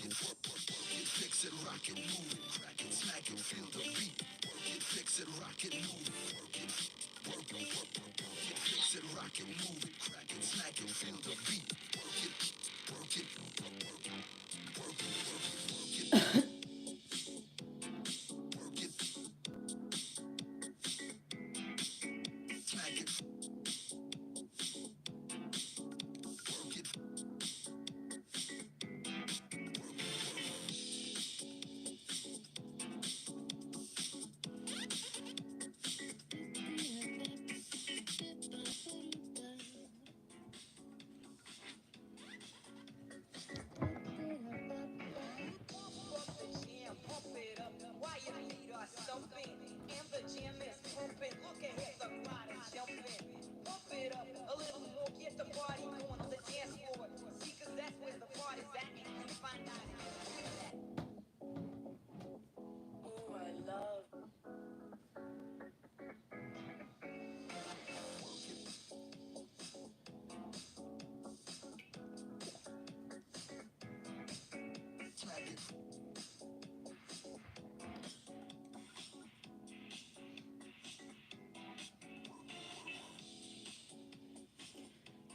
Fix it, rock it, move it, crack it, smack it, feel the beat. Work it, fix it, rock it, move it, work it, work it, work it, fix it, rock it, move it, crack it, smack it, feel the beat. Work it, work it, work it, work it, work it, work it, smack it, work it, smack it.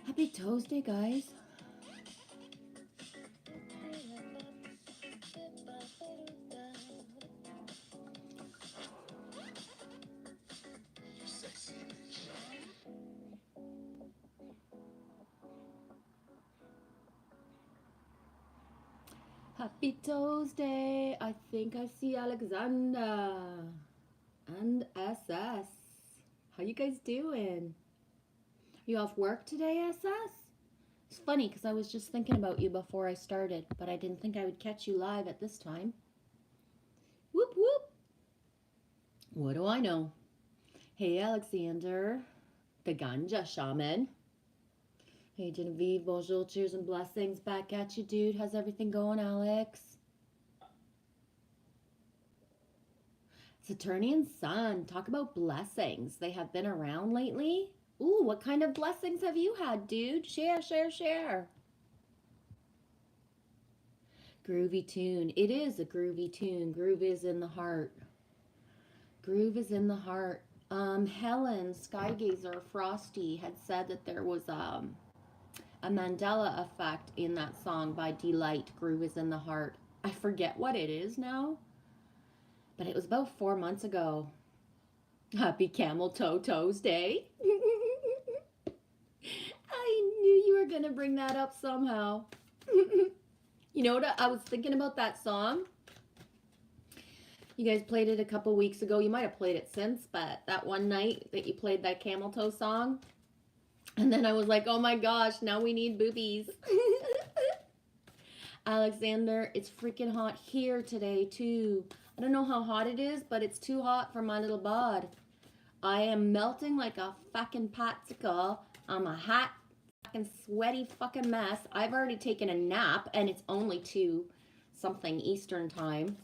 Happy Tuesday, guys. Happy Tuesday. I think I see Alexander and SS. How you guys doing? You off work today, SS? It's funny because I was just thinking about you before I started, but I didn't think I would catch you live at this time. Whoop whoop. What do I know? Hey, Alexander, the ganja shaman. Hey, Genevieve, bonjour, cheers and blessings. Back at you, dude. How's everything going, Alex? Saturnian Sun, talk about blessings. They have been around lately. Ooh, what kind of blessings have you had, dude? Share, share, share. Groovy tune. It is a groovy tune. Groove is in the heart. Groove is in the heart. Helen, Skygazer, Frosty had said that there was a Mandela effect in that song by Delight, Groove is in the Heart. I forget what it is now, but it was about 4 months ago. Happy Camel Toe Toes Day. I knew you were going to bring that up somehow. You know what? I was thinking about that song. You guys played it a couple weeks ago. You might have played it since, but that one night that you played that Camel Toe song, and then I was like, oh my gosh, now we need boobies. Alexander, it's freaking hot here today too. I don't know how hot it is, but it's too hot for my little bod. I am melting like a fucking popsicle. I'm a hot, fucking sweaty fucking mess. I've already taken a nap, and it's only 2 something Eastern time.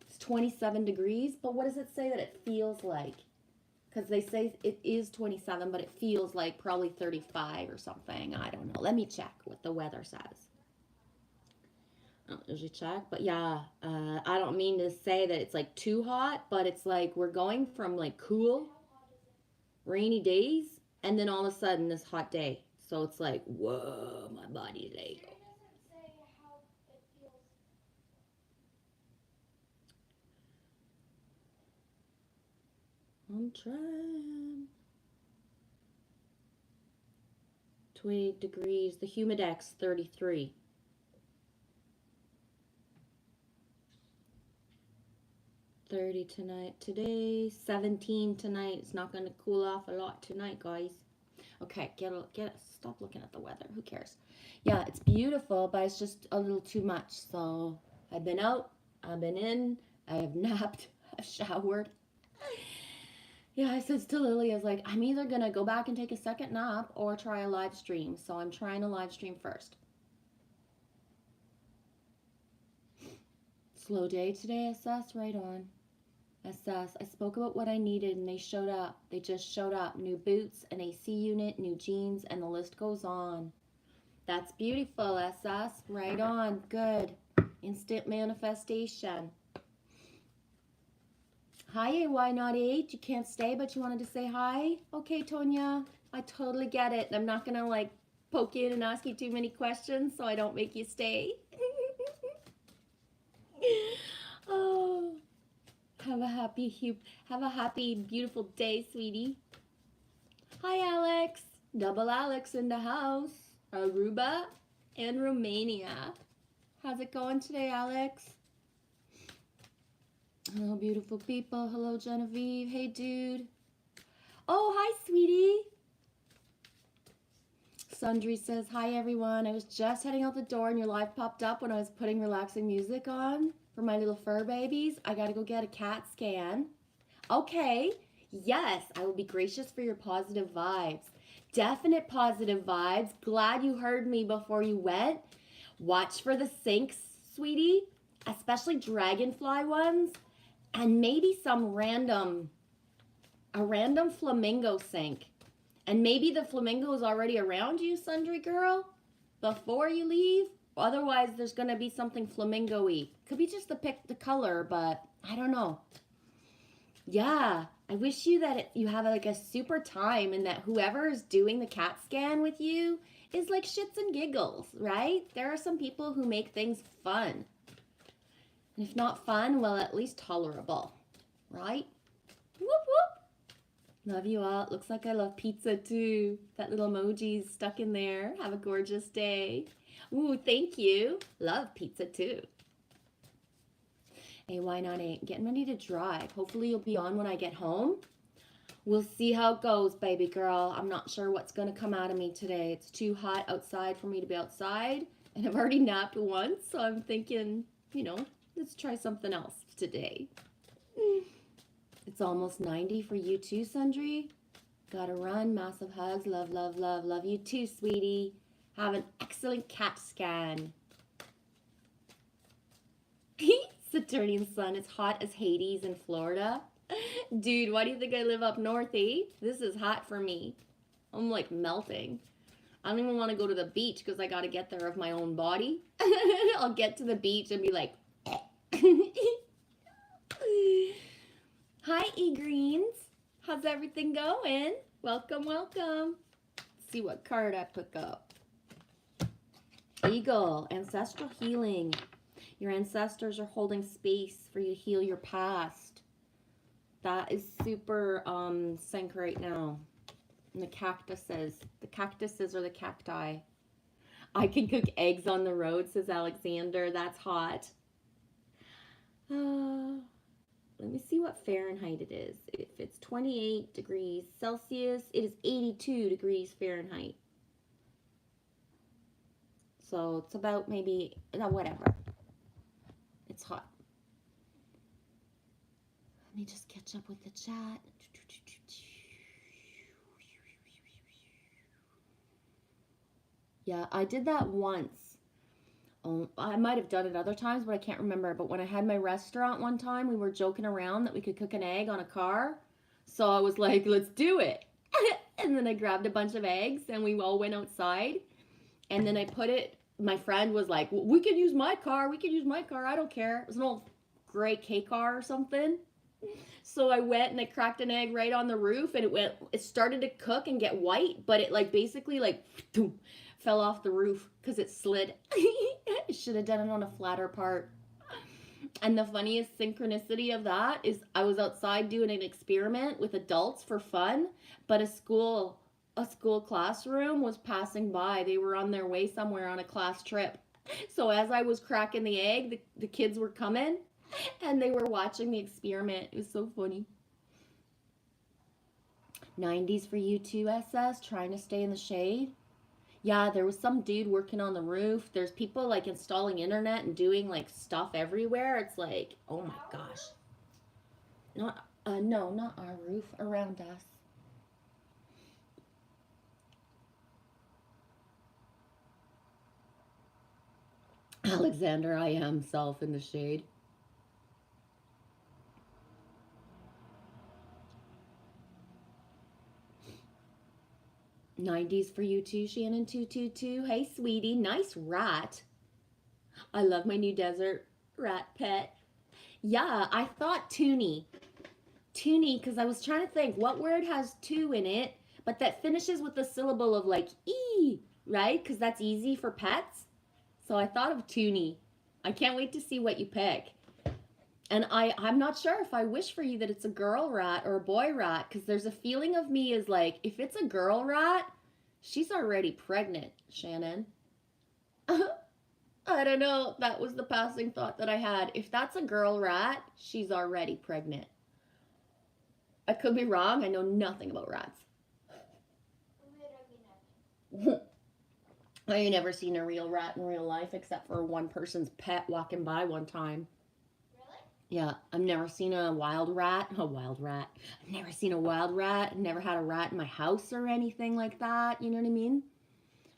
It's 27 degrees, but what does it say that it feels like? Because they say it is 27, but it feels like probably 35 or something. I don't know. Let me check what the weather says. I don't usually check, but yeah, I don't mean to say that it's like too hot, but it's like we're going from like cool, rainy days, and then all of a sudden this hot day. So it's like, whoa, my body's like, I'm trying. 28 degrees. The humidex 33. 30 tonight. Today 17 tonight. It's not going to cool off a lot tonight, guys. Okay, stop looking at the weather. Who cares? Yeah, it's beautiful, but it's just a little too much. So I've been out. I've been in. I have napped. I've showered. Yeah, I said to Lily, I was like, I'm either going to go back and take a second nap or try a live stream. So I'm trying a live stream first. Slow day today, SS, right on. SS, I spoke about what I needed and they showed up. They just showed up. New boots, an AC unit, new jeans, and the list goes on. That's beautiful, SS. Right on. Good. Instant manifestation. Hi, AY Not 8. You can't stay, but you wanted to say hi? Okay, Tonya. I totally get it. I'm not going to like poke in and ask you too many questions so I don't make you stay. Oh, have a happy, beautiful day, sweetie. Hi, Alex. Double Alex in the house. Aruba and Romania. How's it going today, Alex? Hello, beautiful people. Hello, Genevieve. Hey, dude. Oh, hi, sweetie. Sundry says, hi, everyone. I was just heading out the door and your live popped up when I was putting relaxing music on for my little fur babies. I got to go get a CAT scan. Okay. Yes, I will be gracious for your positive vibes. Definite positive vibes. Glad you heard me before you went. Watch for the sinks, sweetie, especially dragonfly ones, and maybe a random flamingo sink. And maybe the flamingo is already around you, Sundry Girl, before you leave. Otherwise, there's going to be something flamingo-y. Could be just the color, but I don't know. Yeah, I wish you that you have like a super time and that whoever is doing the CAT scan with you is like shits and giggles, right? There are some people who make things fun. And if not fun, well, at least tolerable, right? Whoop, whoop. Love you all. It looks like I love pizza too. That little emoji's stuck in there. Have a gorgeous day. Ooh, thank you. Love pizza too. Hey, why not 8? Getting ready to drive. Hopefully you'll be on when I get home. We'll see how it goes, baby girl. I'm not sure what's going to come out of me today. It's too hot outside for me to be outside. And I've already napped once, so I'm thinking, let's try something else today. It's almost 90 for you too, Sundry. Gotta run. Massive hugs. Love, love, love. Love you too, sweetie. Have an excellent CAT scan. Saturnian sun. It's hot as Hades in Florida. Dude, why do you think I live up north, eh? This is hot for me. I'm like melting. I don't even want to go to the beach because I got to get there of my own body. I'll get to the beach and be like, hi, E-Greens. How's everything going? Welcome, welcome. Let's see what card I pick up. Eagle, ancestral healing. Your ancestors are holding space for you to heal your past. That is super sync right now. And the cactuses or the cacti. I can cook eggs on the road, says Alexander. That's hot. Let me see what Fahrenheit it is. If it's 28 degrees Celsius, it is 82 degrees Fahrenheit. So it's about maybe, whatever. It's hot. Let me just catch up with the chat. Yeah, I did that once. I might have done it other times, but I can't remember. But when I had my restaurant one time, we were joking around that we could cook an egg on a car. So I was like, let's do it. And then I grabbed a bunch of eggs and we all went outside. And then I put it, my friend was like, well, we can use my car. We can use my car. I don't care. It was an old gray K car or something. So I went and I cracked an egg right on the roof and it started to cook and get white, but it like basically like fell off the roof because it slid. I should have done it on a flatter part. And the funniest synchronicity of that is I was outside doing an experiment with adults for fun, but a school classroom was passing by. They were on their way somewhere on a class trip. So as I was cracking the egg, the kids were coming and they were watching the experiment. It was so funny. 90s for you too, SS, trying to stay in the shade. Yeah, there was some dude working on the roof. There's people like installing internet and doing like stuff everywhere. It's like, oh my gosh. No, not our roof, around us. Alexander, I am self in the shade. 90s for you too, Shannon 222. Hey, sweetie. Nice rat. I love my new desert rat pet. Yeah, I thought Toonie. Toonie, because I was trying to think what word has two in it, but that finishes with the syllable of like E, right? Because that's easy for pets. So I thought of Toonie. I can't wait to see what you pick. And I'm not sure if I wish for you that it's a girl rat or a boy rat, because there's a feeling of me is like, if it's a girl rat, she's already pregnant, Shannon. I don't know. That was the passing thought that I had. If that's a girl rat, she's already pregnant. I could be wrong. I know nothing about rats. I ain't never seen a real rat in real life except for one person's pet walking by one time. Really? Yeah, I've never seen a wild rat. A wild rat. I've never seen a wild rat. I've never had a rat in my house or anything like that. You know what I mean?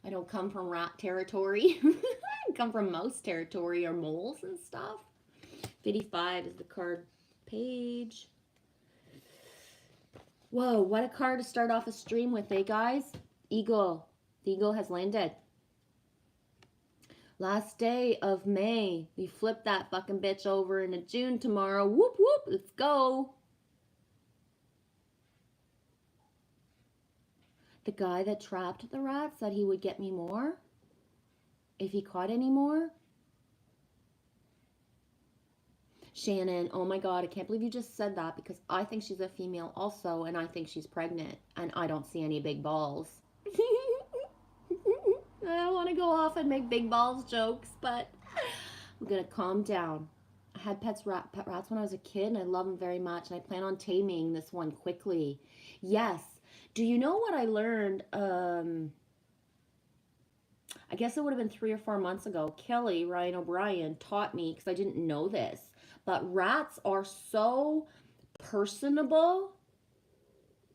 I don't come from rat territory. I come from mouse territory or moles and stuff. 55 is the card page. Whoa, what a card to start off a stream with, eh, guys? Eagle. The eagle has landed. Last day of May. We flip that fucking bitch over into June tomorrow. Whoop, whoop. Let's go. The guy that trapped the rat said he would get me more if he caught any more. Shannon, oh my God, I can't believe you just said that because I think she's a female also, and I think she's pregnant, and I don't see any big balls. I don't want to go off and make big balls jokes, but I'm going to calm down. I had pet rats when I was a kid, and I love them very much, and I plan on taming this one quickly. Yes. Do you know what I learned? I guess it would have been 3 or 4 months ago. Kelly, Ryan O'Brien, taught me, because I didn't know this, but rats are so personable.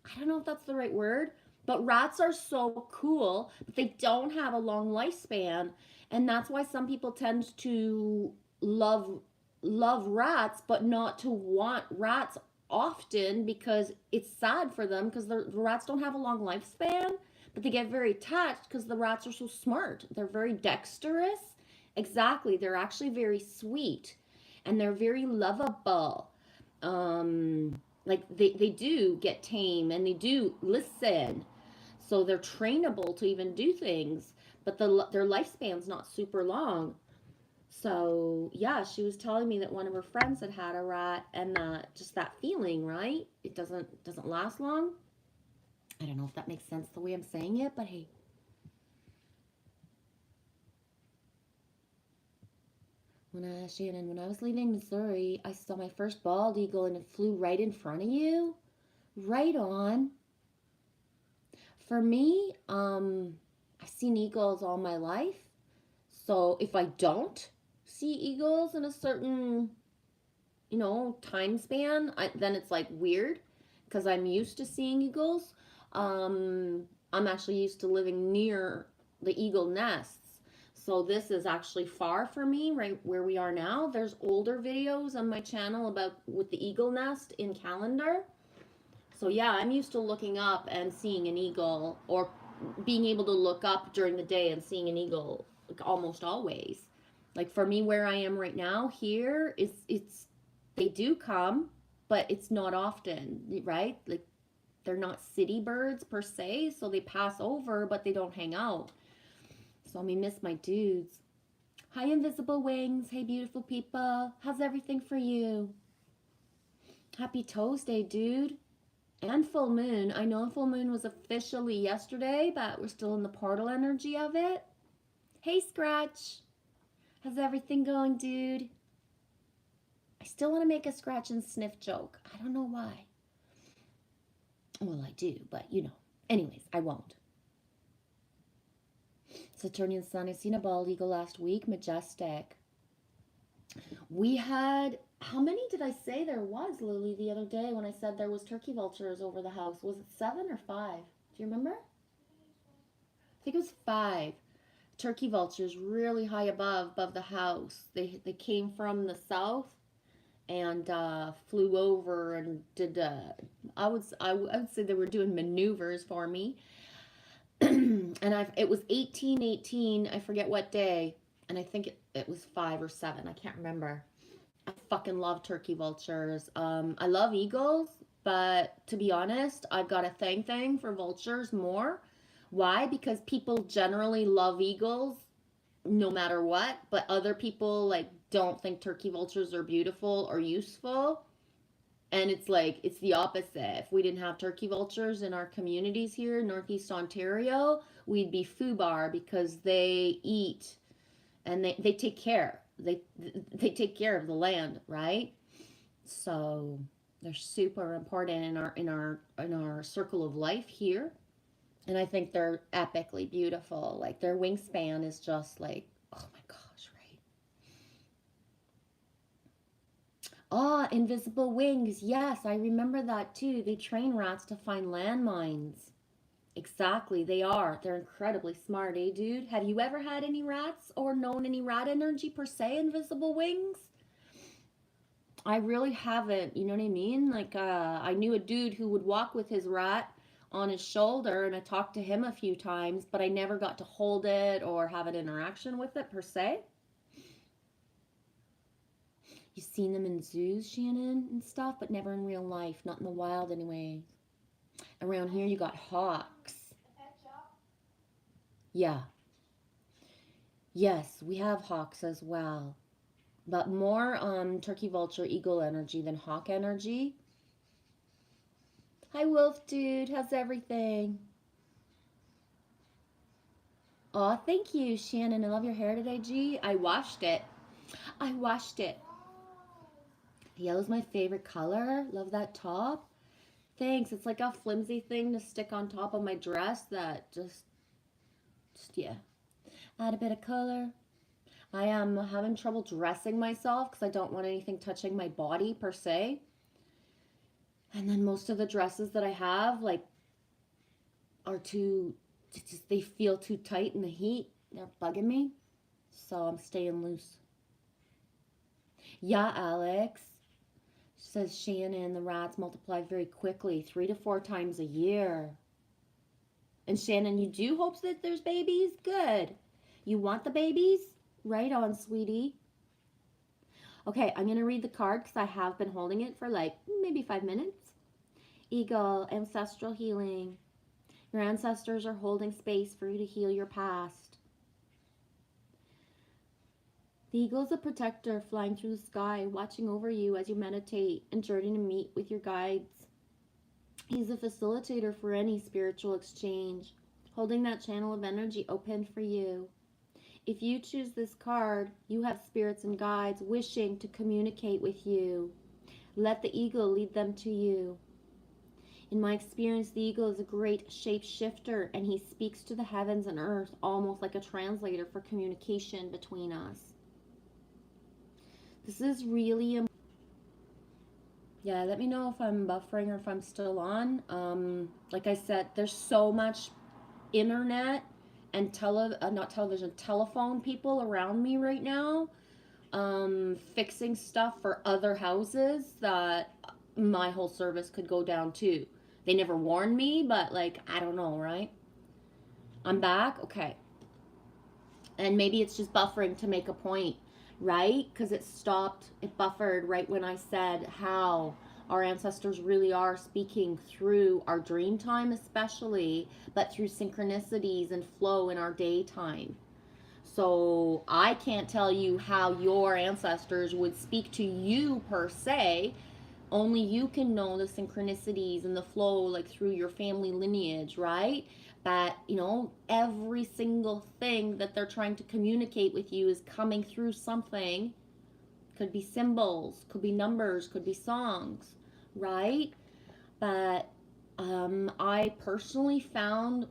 I don't know if that's the right word, but rats are so cool, but they don't have a long lifespan. And that's why some people tend to love rats, but not to want rats often because it's sad for them because the rats don't have a long lifespan, but they get very attached because the rats are so smart. They're very dexterous. Exactly. They're actually very sweet and they're very lovable. Like they do get tame and they do listen. So they're trainable to even do things, but their lifespan's not super long. So yeah, she was telling me that one of her friends had a rat, and just that feeling, right? It doesn't last long. I don't know if that makes sense the way I'm saying it, but hey. Shannon, when I was leaving Missouri, I saw my first bald eagle and it flew right in front of you. Right on. For me, I've seen eagles all my life. So if I don't see eagles in a certain, time span, then it's like weird because I'm used to seeing eagles. I'm actually used to living near the eagle nests. So this is actually far from me, right where we are now. There's older videos on my channel with the eagle nest in Calendar. So yeah, I'm used to looking up and seeing an eagle, or being able to look up during the day and seeing an eagle like almost always. Like for me, where I am right now here, it's they do come, but it's not often, right? Like they're not city birds per se, so they pass over, but they don't hang out. So I miss my dudes. Hi, Invisible Wings. Hey, beautiful people. How's everything for you? Happy Toes Day, dude. And full moon. I know full moon was officially yesterday, but we're still in the portal energy of it. Hey, Scratch. How's everything going, dude? I still want to make a scratch and sniff joke. I don't know why. Well, I do, but Anyways, I won't. Saturnian Sun, I seen a bald eagle last week. Majestic. We had, how many did I say there was, Lily, the other day when I said there was turkey vultures over the house? Was it 7 or 5? Do you remember? I think it was 5. Turkey vultures really high above the house. They came from the south and flew over and did, I would say they were doing maneuvers for me. And it was 1818, I forget what day, and I think it was 5 or 7, I can't remember. I fucking love turkey vultures. I love eagles, but to be honest, I've got a thing for vultures more. Why? Because people generally love eagles no matter what, but other people like don't think turkey vultures are beautiful or useful. And it's like it's the opposite. If we didn't have turkey vultures in our communities here in Northeast Ontario, we'd be foobar because they eat and they take care. They take care of the land, right? So they're super important in our circle of life here. And I think they're epically beautiful. Like their wingspan is just like, oh my gosh, right? Ah, invisible wings. Yes, I remember that too. They train rats to find landmines. Exactly, they are. They're incredibly smart, eh, dude? Have you ever had any rats or known any rat energy per se, invisible wings? I really haven't, you know what I mean? Like, I knew a dude who would walk with his rat on his shoulder, and I talked to him a few times, but I never got to hold it or have an interaction with it per se. You've seen them in zoos, Shannon, and stuff, but never in real life, not in the wild anyway. Around here, you got hawks. Yeah. Yes, we have hawks as well, but more turkey vulture eagle energy than hawk energy. Hi, Wolf Dude. How's everything? Aw, thank you, Shannon. I love your hair today, G. I washed it. I washed it. Yellow's my favorite color. Love that top. Thanks. It's like a flimsy thing to stick on top of my dress that just yeah. Add a bit of color. I am having trouble dressing myself because I don't want anything touching my body per se. And then most of the dresses that I have, like, are too, just, they feel too tight in the heat. They're bugging me. So I'm staying loose. Yeah, Alex. Says Shannon, the rats multiply very quickly, 3 to 4 times a year. And Shannon, you do hope that there's babies? Good. You want the babies? Right on, sweetie. Okay, I'm going to read the card because I have been holding it for like maybe 5 minutes. Eagle, ancestral healing. Your ancestors are holding space for you to heal your past. The eagle is a protector flying through the sky, watching over you as you meditate and journey to meet with your guides. He's a facilitator for any spiritual exchange, holding that channel of energy open for you. If you choose this card, you have spirits and guides wishing to communicate with you. Let the eagle lead them to you. In my experience, the eagle is a great shapeshifter, and he speaks to the heavens and earth almost like a translator for communication between us. This is really important. Yeah, let me know if I'm buffering or if I'm still on. Like I said, there's so much internet and not television, telephone people around me right now, fixing stuff for other houses that my whole service could go down too. They never warned me, but like, I don't know, right? I'm back? Okay. And maybe it's just buffering to make a point, right? Because it buffered right when I said how our ancestors really are speaking through our dream time, especially, but through synchronicities and flow in our daytime. So I can't tell you how your ancestors would speak to you per se. Only you can know the synchronicities and the flow, like through your family lineage, right? But every single thing that they're trying to communicate with you is coming through something. Could be symbols, could be numbers, could be songs, right? But I personally found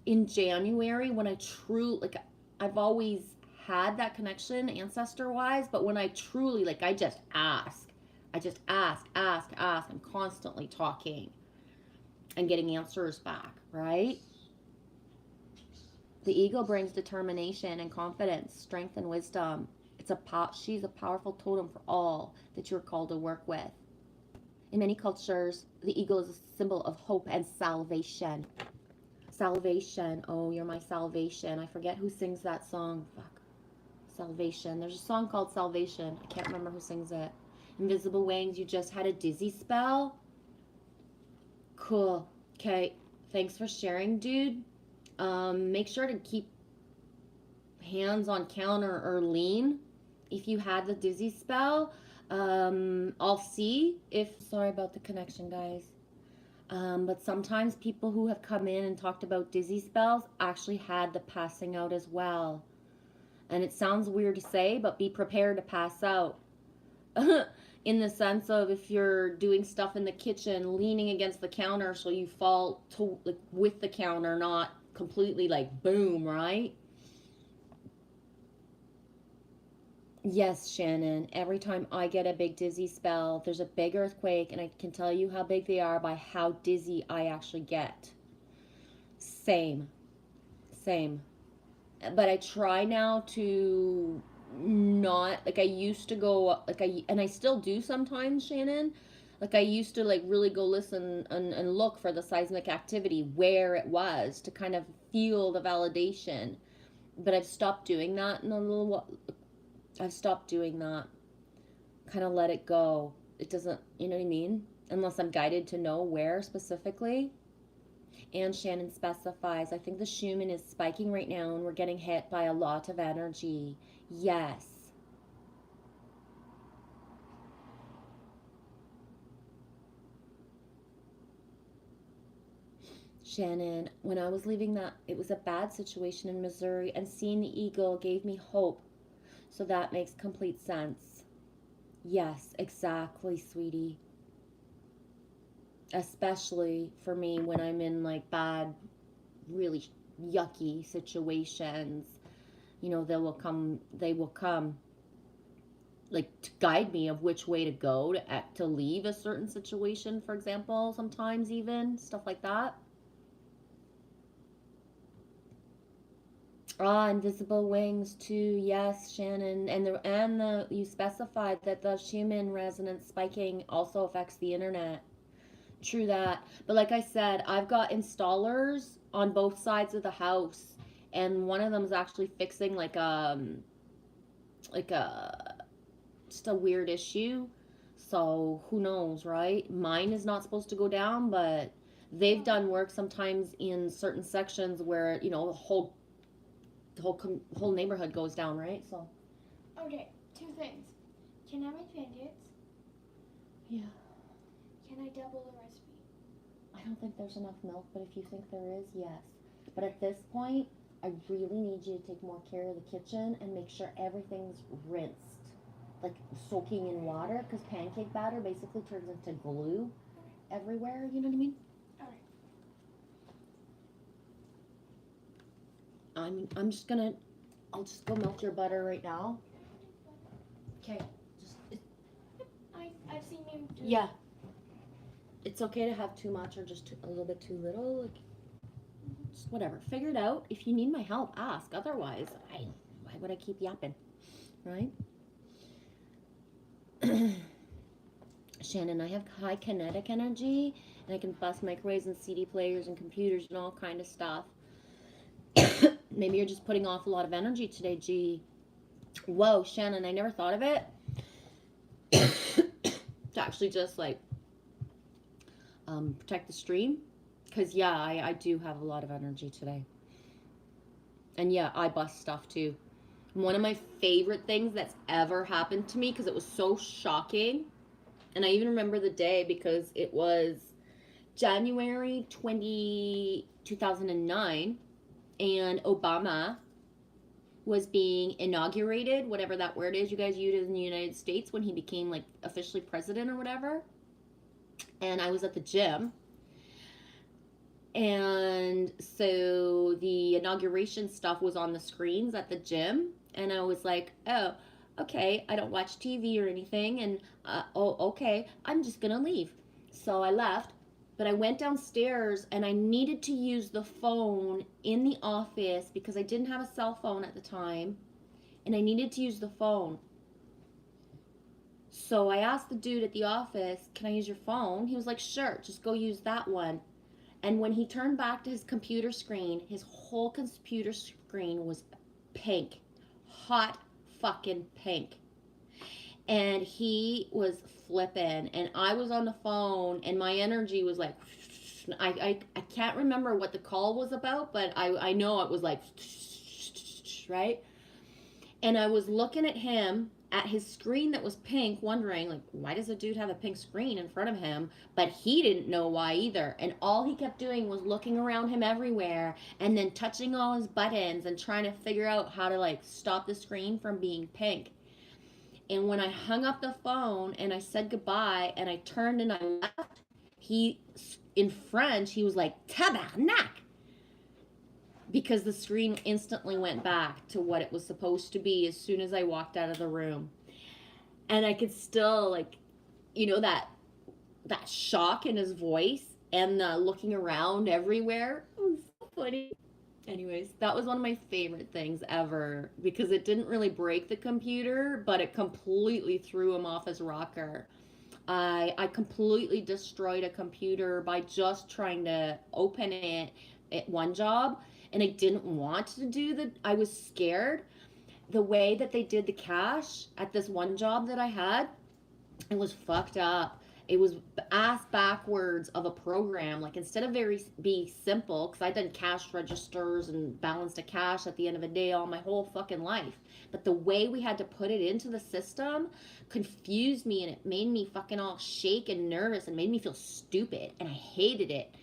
in January when I truly, like, I've always had that connection ancestor wise, but when I truly, like, I just ask. I'm constantly talking and getting answers back, right? The ego brings determination and confidence, strength and wisdom. She's a powerful totem for all that you're called to work with. In many cultures, the eagle is a symbol of hope and salvation. Salvation. Oh, you're my salvation. I forget who sings that song. Fuck. Salvation. There's a song called Salvation. I can't remember who sings it. Invisible Wings, you just had a dizzy spell? Cool. Okay. Thanks for sharing, dude. Make sure to keep hands on counter or lean if you had the dizzy spell. I'll see if... Sorry about the connection, guys. But sometimes people who have come in and talked about dizzy spells actually had the passing out as well. And it sounds weird to say, but be prepared to pass out. In the sense of if you're doing stuff in the kitchen, leaning against the counter so you fall to, like, with the counter, not completely like boom, right? Yes, Shannon. Every time I get a big dizzy spell, there's a big earthquake, and I can tell you how big they are by how dizzy I actually get. Same. Same. But I try now to not, like, I used to go, like, and I still do sometimes, Shannon. Like, I used to, like, really go listen and look for the seismic activity, where it was, to kind of feel the validation. But I've stopped doing that in a little while. I've stopped doing that. Kind of let it go. It doesn't, you know what I mean? Unless I'm guided to know where specifically. And Shannon specifies, I think the Schumann is spiking right now and we're getting hit by a lot of energy. Yes. Shannon, when I was leaving that, it was a bad situation in Missouri, and seeing the eagle gave me hope. So that makes complete sense. Yes, exactly, sweetie. Especially for me when I'm in like bad, really yucky situations. You know, they will come like to guide me of which way to go to leave a certain situation, for example, sometimes even stuff like that. Ah, invisible wings too. Yes, Shannon, and the you specified that the Schumann resonance spiking also affects the internet. True that. But like I said, I've got installers on both sides of the house, and one of them is actually fixing like a just a weird issue. So who knows, right? Mine is not supposed to go down, but they've done work sometimes in certain sections where, you know, the whole neighborhood goes down, right? So Okay, two things. Can I make pancakes? yeah, Can I double the recipe? I don't think there's enough milk, but if you think there is, yes. But at this point, I really need you to take more care of the kitchen and make sure everything's rinsed, like soaking in water, because pancake batter basically turns into glue everywhere. You know what I mean? Alright. I'm just gonna, I'll just go melt your butter right now. Okay. Just I've seen you do it. yeah. It's okay to have too much or just a little bit too little. Like, just whatever. Figure it out. If you need my help, ask. Otherwise, why would I keep yapping, right? Shannon, I have high kinetic energy, and I can bust microwaves and CD players and computers and all kind of stuff. Maybe you're just putting off a lot of energy today, G. Whoa, Shannon, I never thought of it. To actually just like protect the stream. Because, yeah, I do have a lot of energy today. And, yeah, I bust stuff, too. One of my favorite things that's ever happened to me, because it was so shocking, and I even remember the day because it was January 2009, and Obama was being inaugurated, whatever that word is you guys use in the United States, when he became, like, officially president or whatever. And I was at the gym. And so the inauguration stuff was on the screens at the gym. And I was like, oh, okay, I don't watch TV or anything. And, oh, okay, I'm just going to leave. So I left. But I went downstairs and I needed to use the phone in the office because I didn't have a cell phone at the time. And I needed to use the phone. So I asked the dude at the office, can I use your phone? He was like, sure, just go use that one. And when he turned back to his computer screen, his whole computer screen was pink. Hot fucking pink. And he was flipping, and I was on the phone, and my energy was like, I can't remember what the call was about, but I know it was like, right? And I was looking at him, at his screen that was pink, wondering, like, why does a dude have a pink screen in front of him? But he didn't know why either. And all he kept doing was looking around him everywhere and then touching all his buttons and trying to figure out how to, like, stop the screen from being pink. And when I hung up the phone and I said goodbye and I turned and I left, he, in French, he was like, tabarnak! Because the screen instantly went back to what it was supposed to be as soon as I walked out of the room. And I could still, like, you know, that shock in his voice and the looking around everywhere. It was so funny. Anyways, that was one of my favorite things ever because it didn't really break the computer, but it completely threw him off his rocker. I completely destroyed a computer by just trying to open it at one job, and I didn't want to do I was scared. The way that they did the cash at this one job that I had, it was fucked up. It was ass backwards of a program. Like, instead of be simple, because I'd done cash registers and balanced a cash at the end of a day all my whole fucking life. But the way we had to put it into the system confused me, and it made me fucking all shake and nervous and made me feel stupid. And I hated it.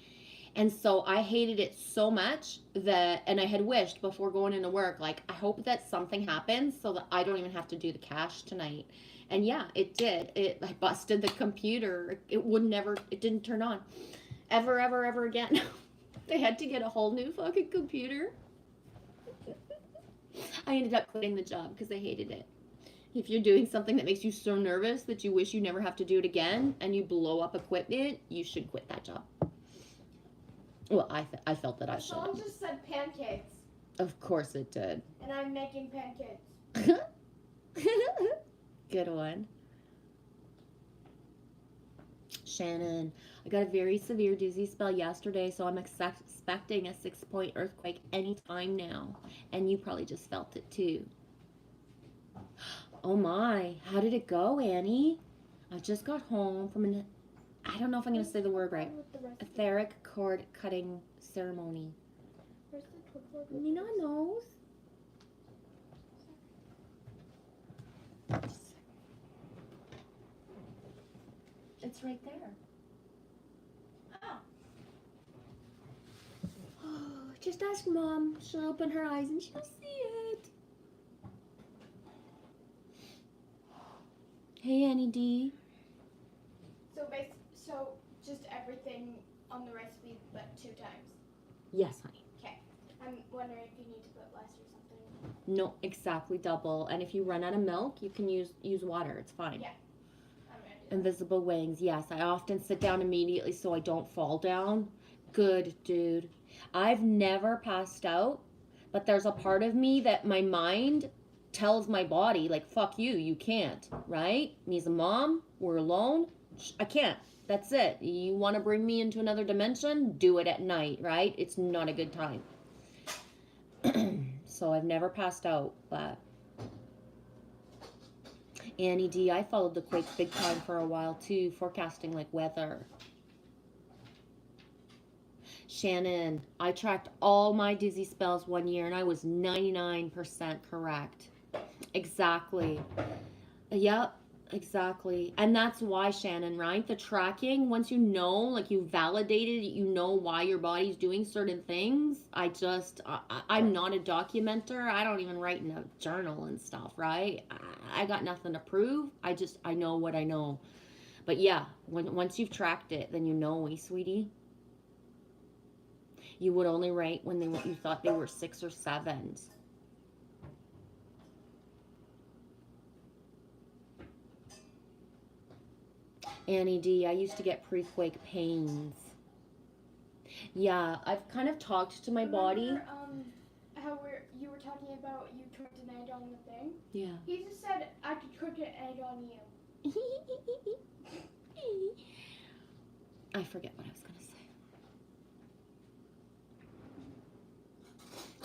And so I hated it so much that, and I had wished before going into work, like, I hope that something happens so that I don't even have to do the cash tonight. And yeah, it did. I busted the computer. It didn't turn on. Ever again. They had to get a whole new fucking computer. I ended up quitting the job because I hated it. If you're doing something that makes you so nervous that you wish you never have to do it again and you blow up equipment, you should quit that job. Well, I felt that I should. The song just said pancakes. Of course it did. And I'm making pancakes. Good one. Shannon, I got a very severe dizzy spell yesterday, so I'm expecting a 6-point earthquake anytime now. And you probably just felt it too. Oh my, how did it go, Annie? I just got home from I don't know if I'm going to say the word right. Etheric cord cutting ceremony. Where's the clipboard? Nina knows. It's right there. Oh, just ask Mom. She'll open her eyes and she'll see it. Hey, Annie D. So just everything on the recipe, but 2 times. Yes, honey. Okay. I'm wondering if you need to put less or something. No, exactly double. And if you run out of milk, you can use water. It's fine. Yeah. I'm gonna do that. Invisible wings. Yes, I often sit down immediately so I don't fall down. Good, dude. I've never passed out, but there's a part of me that my mind tells my body, like, fuck you, you can't, right? Me as a mom, we're alone. I can't. That's it. You want to bring me into another dimension? Do it at night, right? It's not a good time. So I've never passed out, but Annie D, I followed the quakes big time for a while too, forecasting like weather. Shannon, I tracked all my dizzy spells one year and I was 99% correct. Exactly. Yep, exactly. And that's why, Shannon, right? The tracking, once you know, like you validated, you know why your body's doing certain things. I'm not a documenter. I don't even write in a journal and stuff, right? I got nothing to prove. I know what I know. But yeah, once you've tracked it, then you know, sweetie. You would only write when you thought they were 6 or 7s. Annie D, I used to get pre-quake pains. Yeah, I've kind of talked to my body. How you were talking about you cooked an egg on the thing? Yeah. He just said I could cook an egg on you. I forget what I was going to say.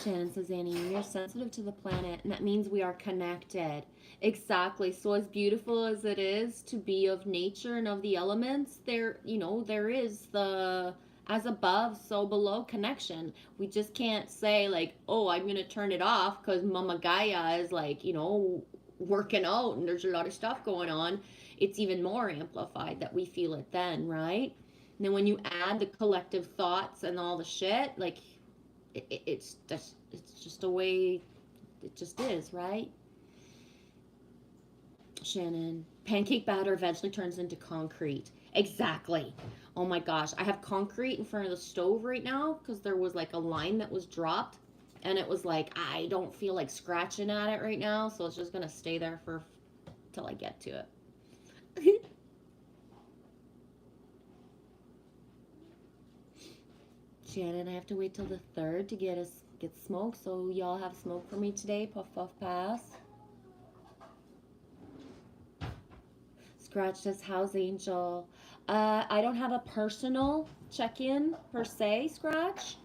Shannon says, Annie, you're sensitive to the planet, and that means we are connected. Exactly. So as beautiful as it is to be of nature and of the elements, there, there is the as above, so below connection. We just can't say like, oh, I'm gonna turn it off because Mama Gaia is like, working out and there's a lot of stuff going on. It's even more amplified that we feel it then, right? And then when you add the collective thoughts and all the shit, like it's just a way it just is, right? Shannon, pancake batter eventually turns into concrete. Exactly. Oh my gosh, I have concrete in front of the stove right now because there was like a line that was dropped, and it was like I don't feel like scratching at it right now, so it's just gonna stay there for till I get to it. Shannon, I have to wait till the 3rd to get smoke, so y'all have smoke for me today. Puff puff pass. Scratch says, how's Angel? I don't have a personal check-in per se, Scratch,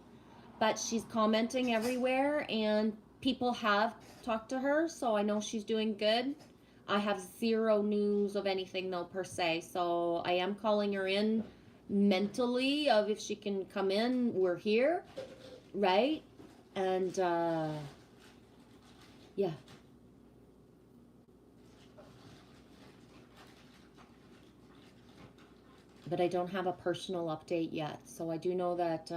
but she's commenting everywhere and people have talked to her, so I know she's doing good. I have zero news of anything though per se, so I am calling her in mentally of if she can come in. We're here, right? And yeah. But I don't have a personal update yet. So I do know that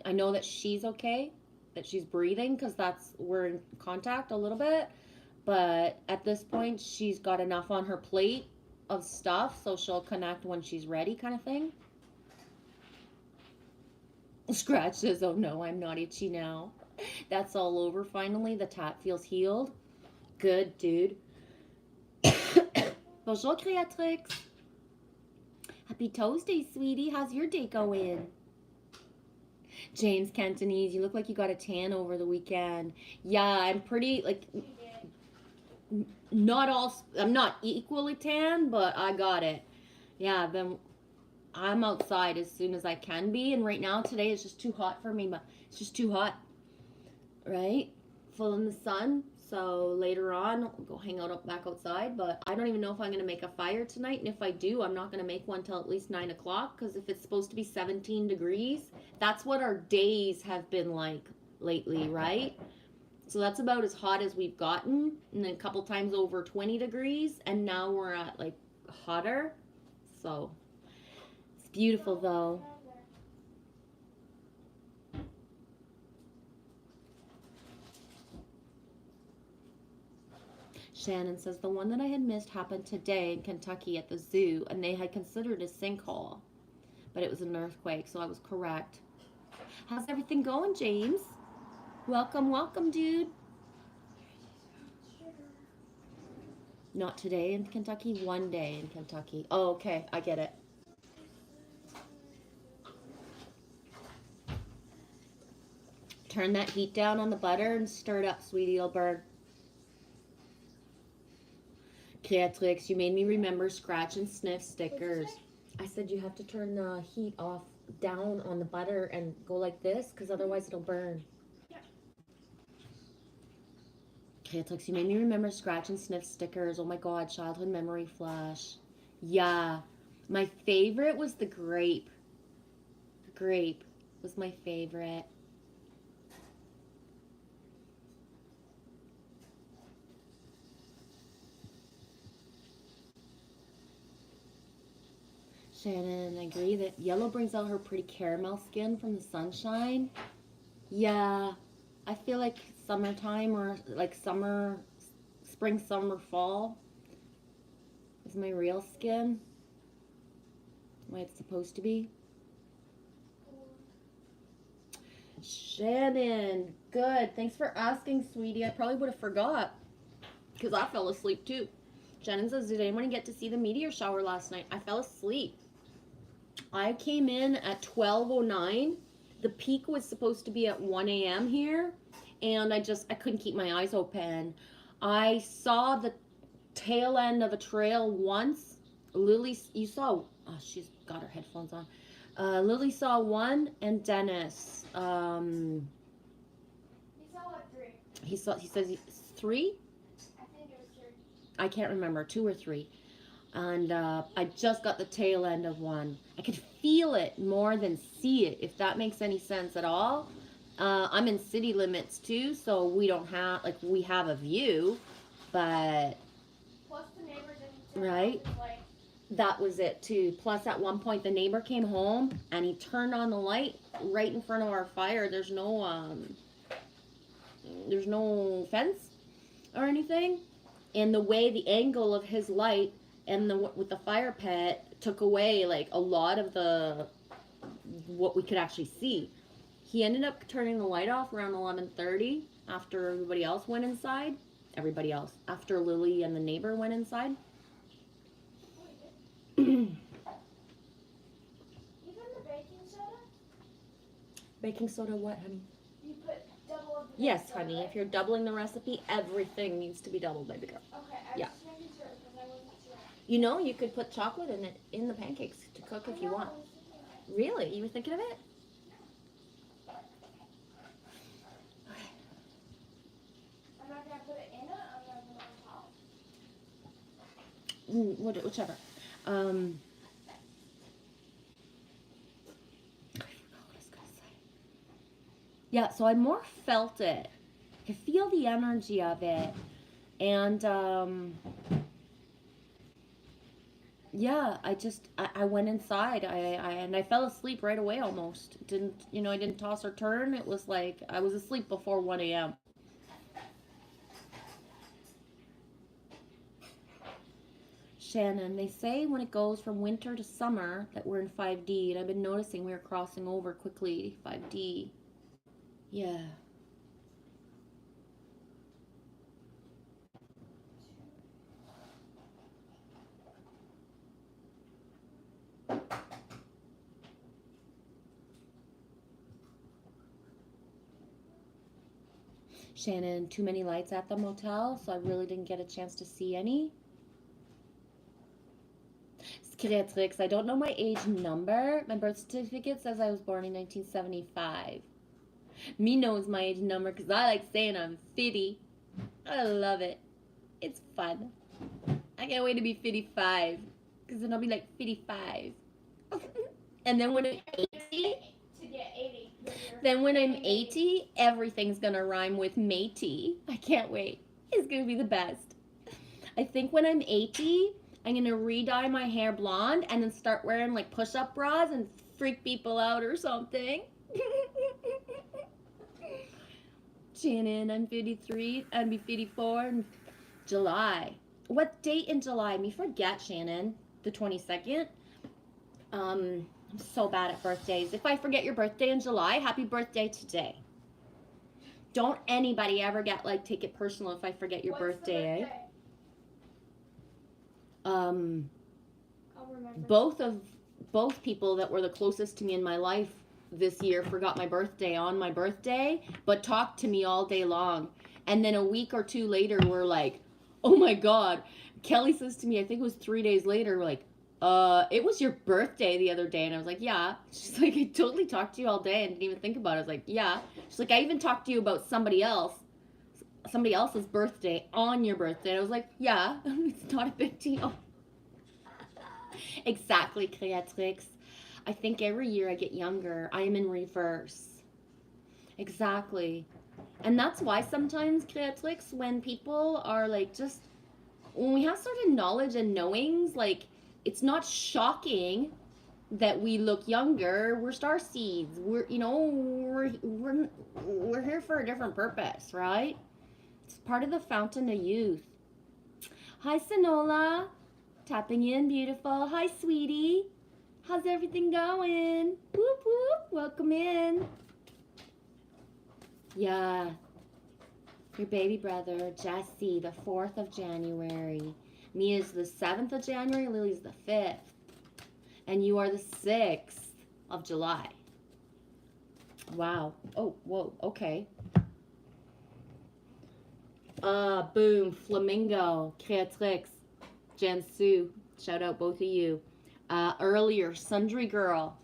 I know that she's okay, that she's breathing because we're in contact a little bit. But at this point, she's got enough on her plate of stuff, so she'll connect when she's ready, kind of thing. Scratch says, "Oh no, I'm not itchy now. That's all over finally. The tat feels healed. Good, dude." Bonjour, Creatrix. Happy Tuesday, sweetie. How's your day going? James Cantonese, you look like you got a tan over the weekend. Yeah, I'm pretty, like, I'm not equally tan, but I got it. Yeah, then I'm outside as soon as I can be, and right now, today, is just too hot for me, but it's just too hot, right? Full in the sun. So later on, I'll go hang out back outside. But I don't even know if I'm going to make a fire tonight. And if I do, I'm not going to make one till at least 9 o'clock. Because if it's supposed to be 17 degrees, that's what our days have been like lately, right? So that's about as hot as we've gotten. And then a couple times over 20 degrees. And now we're at like hotter. So it's beautiful though. Shannon says, the one that I had missed happened today in Kentucky at the zoo, and they had considered a sinkhole, but it was an earthquake, so I was correct. How's everything going, James? Welcome, welcome, dude. Not today in Kentucky, one day in Kentucky. Oh, okay, I get it. Turn that heat down on the butter and stir it up, sweetie, it'll burn. Catrix, you made me remember scratch and sniff stickers. I said you have to turn the heat off down on the butter and go like this because otherwise it'll burn. Catrix, you made me remember scratch and sniff stickers. Oh my god, childhood memory flash. Yeah, my favorite was the grape. The grape was my favorite. Shannon, I agree that yellow brings out her pretty caramel skin from the sunshine. Yeah, I feel like summertime or like summer, spring, summer, fall is my real skin. The way it's supposed to be. Shannon, good. Thanks for asking, sweetie. I probably would have forgot because I fell asleep too. Shannon says, did anyone get to see the meteor shower last night? I fell asleep. I came in at 12:09. The peak was supposed to be at 1 a.m. here, and I couldn't keep my eyes open. I saw the tail end of a trail once. Lily, you saw, oh, she's got her headphones on. Lily saw one, and Dennis. We saw He says 3. I think it was 3. I can't remember, 2 or 3. And I just got the tail end of one. I could feel it more than see it, if that makes any sense at all. I'm in city limits too, so we don't have, like, we have a view, but Plus the neighbor didn't turn Right. off his light. that was it too. Plus, at one point, the neighbor came home and he turned on the light right in front of our fire. There's no fence or anything, and the way the angle of his light and with the fire pit took away like a lot of the what we could actually see. He ended up turning the light off around 11:30 after everybody else went inside. Everybody else after Lily and the neighbor went inside. Even the baking soda? Baking soda, what, honey? You put double of the Yes, baking soda, honey. right? If you're doubling the recipe, everything needs to be doubled, baby girl. Okay, I Yeah. was just making sure because I wasn't sure. You know, you could put chocolate in it in the pancakes to cook if you want. Really? You were thinking of it? I'm not going to put it in it, I'm going to put it on top. Whichever. I forgot what I was gonna say. Yeah, so I more felt it. I could feel the energy of it, and yeah, I went inside. I fell asleep right away almost. I didn't toss or turn. It was like I was asleep before 1 a.m. Shannon, they say when it goes from winter to summer that we're in 5D, and I've been noticing we're crossing over quickly 5D. Yeah. Shannon, too many lights at the motel, so I really didn't get a chance to see any. Creatrix, I don't know my age number. My birth certificate says I was born in 1975. Me knows my age number because I like saying I'm 50. I love it. It's fun. I can't wait to be 55 because then I'll be like 55. And then when I'm 80, To get 80. then when I'm 80, everything's gonna rhyme with matey. I can't wait. It's gonna be the best. I think when I'm 80, I'm gonna re-dye my hair blonde and then start wearing like push-up bras and freak people out or something. Shannon, I'm 53. I'll be 54 in July. What date in July? Me forget, Shannon. The 22nd. I'm so bad at birthdays. If I forget your birthday in July, happy birthday today. Don't anybody ever take it personal if I forget your What's the birthday, birthday? I'll remember. Both people that were the closest to me in my life this year forgot my birthday on my birthday, but talked to me all day long. And then a week or two later, we're like, oh my God. Kelly says to me, I think it was 3 days later, we're like, it was your birthday the other day. And I was like, yeah. She's like, I totally talked to you all day and didn't even think about it. I was like, yeah. She's like, I even talked to you about somebody else's birthday on your birthday. And I was like, yeah, it's not a big deal. Exactly, Creatrix. I think every year I get younger. I am in reverse. Exactly. And that's why sometimes, Creatrix, when people are like when we have certain knowledge and knowings, like, it's not shocking that we look younger. We're star seeds. We're here for a different purpose, right? It's part of the fountain of youth. Hi, Sonola. Tapping in, beautiful. Hi, sweetie. How's everything going? Whoop, whoop. Welcome in. Yeah. Your baby brother, Jesse, the 4th of January. Me is the 7th of January. Lily's the 5th. And you are the 6th of July. Wow. Oh, whoa. Okay. Boom. Flamingo. Creatrix. Jen Sue. Shout out both of you. Earlier, Sundry Girl.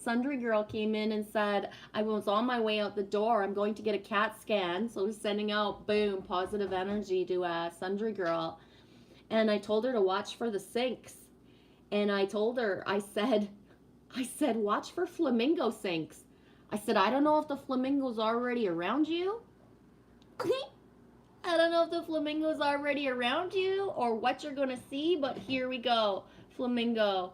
Sundry Girl came in and said, I was on my way out the door. I'm going to get a CAT scan. So I was sending out, boom, positive energy to Sundry Girl. And I told her to watch for the sinks. And I told her, I said, watch for flamingo sinks. I said, I don't know if the flamingo's already around you. I don't know if the flamingo's already around you or what you're going to see, but here we go. Flamingo.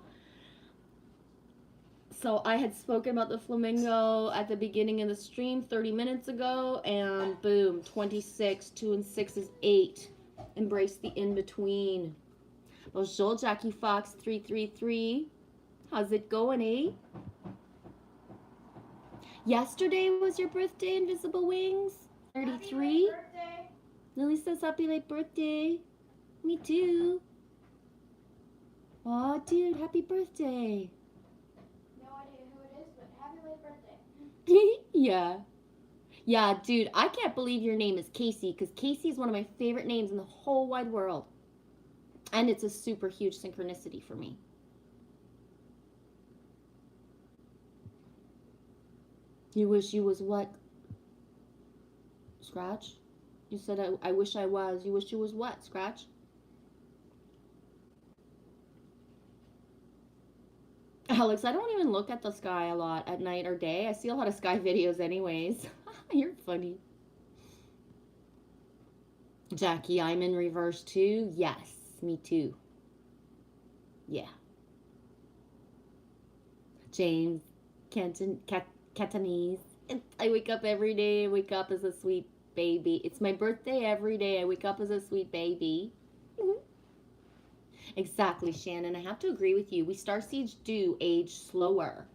So I had spoken about the flamingo at the beginning of the stream 30 minutes ago, and boom, 26, 2 and 6 is 8. Embrace the in-between. Bonjour, Jackie Fox 333. How's it going, eh? Yesterday was your birthday, Invisible Wings? 33? Lily says happy late birthday. Me too. Aw, dude, happy birthday. No idea who it is, but happy late birthday. Yeah. Yeah, dude, I can't believe your name is Casey, because Casey is one of my favorite names in the whole wide world. And it's a super huge synchronicity for me. You wish you was what? Scratch? You said, I wish I was. You wish you was what, Scratch? Alex, I don't even look at the sky a lot at night or day. I see a lot of sky videos anyways. You're funny. Jackie, I'm in reverse too. Yes, me too. Yeah. James, Cantonese. I wake up every day. I wake up as a sweet baby. It's my birthday every day. I wake up as a sweet baby. Exactly, Shannon. I have to agree with you. We starseeds do age slower.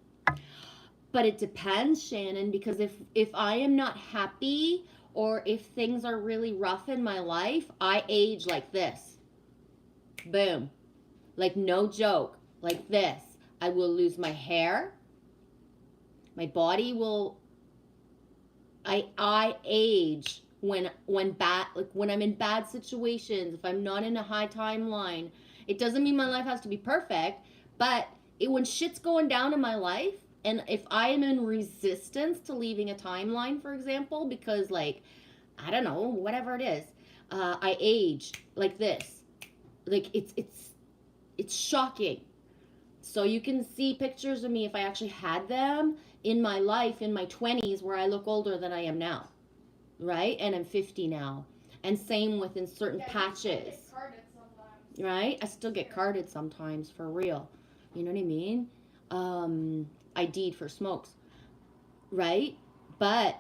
But it depends, Shannon, because if I am not happy or if things are really rough in my life, I age like this. Boom. Like no joke. Like this. I will lose my hair. My body will I age when I'm in bad situations, if I'm not in a high timeline. It doesn't mean my life has to be perfect, but when shit's going down in my life, and if I am in resistance to leaving a timeline, for example, because like, I don't know, whatever it is, I age like this. Like it's shocking. So you can see pictures of me if I actually had them in my life in my 20s where I look older than I am now, right? And I'm 50 now. And same with in certain patches, right? I still get carded sometimes, for real. You know what I mean? ID'd for smokes, right? But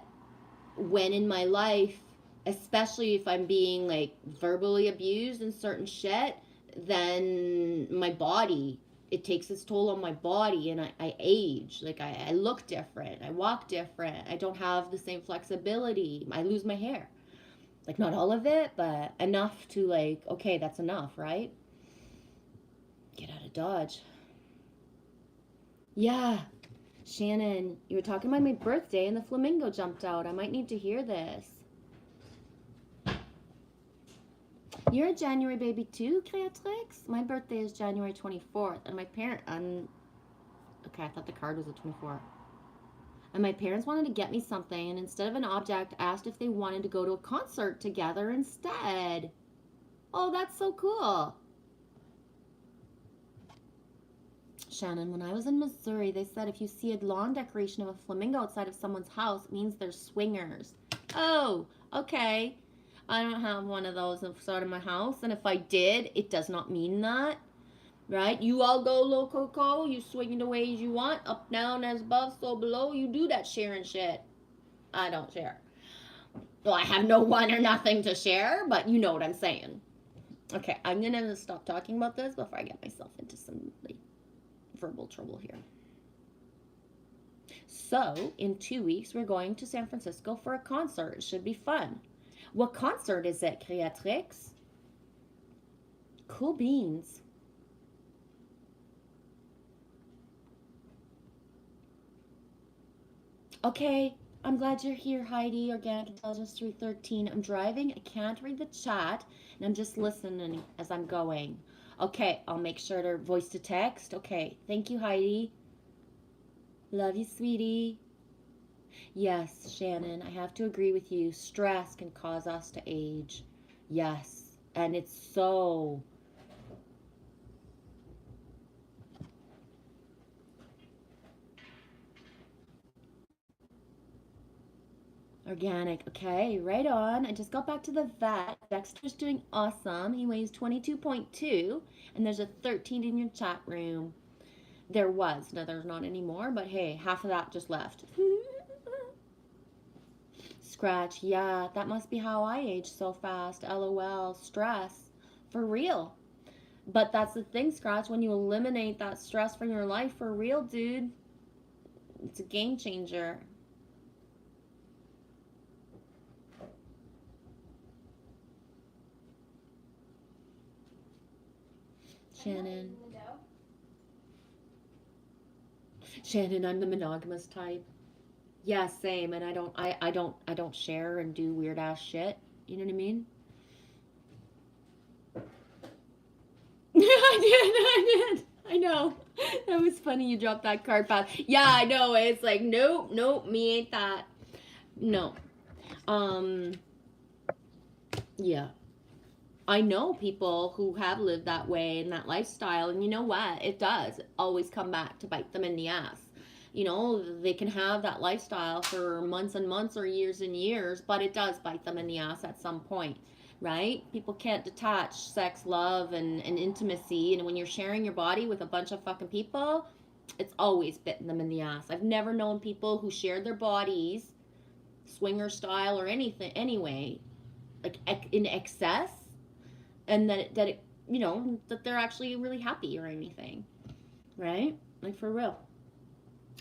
when in my life, especially if I'm being like verbally abused and certain shit, then my body, it takes its toll on my body, and I age. Like I look different, I walk different, I don't have the same flexibility, I lose my hair. Like not all of it, but enough to like, okay, that's enough, right? Get out of Dodge. Yeah, Shannon, you were talking about my birthday and the flamingo jumped out. I might need to hear this. You're a January baby too, Creatrix? My birthday is January 24th, and my okay, I thought the card was the 24th. And my parents wanted to get me something, and instead of an object, asked if they wanted to go to a concert together instead. Oh, that's so cool. Shannon, when I was in Missouri, they said if you see a lawn decoration of a flamingo outside of someone's house, it means they're swingers. Oh, okay. I don't have one of those outside of my house, and if I did, it does not mean that, right? You all go loco, you swing it the way you want, up, down, as above, so below. You do that sharing shit. I don't share. Well, I have no one or nothing to share, but you know what I'm saying. Okay, I'm gonna stop talking about this before I get myself into some like verbal trouble here. So, in 2 weeks, we're going to San Francisco for a concert. It should be fun. What concert is it, Creatrix? Cool beans. Okay, I'm glad you're here, Heidi. Organic Intelligence 313. I'm driving. I can't read the chat, and I'm just listening as I'm going. Okay, I'll make sure to voice to text. Okay, thank you, Heidi. Love you, sweetie. Yes, Shannon, I have to agree with you. Stress can cause us to age. Yes. And it's so organic. Okay, right on. I just got back to the vet. Dexter's doing awesome. He weighs 22.2, and there's a 13 in your chat room. There was. No, there's not anymore, but hey, half of that just left. Scratch, yeah, that must be how I age so fast. LOL, stress. For real. But that's the thing, Scratch, when you eliminate that stress from your life, for real, dude, it's a game changer. Shannon. Shannon, I'm the monogamous type. Yeah, same. And I don't share and do weird ass shit. You know what I mean? I did. I know. That was funny you dropped that card path. Yeah, I know. It's like, nope, me ain't that. No. Um, yeah. I know people who have lived that way in that lifestyle, and you know what? It does always come back to bite them in the ass. You know, they can have that lifestyle for months and months or years and years, but it does bite them in the ass at some point, right? People can't detach sex, love, and intimacy. And when you're sharing your body with a bunch of fucking people, it's always bitten them in the ass. I've never known people who shared their bodies, swinger style or anything, anyway, like in excess, and that it, you know, that they're actually really happy or anything, right? Like for real.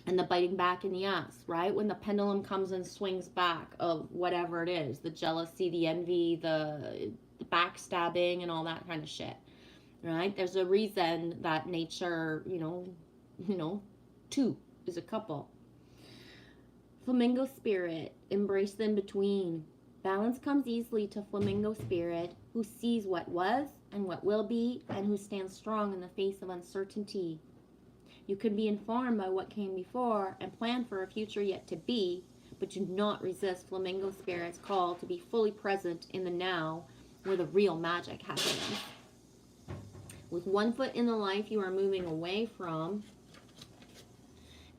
And the biting back in the ass, right? When the pendulum comes and swings back of whatever it is, the jealousy, the envy, the backstabbing, and all that kind of shit, right? There's a reason that nature, two is a couple. Flamingo spirit, embrace the in-between. Balance comes easily to flamingo spirit, who sees what was and what will be, and who stands strong in the face of uncertainty. You can be informed by what came before and plan for a future yet to be, but do not resist flamingo spirit's call to be fully present in the now, where the real magic happens. With one foot in the life you are moving away from,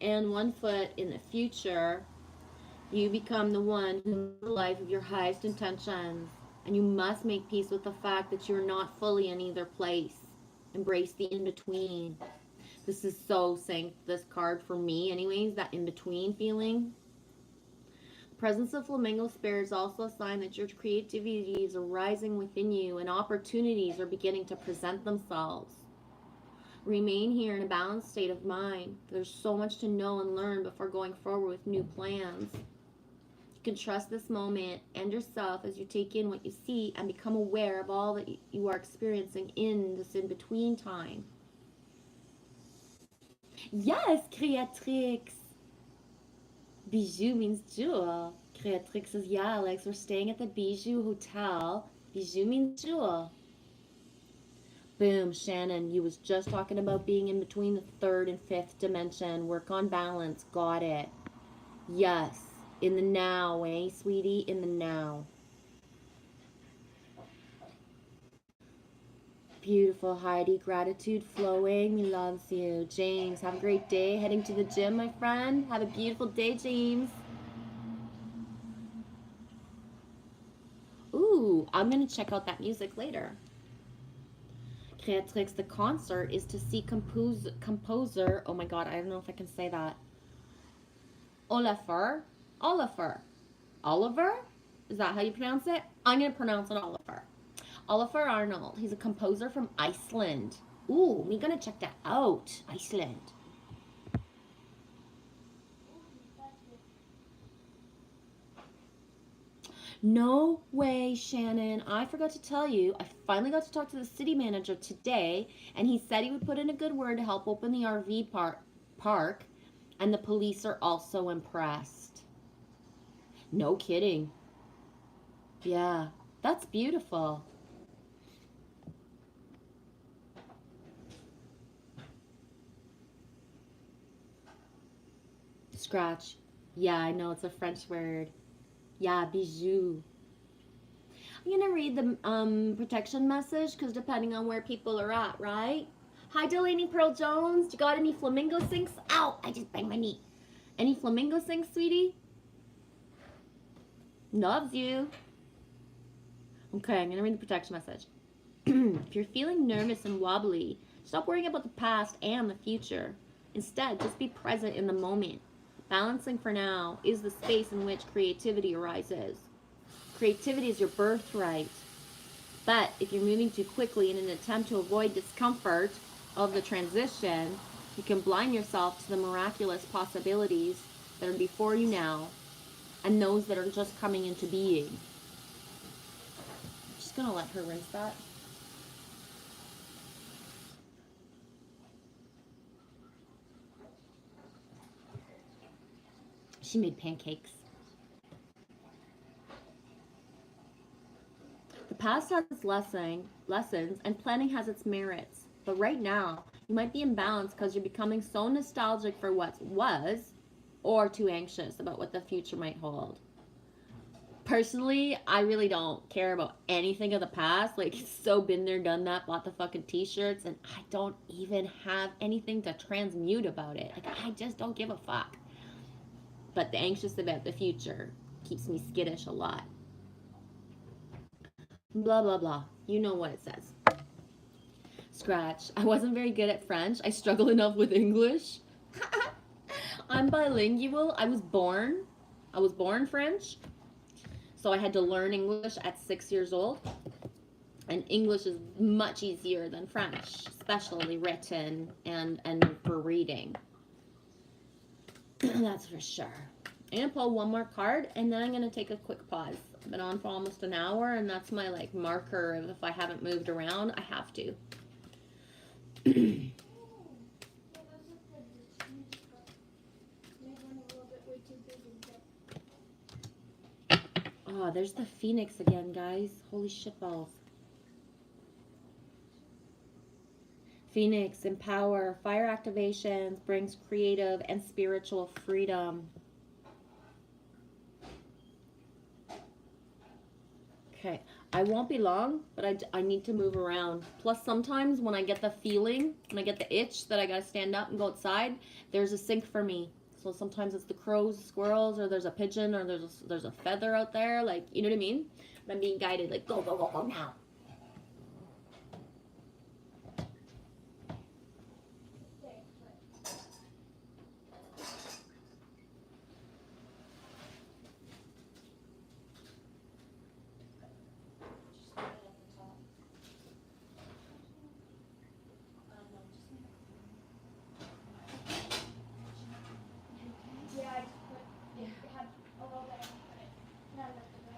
and one foot in the future, you become the one who lives the life of your highest intentions, and you must make peace with the fact that you're not fully in either place. Embrace the in-between. This is so saying this card for me anyways, that in-between feeling. The presence of flamingo spirit is also a sign that your creativity is arising within you and opportunities are beginning to present themselves. Remain here in a balanced state of mind. There's so much to know and learn before going forward with new plans. You can trust this moment and yourself as you take in what you see and become aware of all that you are experiencing in this in-between time. Yes, Creatrix. Bijou means jewel. Creatrix says, yeah, Alex, we're staying at the Bijou Hotel. Bijou means jewel. Boom, Shannon, you was just talking about being in between the third and fifth dimension. Work on balance. Got it. Yes. In the now, eh, sweetie? In the now. Beautiful, Heidi. Gratitude flowing. He loves you. James, have a great day. Heading to the gym, my friend. Have a beautiful day, James. Ooh, I'm going to check out that music later. Creatrix, the concert is to see composer. Oh my god, I don't know if I can say that. Oliver? Oliver? Is that how you pronounce it? I'm going to pronounce it Oliver. Oliver Arnold. He's a composer from Iceland. Ooh, we're gonna check that out. Iceland. No way, Shannon. I forgot to tell you, I finally got to talk to the city manager today, and he said he would put in a good word to help open the RV park, and the police are also impressed. No kidding. Yeah, that's beautiful. Scratch. Yeah, I know it's a French word. Yeah, bijou. I'm gonna read the protection message because depending on where people are at, right? Hi, Delaney Pearl Jones. You got any flamingo sinks? Ow! I just banged my knee. Any flamingo sinks, sweetie? Loves you. Okay, I'm gonna read the protection message. If you're feeling nervous and wobbly, stop worrying about the past and the future. Instead, just be present in the moment. Balancing for now is the space in which creativity arises. Creativity is your birthright. But if you're moving too quickly in an attempt to avoid discomfort of the transition, you can blind yourself to the miraculous possibilities that are before you now and those that are just coming into being. I'm just gonna let her rinse that. She made pancakes. The past has its lessons, and planning has its merits. But right now, you might be imbalanced because you're becoming so nostalgic for what was, or too anxious about what the future might hold. Personally, I really don't care about anything of the past. Like, it's so been there, done that, bought the fucking t-shirts, and I don't even have anything to transmute about it. Like, I just don't give a fuck. But the anxious about the future keeps me skittish a lot. Blah, blah, blah. You know what it says. Scratch. I wasn't very good at French. I struggle enough with English. I'm bilingual. I was born French. So I had to learn English at 6 years old. And English is much easier than French, especially written and for reading. That's for sure. I'm gonna pull one more card and then I'm gonna take a quick pause. I've been on for almost an hour and that's my like marker of if I haven't moved around, I have to. Oh, there's the Phoenix again, guys. Holy shit balls. Phoenix, empower, fire activations, brings creative and spiritual freedom. Okay, I won't be long, but I need to move around. Plus, sometimes when I get the feeling, when I get the itch that I gotta stand up and go outside, there's a sync for me. So sometimes it's the crows, squirrels, or there's a pigeon, or there's a feather out there, like, you know what I mean? And I'm being guided, like, go, go, go, go now. Yeah, I just put, it had a little bit of it. Not enough to go.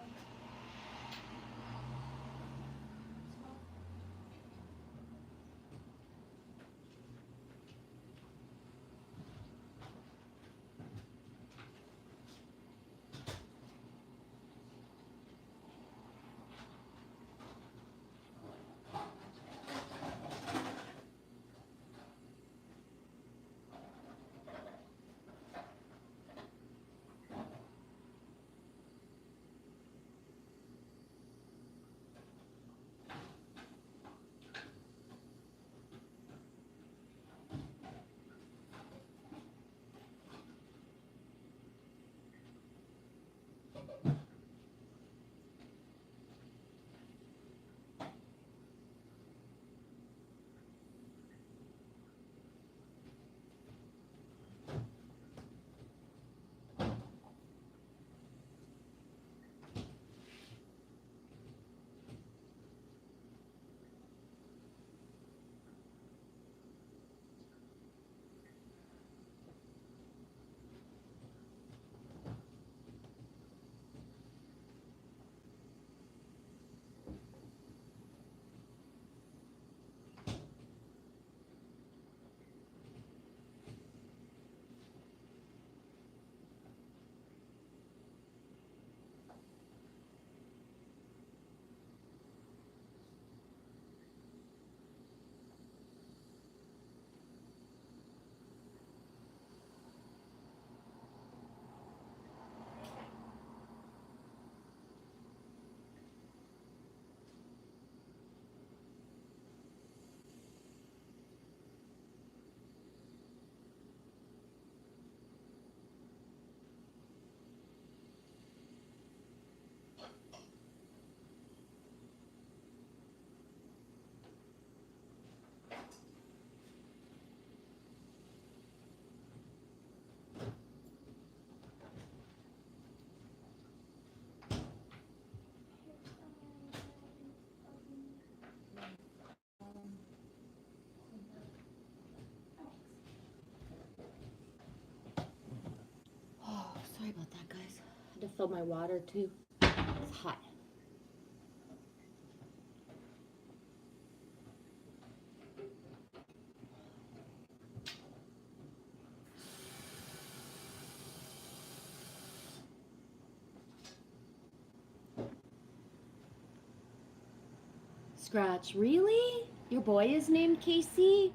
refilled my water too. It's hot. Scratch, really? Your boy is named Casey?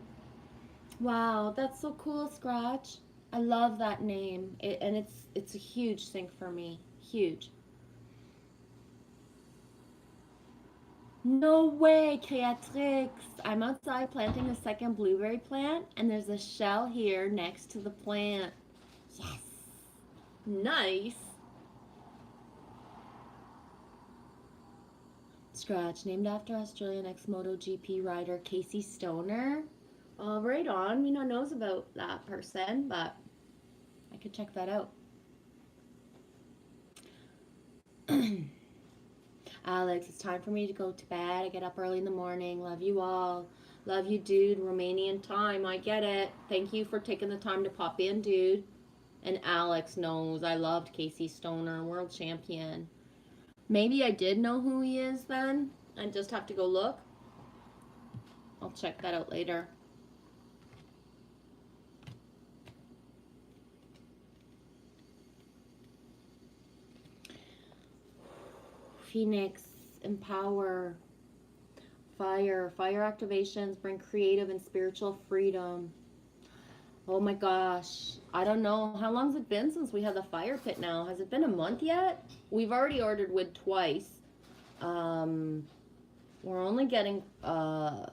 Wow, that's so cool, Scratch. I love that name. And it's a huge thing for me. Huge. No way, Creatrix. I'm outside planting a second blueberry plant, and there's a shell here next to the plant. Yes. Nice. Scratch, named after Australian ex-MotoGP rider Casey Stoner. Right on. Me not knows about that person, but I could check that out. Alex, it's time for me to go to bed. I get up early in the morning. Love you all. Love you, dude. Romanian time. I get it. Thank you for taking the time to pop in, dude. And Alex knows I loved Casey Stoner, world champion. Maybe I did know who he is then. I just have to go look. I'll check that out later. Phoenix, empower. Fire activations bring creative and spiritual freedom. Oh my gosh, I don't know, how long's it been since we had the fire pit now? Has it been a month yet? We've already ordered wood twice. We're only getting I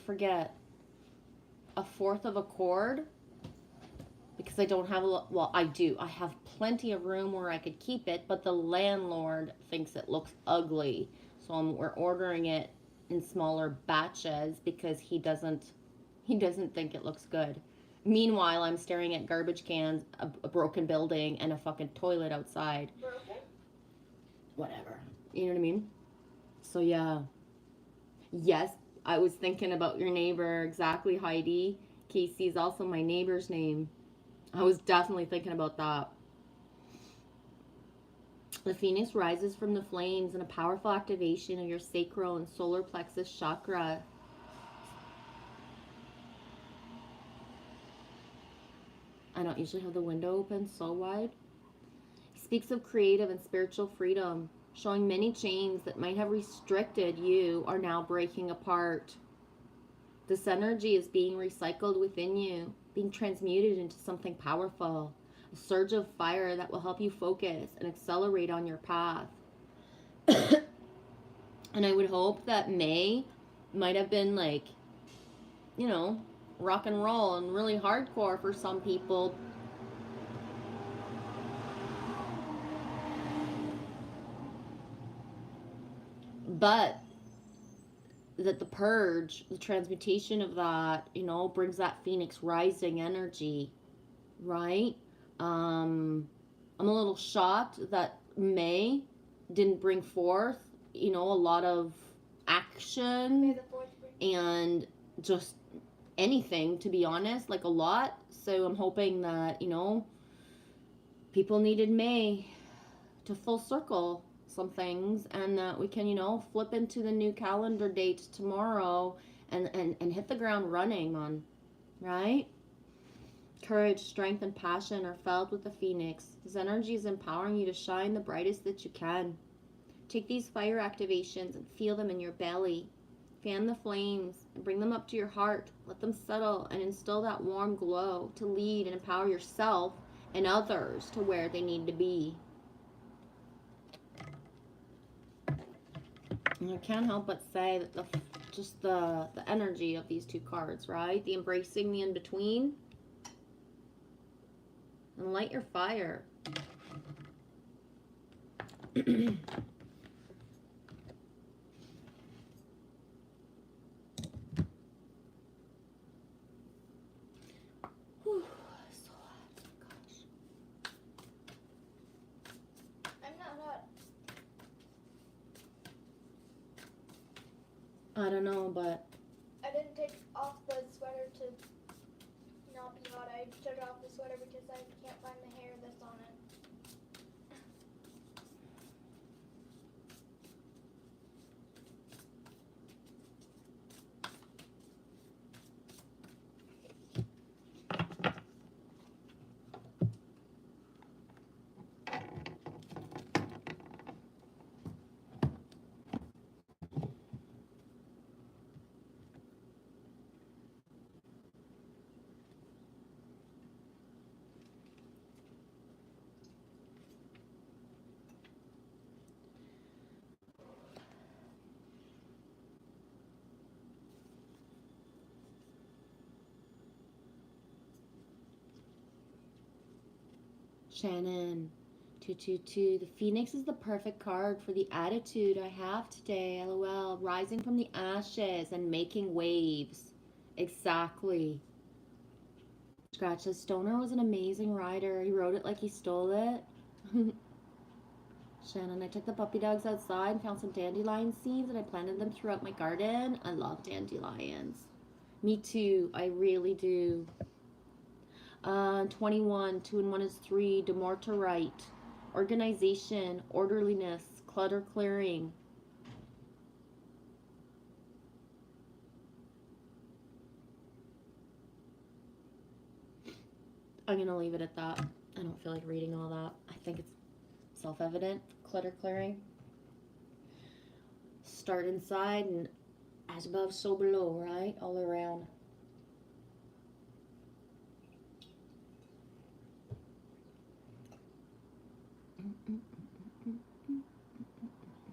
forget, a fourth of a cord, because I don't have well, I do. I have plenty of room where I could keep it, but the landlord thinks it looks ugly. So we're ordering it in smaller batches because he doesn't think it looks good. Meanwhile, I'm staring at garbage cans, a broken building, and a fucking toilet outside. Broken? Whatever. You know what I mean? So yeah. Yes, I was thinking about your neighbor. Exactly, Heidi. Casey is also my neighbor's name. I was definitely thinking about that. The phoenix rises from the flames in a powerful activation of your sacral and solar plexus chakra. I don't usually have the window open so wide. He speaks of creative and spiritual freedom, showing many chains that might have restricted you are now breaking apart. This energy is being recycled within you, being transmuted into something powerful, a surge of fire that will help you focus and accelerate on your path. And I would hope that May might have been like, you know, rock and roll and really hardcore for some people. But that the purge, the transmutation of that, you know, brings that phoenix rising energy, right? I'm a little shocked that May didn't bring forth, you know, a lot of action. May the 4th bring. And just anything, to be honest, like a lot. So I'm hoping that, you know, people needed May to full circle some things, and that we can, you know, flip into the new calendar date tomorrow and hit the ground running on, right? Courage, strength, and passion are felt with the phoenix. This energy is empowering you to shine the brightest that you can. Take these fire activations and feel them in your belly. Fan the flames and bring them up to your heart. Let them settle and instill that warm glow to lead and empower yourself and others to where they need to be. And I can't help but say that the energy of these two cards, right? The embracing the in-between. And light your fire. Whew, so hot. Gosh. I'm not hot. I don't know, but I didn't take off the sweater to not be hot. I took off the sweater because I can't find the hair that's on it. Shannon, 222. The Phoenix is the perfect card for the attitude I have today. LOL. Rising from the ashes and making waves. Exactly. Scratch says Stoner was an amazing rider. He rode it like he stole it. Shannon, I took the puppy dogs outside and found some dandelion seeds and I planted them throughout my garden. I love dandelions. Me too. I really do. 21. 2 and 1 is 3. Demortarite. Organization. Orderliness. Clutter clearing. I'm going to leave it at that. I don't feel like reading all that. I think it's self-evident. Clutter clearing. Start inside and as above, so below, right? All around.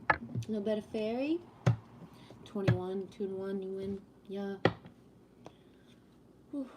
A little bit of fairy. 21, 2 and 1, you win. Yeah. Whew.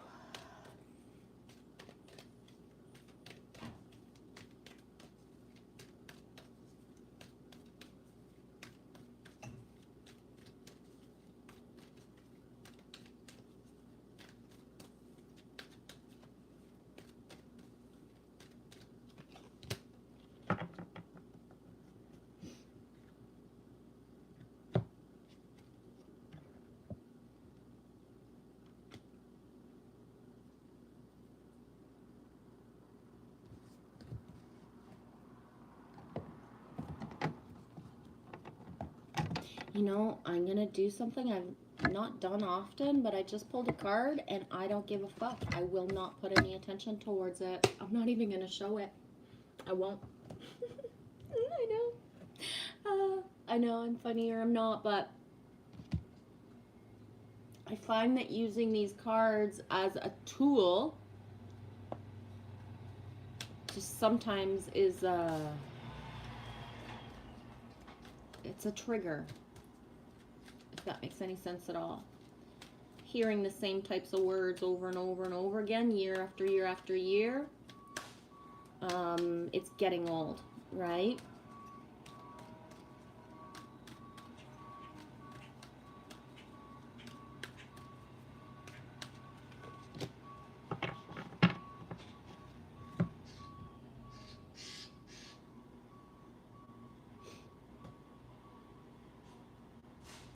You know, I'm gonna do something I've not done often, but I just pulled a card and I don't give a fuck. I will not put any attention towards it. I'm not even gonna show it. I won't. I know I'm funny or I'm not, but I find that using these cards as a tool just sometimes is it's a trigger, if that makes any sense at all. Hearing the same types of words over and over and over again, year after year after year, it's getting old, right?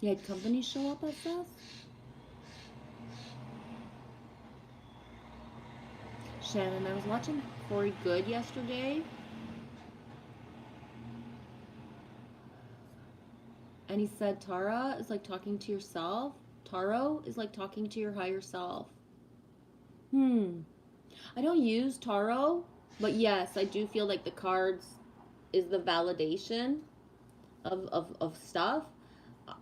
You had company show up at this? Shannon, I was watching Corey Good yesterday. And he said Tara is like talking to yourself. Taro is like talking to your higher self. I don't use Taro, but yes, I do feel like the cards is the validation of stuff.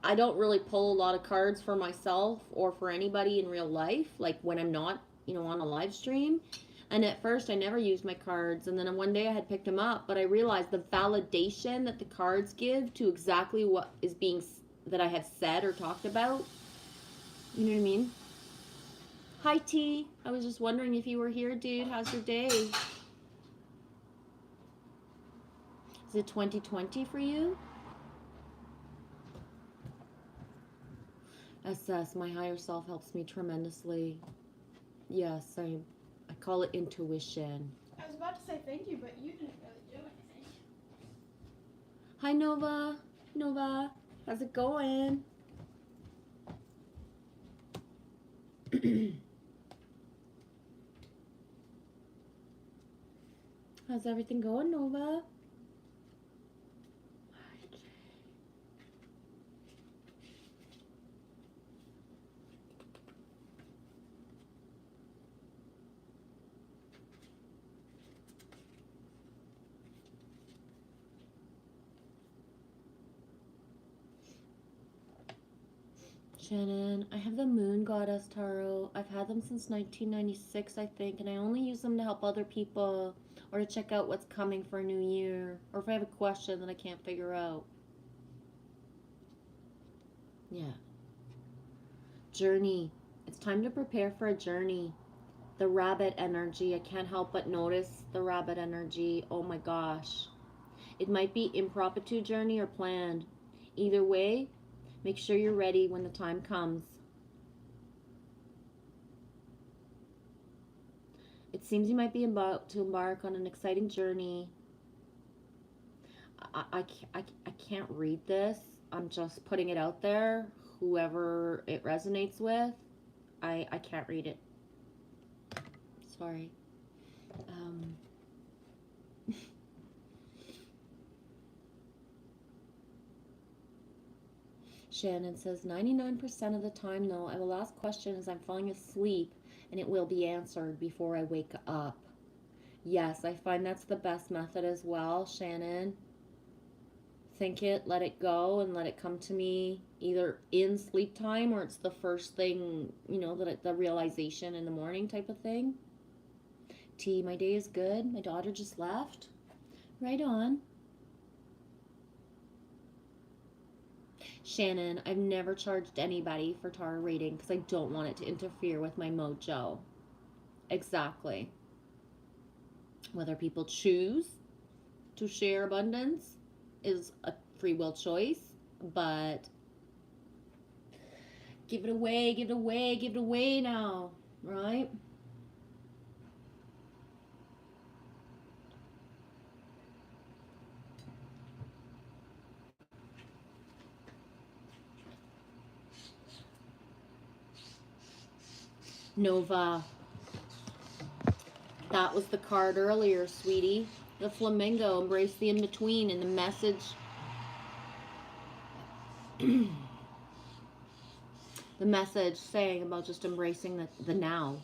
I don't really pull a lot of cards for myself or for anybody in real life, like when I'm not, on a live stream. And at first I never used my cards, and then one day I had picked them up, but I realized the validation that the cards give to exactly what is being, that I have said or talked about. You know what I mean? Hi T, I was just wondering if you were here, dude. How's your day? Is it 2020 for you? SS, my higher self helps me tremendously. Yes, I call it intuition. I was about to say thank you, but you didn't really do anything. Hi Nova. Nova, how's it going? How's everything going, Nova? Shannon, I have the Moon Goddess Tarot. I've had them since 1996, I think, and I only use them to help other people or to check out what's coming for a new year, or if I have a question that I can't figure out. Yeah. Journey. It's time to prepare for a journey. The rabbit energy. I can't help but notice the rabbit energy. Oh my gosh. It might be impromptu journey or planned. Either way, make sure you're ready when the time comes. It seems you might be about to embark on an exciting journey. I can't read this. I'm just putting it out there. Whoever it resonates with, I can't read it. Sorry. Shannon says 99% of the time though, I will ask questions as I'm falling asleep and it will be answered before I wake up. Yes, I find that's the best method as well, Shannon. Think it, let it go, and let it come to me either in sleep time or it's the first thing, the realization in the morning type of thing. T, my day is good. My daughter just left. Right on. Shannon, I've never charged anybody for tarot reading because I don't want it to interfere with my mojo. Exactly. Whether people choose to share abundance is a free will choice, but give it away, give it away, give it away now, right? Nova. That was the card earlier, sweetie. The flamingo, embrace the in-between, and the message. The message saying about just embracing the now.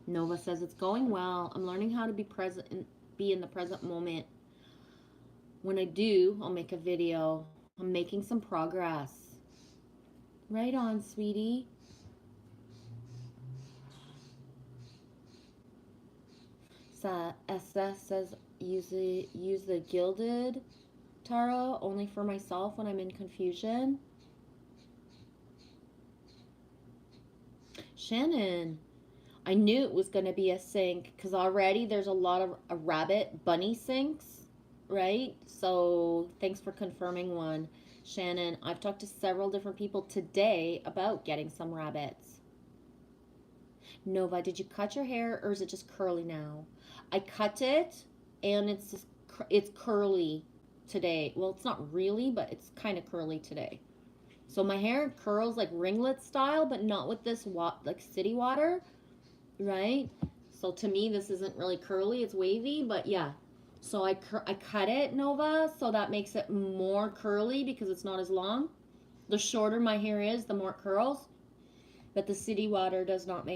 Nova says, it's going well. I'm learning how to be present and be in the present moment. When I do, I'll make a video. I'm making some progress. Right on, sweetie. SS says, use the gilded tarot only for myself when I'm in confusion. Shannon, I knew it was going to be a sync because already there's a lot of rabbit bunny syncs, right? So thanks for confirming one. Shannon, I've talked to several different people today about getting some rabbits. Nova, did you cut your hair or is it just curly now? I cut it and it's curly today. Well, it's not really, but it's kind of curly today. So my hair curls like ringlet style, but not with this like city water, right? So to me, this isn't really curly, it's wavy, but yeah. So I cut it, Nova, so that makes it more curly because it's not as long. The shorter my hair is, the more it curls. But the city water does not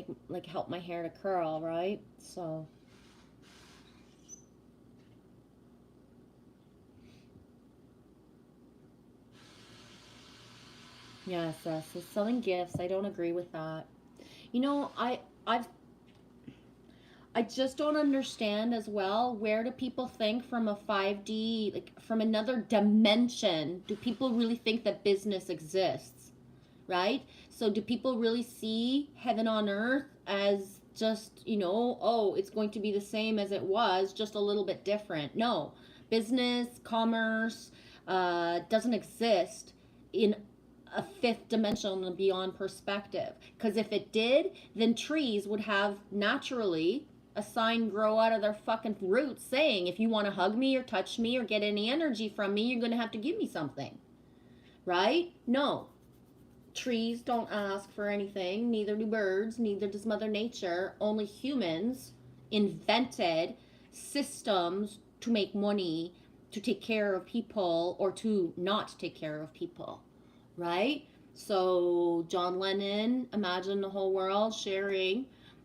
help my hair to curl, right? So yes, so selling gifts, I don't agree with that. I just don't understand as well, where do people think from a 5D, like from another dimension, do people really think that business exists, right? So do people really see heaven on earth as just, oh, it's going to be the same as it was, just a little bit different? No, business, commerce doesn't exist in a fifth dimensional and beyond perspective. Because if it did, then trees would have naturally a sign grow out of their fucking roots saying, if you want to hug me or touch me or get any energy from me, you're going to have to give me something, right? No. Trees don't ask for anything, neither do birds, neither does Mother Nature. Only humans invented systems to make money, to take care of people, or to not take care of people, right? So John Lennon, imagine the whole world sharing.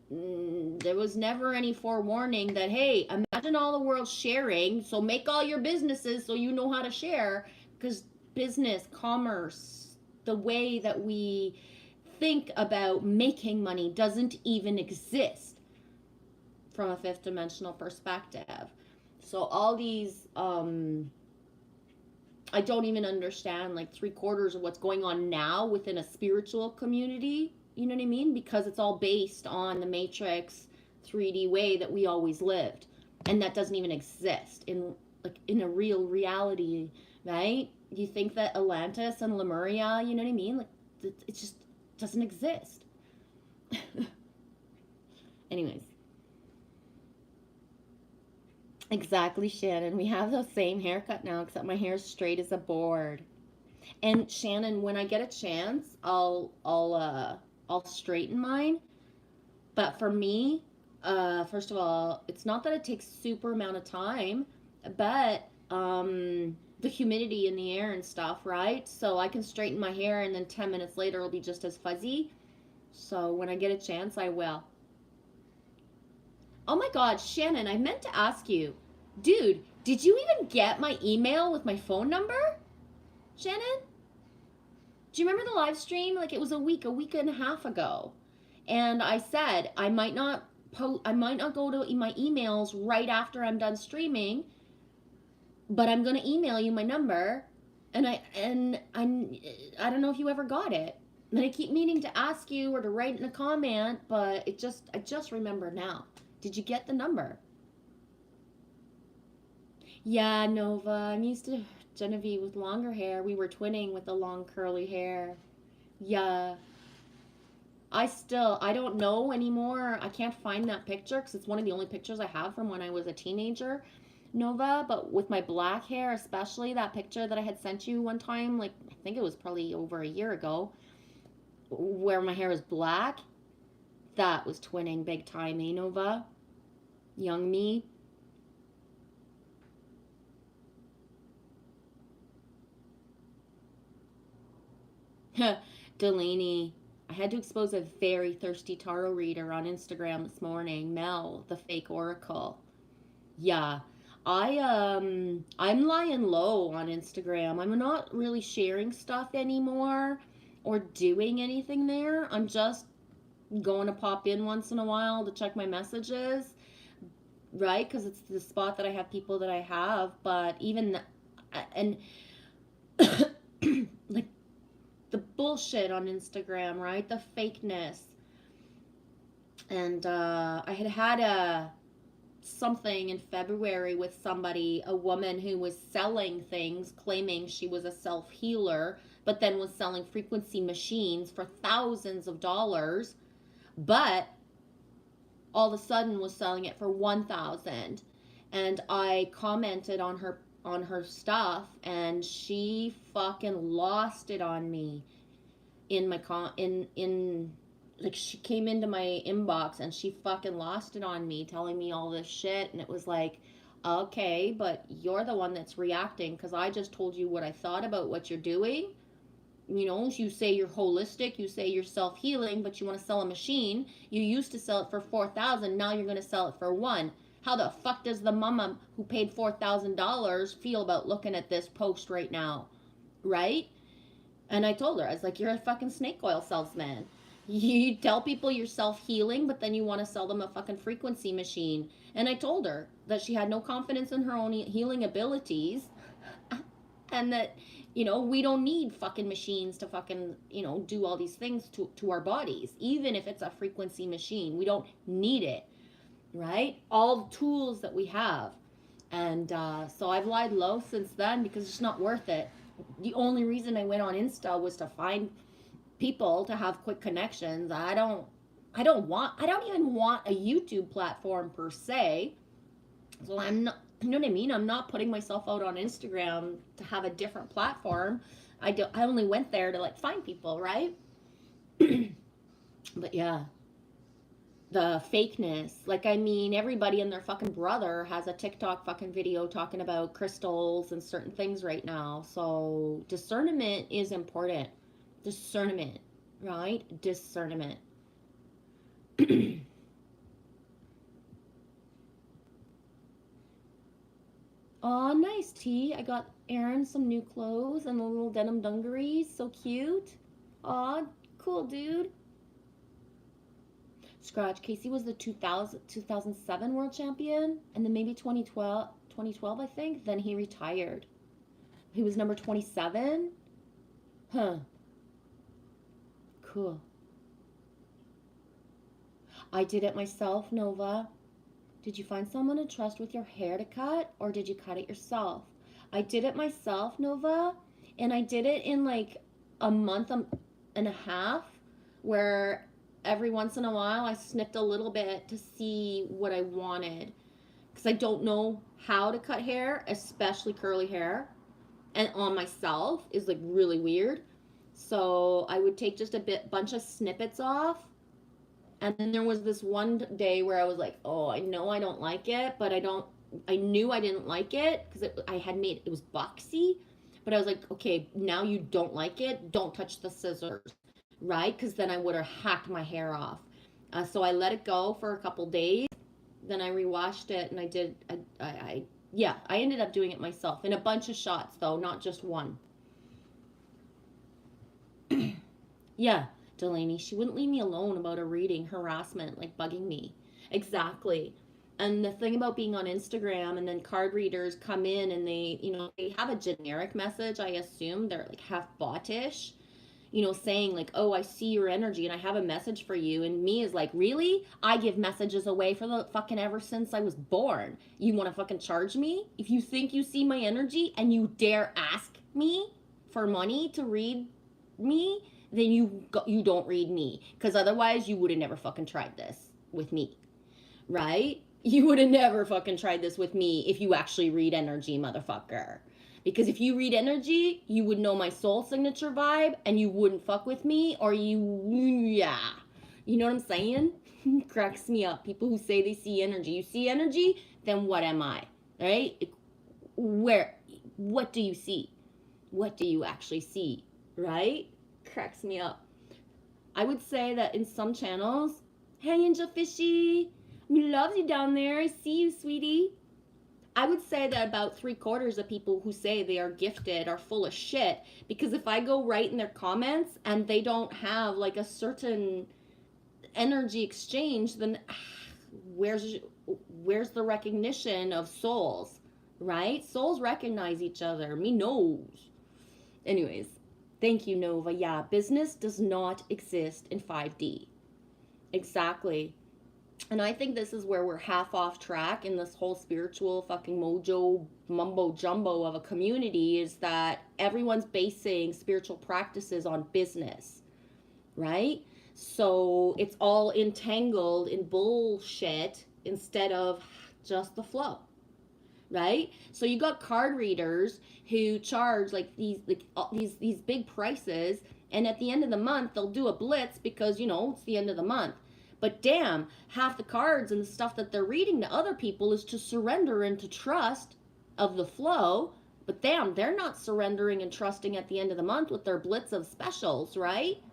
There was never any forewarning that, hey, imagine all the world sharing, so make all your businesses so you know how to share, because business, commerce, the way that we think about making money doesn't even exist from a fifth dimensional perspective. So all these I don't even understand like 3/4 of what's going on now within a spiritual community, you know what I mean? Because it's all based on the matrix 3D way that we always lived, and that doesn't even exist in a real reality, right? You think that Atlantis and Lemuria, you know what I mean? Like it just doesn't exist. Anyways. Exactly, Shannon. We have the same haircut now, except my hair's straight as a board. And Shannon, when I get a chance, I'll straighten mine. But for me, first of all, it's not that it takes super amount of time, but the humidity in the air and stuff, right? So I can straighten my hair, and then 10 minutes later, it'll be just as fuzzy. So when I get a chance, I will. Oh my God, Shannon, I meant to ask you, dude, did you even get my email with my phone number? Shannon? Do you remember the live stream? Like it was a week and a half ago. And I said I might not go to my emails right after I'm done streaming, but I'm going to email you my number. And I don't know if you ever got it. And I keep meaning to ask you or to write in a comment, but I just remember now. Did you get the number? Yeah, Nova. I'm used to Genevieve with longer hair. We were twinning with the long curly hair. Yeah. I don't know anymore. I can't find that picture because it's one of the only pictures I have from when I was a teenager, Nova. But with my black hair, especially that picture that I had sent you one time, like I think it was probably over a year ago, where my hair was black, that was twinning big time, eh, Nova? Young me. Delaney, I had to expose a very thirsty tarot reader on Instagram this morning, Mel, the fake oracle. Yeah. I'm lying low on Instagram. I'm not really sharing stuff anymore or doing anything there. I'm just going to pop in once in a while to check my messages, right? Because it's the spot that I have people that I have, but even and like the bullshit on Instagram, right? The fakeness. And I had something in February with somebody, a woman who was selling things, claiming she was a self healer, but then was selling frequency machines for thousands of dollars, but all of a sudden was selling it for 1,000. And I commented on her stuff, and she fucking lost it on me in my in like she came into my inbox and she fucking lost it on me, telling me all this shit. And it was like, okay, but you're the one that's reacting because I just told you what I thought about what you're doing. You know, you say you're holistic, you say you're self-healing, but you want to sell a machine. You used to sell it for 4,000, now you're going to sell it for 1. How the fuck does the mama who paid $4,000 feel about looking at this post right now? Right? And I told her, I was like, you're a fucking snake oil salesman. You tell people you're self-healing, but then you want to sell them a fucking frequency machine. And I told her that she had no confidence in her own healing abilities, and that, you know, we don't need fucking machines to fucking, you know, do all these things to our bodies. Even if it's a frequency machine, we don't need it, right? All the tools that we have. And so I've lied low since then because it's not worth it. The only reason I went on Insta was to find people to have quick connections. I don't even want a YouTube platform per se. So I'm not, you know what I mean? I'm not putting myself out on Instagram to have a different platform. I only went there to like find people, right? But yeah, the fakeness. Like, I mean, everybody and their fucking brother has a TikTok fucking video talking about crystals and certain things right now. So discernment is important. Discernment, right? Discernment. Aw, nice, T. I got Aaron some new clothes and a little denim dungarees. So cute. Aw, cool, dude. Scratch. Casey was the 2007 world champion, and then maybe 2012, I think. Then he retired. He was number 27. Huh. Cool. I did it myself, Nova. Did you find someone to trust with your hair to cut, or did you cut it yourself? I did it myself, Nova, and I did it in like a month and a half, where every once in a while I snipped a little bit to see what I wanted. Because I don't know how to cut hair, especially curly hair, and on myself is like really weird. So I would take just bunch of snippets off, and then there was this one day where I was like, oh, I know I don't like it, but I knew I didn't like it because I had made, it was boxy, but I was like, okay, now you don't like it, don't touch the scissors, right? Because then I would have hacked my hair off. So I let it go for a couple days. Then I rewashed it, and yeah, I ended up doing it myself in a bunch of shots, though, not just one. Yeah, Delaney, she wouldn't leave me alone about a reading, harassment, like bugging me. Exactly. And the thing about being on Instagram, and then card readers come in and they have a generic message, I assume. They're like half bottish, saying like, oh, I see your energy and I have a message for you. And me is like, really? I give messages away for the fucking ever since I was born. You want to fucking charge me? If you think you see my energy and you dare ask me for money to read me, then you don't read me, because otherwise you would have never fucking tried this with me, right? You would have never fucking tried this with me if you actually read energy, motherfucker. Because if you read energy, you would know my soul signature vibe and you wouldn't fuck with me, or yeah. You know what I'm saying? Cracks me up. People who say they see energy. You see energy? Then what am I? Right? What do you see? What do you actually see? Right? Cracks me up. I would say that in some channels, hey, Angel Fishy, we love you down there. I see you, sweetie. I would say that about 3/4 of people who say they are gifted are full of shit, because if I go right in their comments and they don't have like a certain energy exchange, then where's the recognition of souls, right? Souls recognize each other. Me knows. Anyways, thank you, Nova. Yeah, business does not exist in 5D. Exactly. And I think this is where we're half off track in this whole spiritual fucking mojo mumbo jumbo of a community, is that everyone's basing spiritual practices on business, right? So it's all entangled in bullshit instead of just the flow, right? So you got card readers who charge like these big prices, and at the end of the month they'll do a blitz because it's the end of the month. But damn, half the cards and the stuff that they're reading to other people is to surrender and to trust of the flow. But damn, they're not surrendering and trusting at the end of the month with their blitz of specials, right?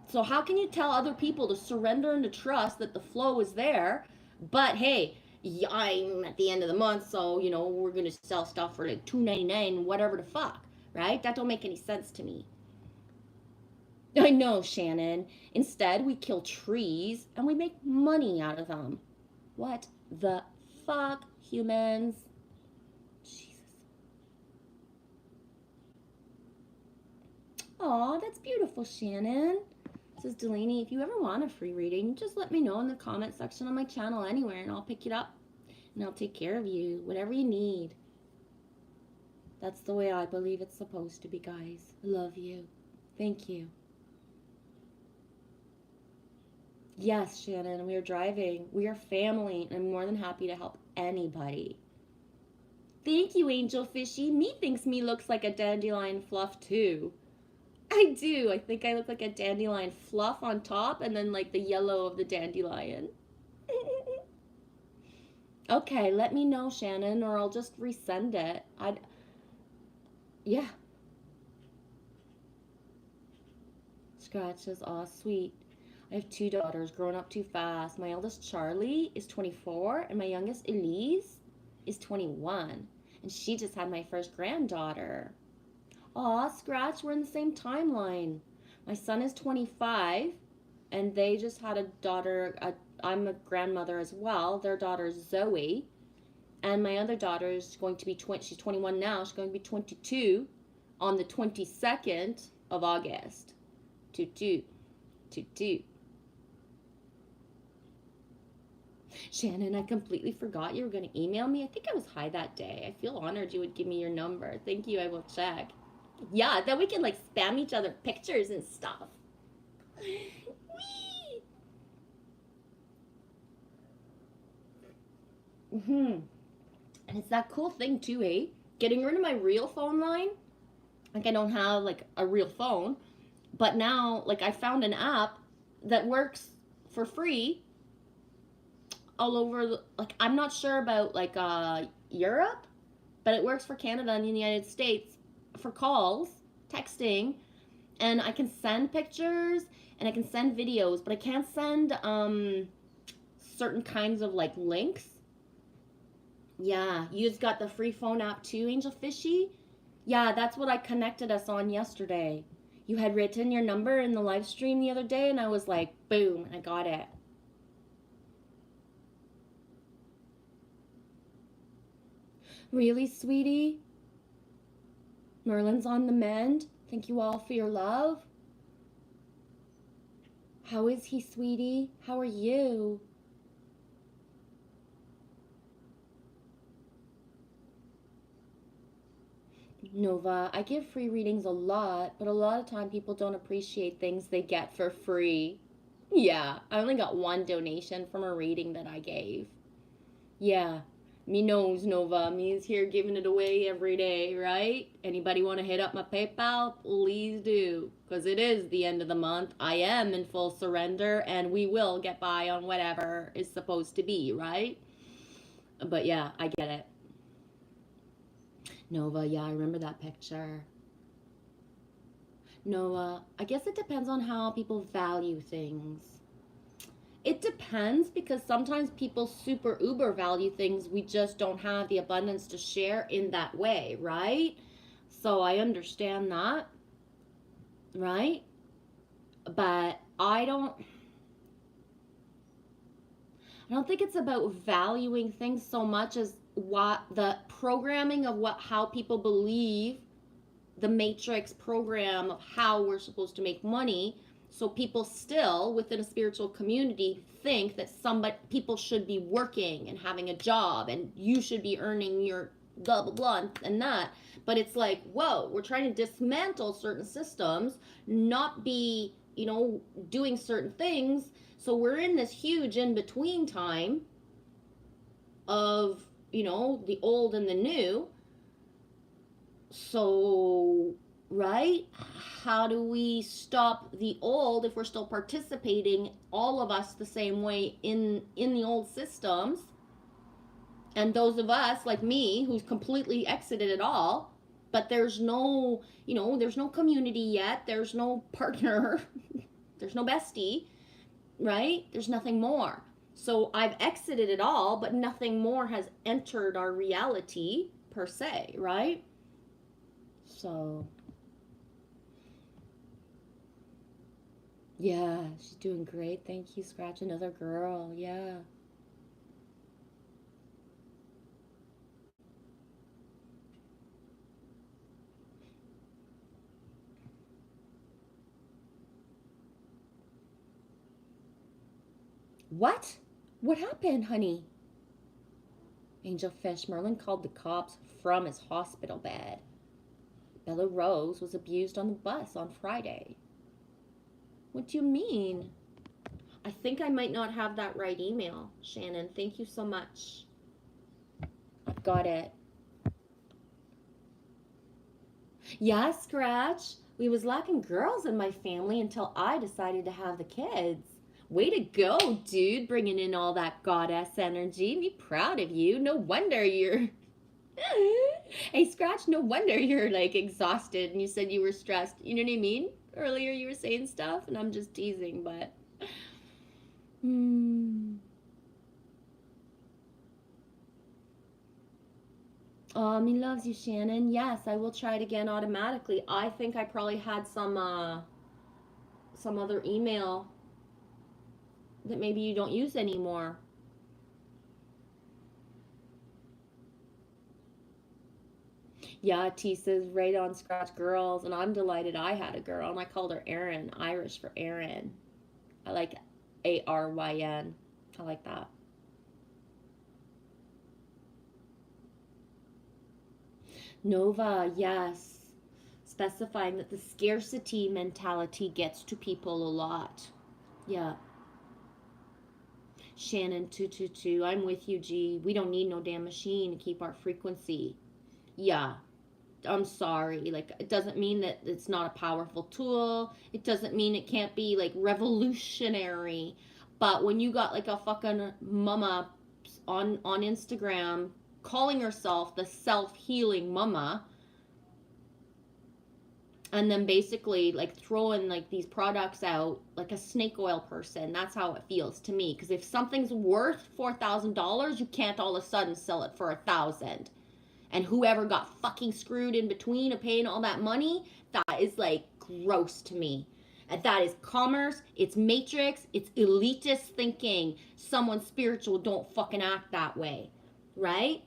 So how can you tell other people to surrender and to trust that the flow is there, but hey, I'm at the end of the month, so we're gonna sell stuff for like $2.99, whatever the fuck, right? That don't make any sense to me. I know, Shannon. Instead, we kill trees and we make money out of them. What the fuck, humans? Jesus. Aw, that's beautiful, Shannon. Says Delaney, if you ever want a free reading, just let me know in the comment section on my channel anywhere, and I'll pick it up and I'll take care of you, whatever you need. That's the way I believe it's supposed to be, guys. I love you. Thank you. Yes, Shannon, we are driving. We are family, and I'm more than happy to help anybody. Thank you, Angel Fishy. Me thinks me looks like a dandelion fluff too. I do. I think I look like a dandelion fluff on top, and then like the yellow of the dandelion. Okay, let me know, Shannon, or I'll just resend it. Yeah. Scratches, aw, sweet. I have 2 daughters growing up too fast. My eldest, Charlie, is 24, and my youngest, Elise, is 21. And she just had my first granddaughter. Aw, Scratch, we're in the same timeline. My son is 25, and they just had a daughter. I'm a grandmother as well. Their daughter is Zoe. And my other daughter is going to be she's 21 now. She's going to be 22 on the 22nd of August. 22. Shannon, I completely forgot you were going to email me. I think I was high that day. I feel honored you would give me your number. Thank you. I will check. Yeah, then we can like spam each other pictures and stuff. Whee! And it's that cool thing too, eh? Getting rid of my real phone line. Like I don't have like a real phone, but now like I found an app that works for free all over. Like I'm not sure about like Europe, but it works for Canada and the United States for calls, texting, and I can send pictures and I can send videos, but I can't send certain kinds of like links. Yeah, you just got the free phone app too, Angel Fishy? Yeah, that's what I connected us on yesterday. You had written your number in the live stream the other day, and I was like, boom, I got it. Really, sweetie? Merlin's on the mend. Thank you all for your love. How is he, sweetie? How are you? Nova, I give free readings a lot, but a lot of time people don't appreciate things they get for free. Yeah, I only got one donation from a reading that I gave. Yeah, me knows, Nova. Me's here giving it away every day, right? Anybody want to hit up my PayPal? Please do, because it is the end of the month. I am in full surrender, and we will get by on whatever is supposed to be, right? But yeah, I get it. Nova, yeah, I remember that picture. Noah, I guess it depends on how people value things. It depends because sometimes people super uber value things. We just don't have the abundance to share in that way, right? So I understand that, right? But I don't think it's about valuing things so much as what the programming of how people believe the matrix program of how we're supposed to make money. So people still within a spiritual community think that people should be working and having a job and you should be earning your blah blah blah and that. But it's like, whoa, we're trying to dismantle certain systems, not be, doing certain things. So we're in this huge in between time of, the old and the new. So, right? How do we stop the old if we're still participating, all of us the same way in the old systems? And those of us like me who's completely exited it all, but there's no, there's no community yet, there's no partner, there's no bestie, right? There's nothing more. So I've exited it all, but nothing more has entered our reality per se, right? So, yeah, she's doing great. Thank you, Scratch. Another girl. Yeah. What? What happened, honey? Angel Fish, Merlin called the cops from his hospital bed. Bella Rose was abused on the bus on Friday. What do you mean? I think I might not have that right email, Shannon. Thank you so much. I've got it. Yeah, Scratch. We was lacking girls in my family until I decided to have the kids. Way to go, dude, bringing in all that goddess energy. Me proud of you. No wonder you're... Hey, Scratch, no wonder you're, like, exhausted and you said you were stressed. You know what I mean? Earlier you were saying stuff and I'm just teasing, but... Oh, me loves you, Shannon. Yes, I will try it again automatically. I think I probably had some other email that maybe you don't use anymore. Yeah, T says right on Scratch Girls, and I'm delighted I had a girl, and I called her Erin, Irish for Erin. I like Aryn. I like that. Nova, yes. Specifying that the scarcity mentality gets to people a lot. Yeah. Shannon 222, I'm with you, G. We don't need no damn machine to keep our frequency. Yeah. I'm sorry. Like, it doesn't mean that it's not a powerful tool. It doesn't mean it can't be, like, revolutionary. But when you got, like, a fucking mama on Instagram calling herself the self-healing mama, and then basically like throwing like these products out like a snake oil person, that's how it feels to me. Because if something's worth $4,000, you can't all of a sudden sell it for 1,000. And whoever got fucking screwed in between of paying all that money, that is like gross to me. And that is commerce, it's matrix, it's elitist thinking. Someone spiritual don't fucking act that way, right?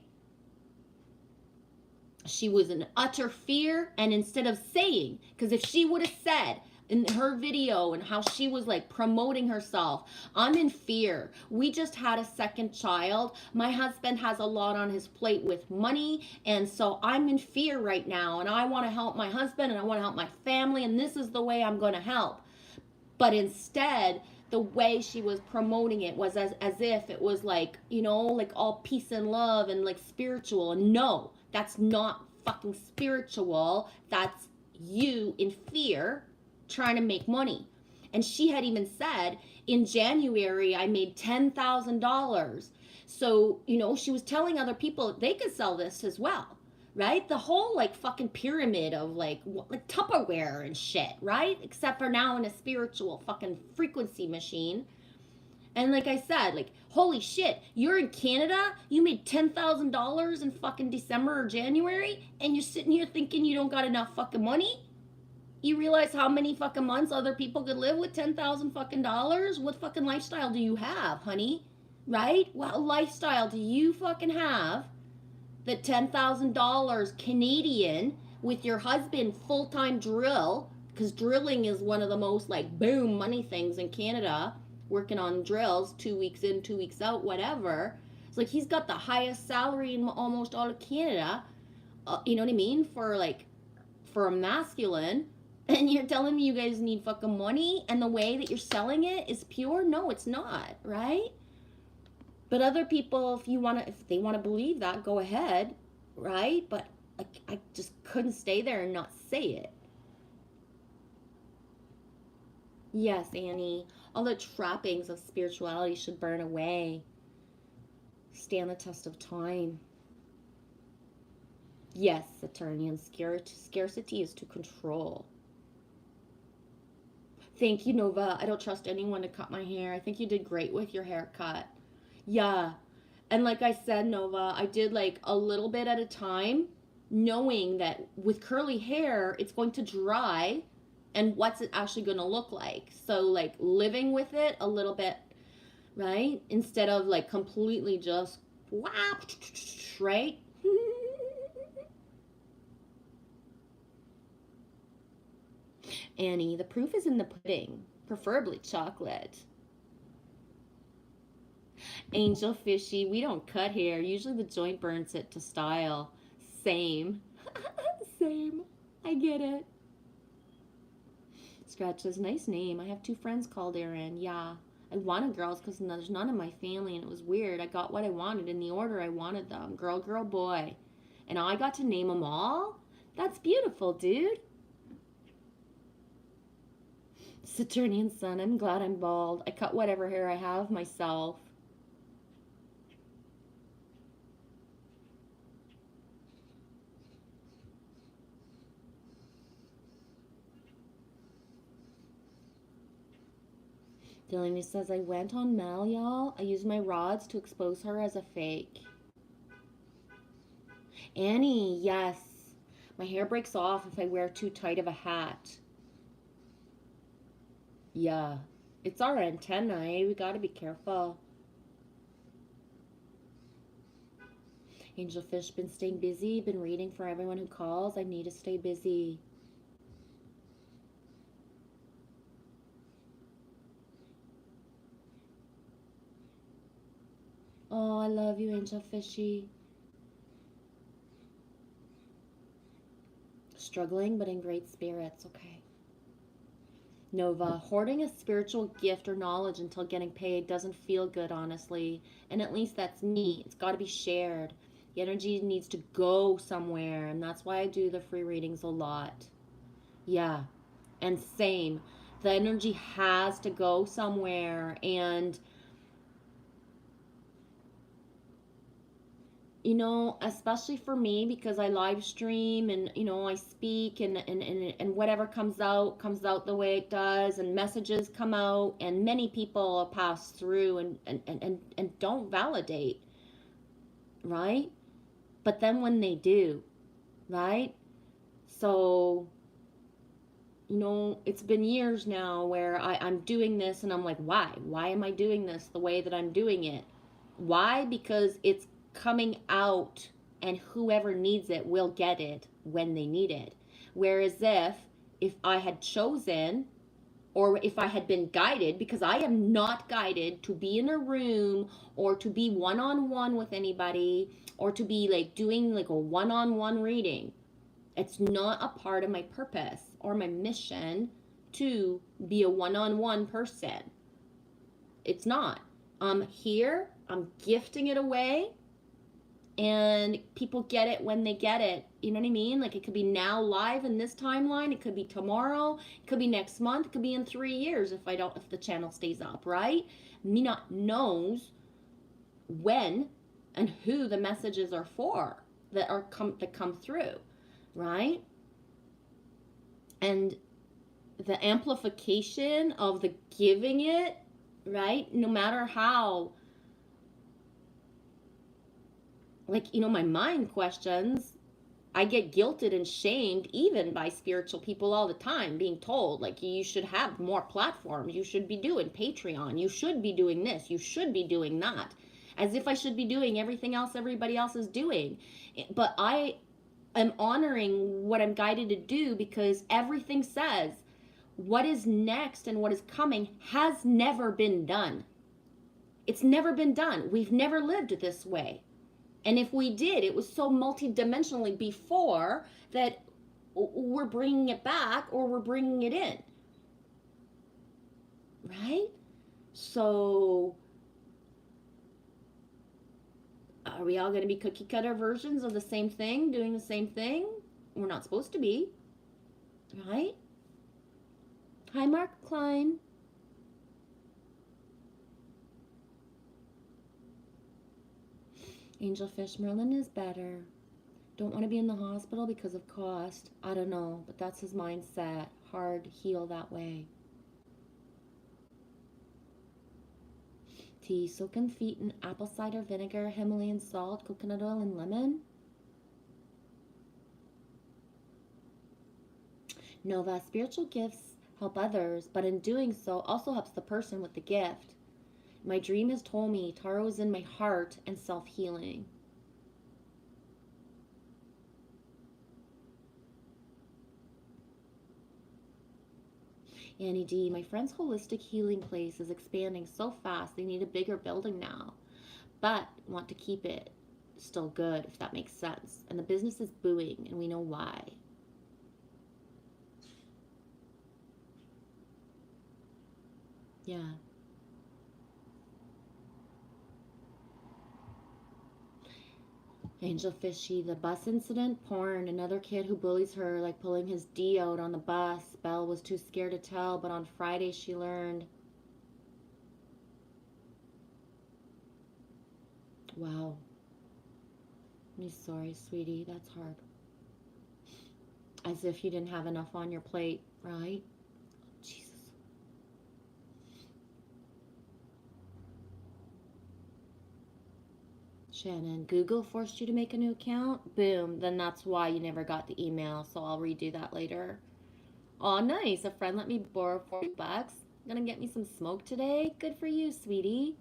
She was in utter fear, and instead of saying, because if she would have said in her video and how she was like promoting herself, I'm in fear, we just had a second child, my husband has a lot on his plate with money, and so I'm in fear right now, and I want to help my husband and I want to help my family, and this is the way I'm going to help. But instead, the way she was promoting it was as if it was like, you know, like all peace and love and like spiritual. And no, that's not fucking spiritual. That's you in fear trying to make money. And she had even said, in January, I made $10,000. So, you know, she was telling other people they could sell this as well. Right? The whole like fucking pyramid of like Tupperware and shit, right? Except for now in a spiritual fucking frequency machine. And like I said, like, holy shit, you're in Canada, you made $10,000 in fucking December or January, and you're sitting here thinking you don't got enough fucking money? You realize how many fucking months other people could live with 10,000 fucking dollars? What fucking lifestyle do you have, honey? Right? What lifestyle do you fucking have that $10,000 Canadian with your husband full-time drill, because drilling is one of the most like boom money things in Canada, working on drills 2 weeks in, 2 weeks out, whatever. It's like he's got the highest salary in almost all of Canada. You know what I mean? For a masculine. And you're telling me you guys need fucking money, and the way that you're selling it is pure? No, it's not, right? But other people, if they want to believe that, go ahead, right? But I just couldn't stay there and not say it. Yes, Annie, all the trappings of spirituality should burn away. Stand the test of time. Yes, Saturnian, scarcity is to control. Thank you, Nova. I don't trust anyone to cut my hair. I think you did great with your haircut. Yeah. And like I said, Nova, I did like a little bit at a time, knowing that with curly hair, it's going to dry, and what's it actually going to look like. So like living with it a little bit, right? Instead of like completely just, wow, right? Annie, the proof is in the pudding, preferably chocolate. Angel Fishy, we don't cut hair. Usually the joint burns it to style. Same. Same. I get it. Scratches, nice name. I have 2 friends called Erin. Yeah. I wanted girls because there's none in my family, and it was weird. I got what I wanted in the order I wanted them. Girl, girl, boy. And I got to name them all? That's beautiful, dude. Saturnian sun, I'm glad I'm bald. I cut whatever hair I have myself. Delaney says, I went on Mel, y'all. I used my rods to expose her as a fake. Annie, yes. My hair breaks off if I wear too tight of a hat. Yeah. It's our antennae. We gotta be careful. Angelfish, been staying busy. Been reading for everyone who calls. I need to stay busy. Oh, I love you, Angel Fishy. Struggling but in great spirits. Okay. Nova, hoarding a spiritual gift or knowledge until getting paid doesn't feel good, honestly. And at least that's me. It's got to be shared. The energy needs to go somewhere. And that's why I do the free readings a lot. Yeah. And same. The energy has to go somewhere. And you know, especially for me, because I live stream and, you know, I speak and whatever comes out the way it does, and messages come out, and many people pass through and don't validate, right? But then when they do, right? So, you know, it's been years now where I'm doing this and I'm like, why? Why am I doing this the way that I'm doing it? Why? Because it's coming out and whoever needs it will get it when they need it. Whereas if I had chosen, or if I had been guided, because I am not guided to be in a room or to be one-on-one with anybody or to be like doing like a one-on-one reading. It's not a part of my purpose or my mission to be a one-on-one person. It's not. I'm here, I'm gifting it away, and people get it when they get it. You know what I mean? Like, it could be now live in this timeline, it could be tomorrow, it could be next month, it could be in 3 years if the channel stays up, right? Me not knows when and who the messages are for that come through, right? And the amplification of the giving it, right? No matter how, like, you know, my mind questions, I get guilted and shamed even by spiritual people all the time, being told, like, you should have more platforms, you should be doing Patreon, you should be doing this, you should be doing that, as if I should be doing everything else everybody else is doing. But I am honoring what I'm guided to do, because everything says what is next and what is coming has never been done. It's never been done. We've never lived this way. And if we did, it was so multidimensionally before that we're bringing it back or we're bringing it in. Right? So, are we all going to be cookie cutter versions of the same thing, doing the same thing? We're not supposed to be. Right? Hi, Mark Klein. Angelfish, Merlin is better. Don't want to be in the hospital because of cost. I don't know, but that's his mindset. Hard heal that way. Tea, soaking feet in apple cider vinegar, Himalayan salt, coconut oil, and lemon. Nova, spiritual gifts help others, but in doing so also helps the person with the gift. My dream has told me Taro is in my heart and self-healing. Annie D, my friend's holistic healing place is expanding so fast they need a bigger building now, but want to keep it still good, if that makes sense. And the business is booming, and we know why. Yeah. Angel Fishy, the bus incident, porn, another kid who bullies her, like pulling his D out on the bus. Belle was too scared to tell, but on Friday she learned. Wow. I'm sorry, sweetie, that's hard. As if you didn't have enough on your plate, right? Jesus. Shannon, Google forced you to make a new account? Boom, then that's why you never got the email, so I'll redo that later. Aw, nice, a friend let me borrow $40. Gonna get me some smoke today? Good for you, sweetie.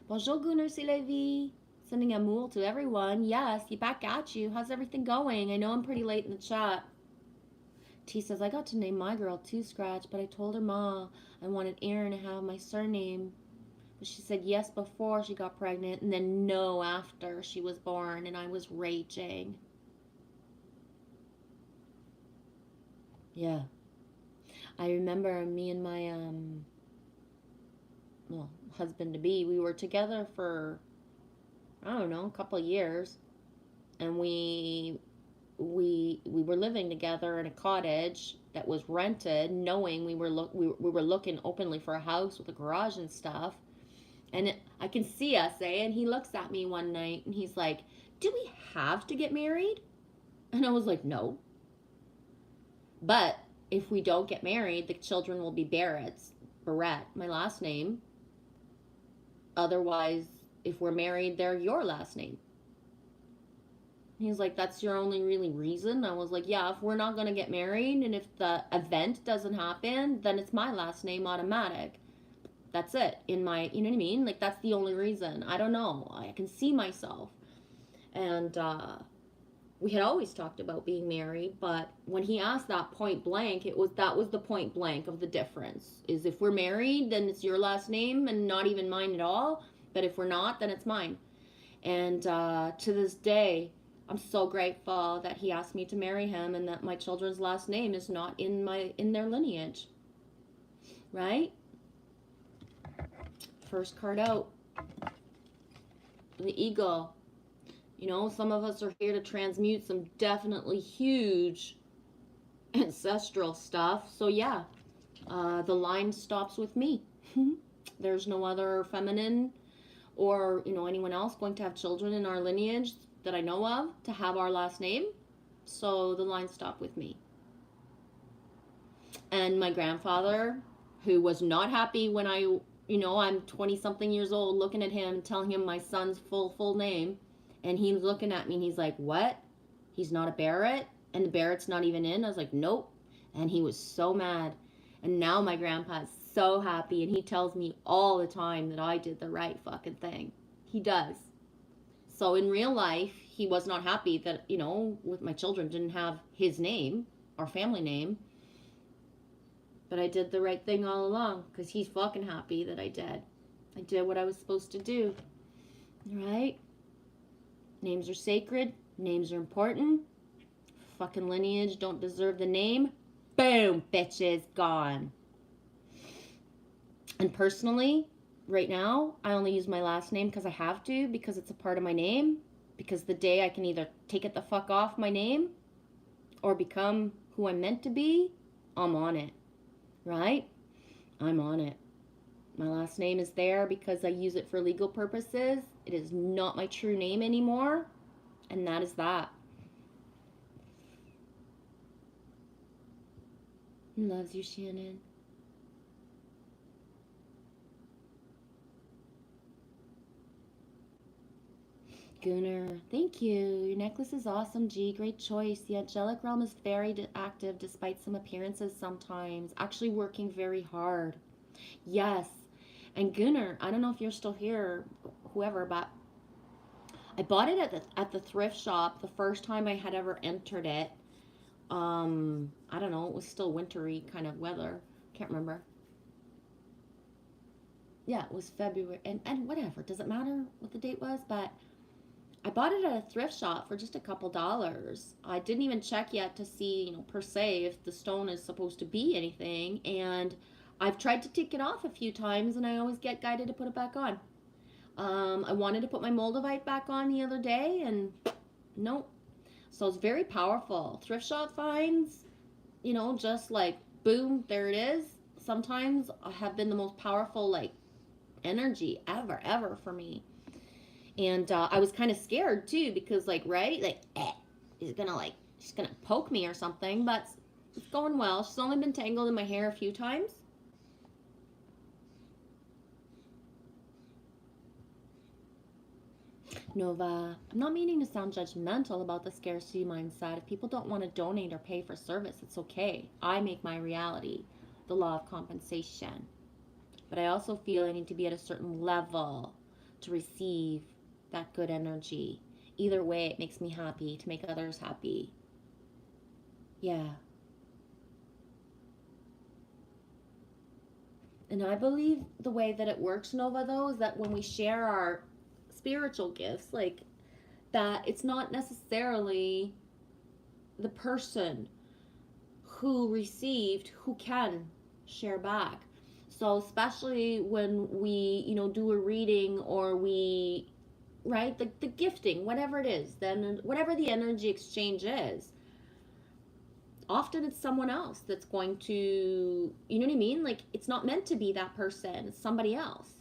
Bonjour, Gunnar, c'est la vie. Sending a moule to everyone. Yes, back at you. How's everything going? I know I'm pretty late in the chat. T says, I got to name my girl Two Scratch, but I told her ma I wanted Aaron to have my surname. But she said yes before she got pregnant and then no after she was born, and I was raging. Yeah. I remember me and my well, husband to be, we were together for I don't know, a couple of years, and we were living together in a cottage that was rented, knowing we were looking openly for a house with a garage and stuff. And I can see us, and he looks at me one night and he's like, "Do we have to get married?" And I was like, "No. But if we don't get married, the children will be Barrett, my last name. Otherwise, if we're married, they're your last name." He's like, "That's your only really reason?" I was like, "Yeah, if we're not going to get married and if the event doesn't happen, then it's my last name automatic. That's it. In my, you know what I mean? Like, that's the only reason. I don't know. I can see myself." And we had always talked about being married, but when he asked that point blank, that was the point blank of the difference. Is if we're married, then it's your last name and not even mine at all. But if we're not, then it's mine. And to this day, I'm so grateful that he asked me to marry him and that my children's last name is not in their lineage. Right? First card out. The eagle. You know, some of us are here to transmute some definitely huge ancestral stuff. So yeah, the line stops with me. There's no other feminine or, you know, anyone else going to have children in our lineage that I know of to have our last name. So the line stopped with me. And my grandfather, who was not happy when I'm 20 something years old looking at him, telling him my son's full name. And he's looking at me and he's like, "What? He's not a Barrett? And the Barrett's not even in?" I was like, "Nope." And he was so mad. And now my grandpa's so happy and he tells me all the time that I did the right fucking thing. He does. So in real life, he was not happy that, you know, with my children didn't have his name, our family name. But I did the right thing all along because he's fucking happy that I did. I did what I was supposed to do. Right? Names are sacred. Names are important. Fucking lineage don't deserve the name. Boom, bitches, gone. And personally, right now, I only use my last name because I have to, because it's a part of my name. Because the day I can either take it the fuck off my name or become who I'm meant to be, I'm on it. Right? I'm on it. My last name is there because I use it for legal purposes. It is not my true name anymore. And that is that. Loves you, Shannon. Gunnar, thank you. Your necklace is awesome, G. Great choice. The angelic realm is very active despite some appearances sometimes. Actually working very hard. Yes. And Gunnar, I don't know if you're still here, whoever, but I bought it at the thrift shop the first time I had ever entered it. I don't know, it was still wintry kind of weather. Can't remember. Yeah, it was February and whatever. Doesn't matter what the date was, but I bought it at a thrift shop for just a couple dollars. I didn't even check yet to see, you know, per se if the stone is supposed to be anything. And I've tried to take it off a few times and I always get guided to put it back on. I wanted to put my Moldavite back on the other day and nope. So it's very powerful. Thrift shop finds, you know, just like boom, there it is. Sometimes have been the most powerful like energy ever for me. And I was kind of scared too because like she's gonna poke me or something, but it's going well. She's only been tangled in my hair a few times. Nova, I'm not meaning to sound judgmental about the scarcity mindset. If people don't want to donate or pay for service, it's okay. I make my reality the law of compensation. But I also feel I need to be at a certain level to receive that good energy. Either way, it makes me happy to make others happy. Yeah. And I believe the way that it works, Nova, though, is that when we share our spiritual gifts, like that, it's not necessarily the person who received, who can share back. So especially when we, do a reading, or we, right, the gifting, whatever it is, then whatever the energy exchange is, often it's someone else that's going to, you know what I mean? Like, it's not meant to be that person, it's somebody else.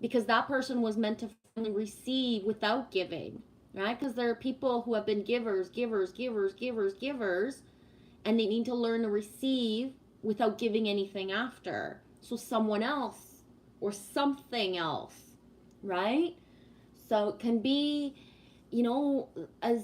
Because that person was meant to receive without giving, right? Because there are people who have been givers, givers, givers, givers, givers, and they need to learn to receive without giving anything after. So someone else or something else, right? So it can be, as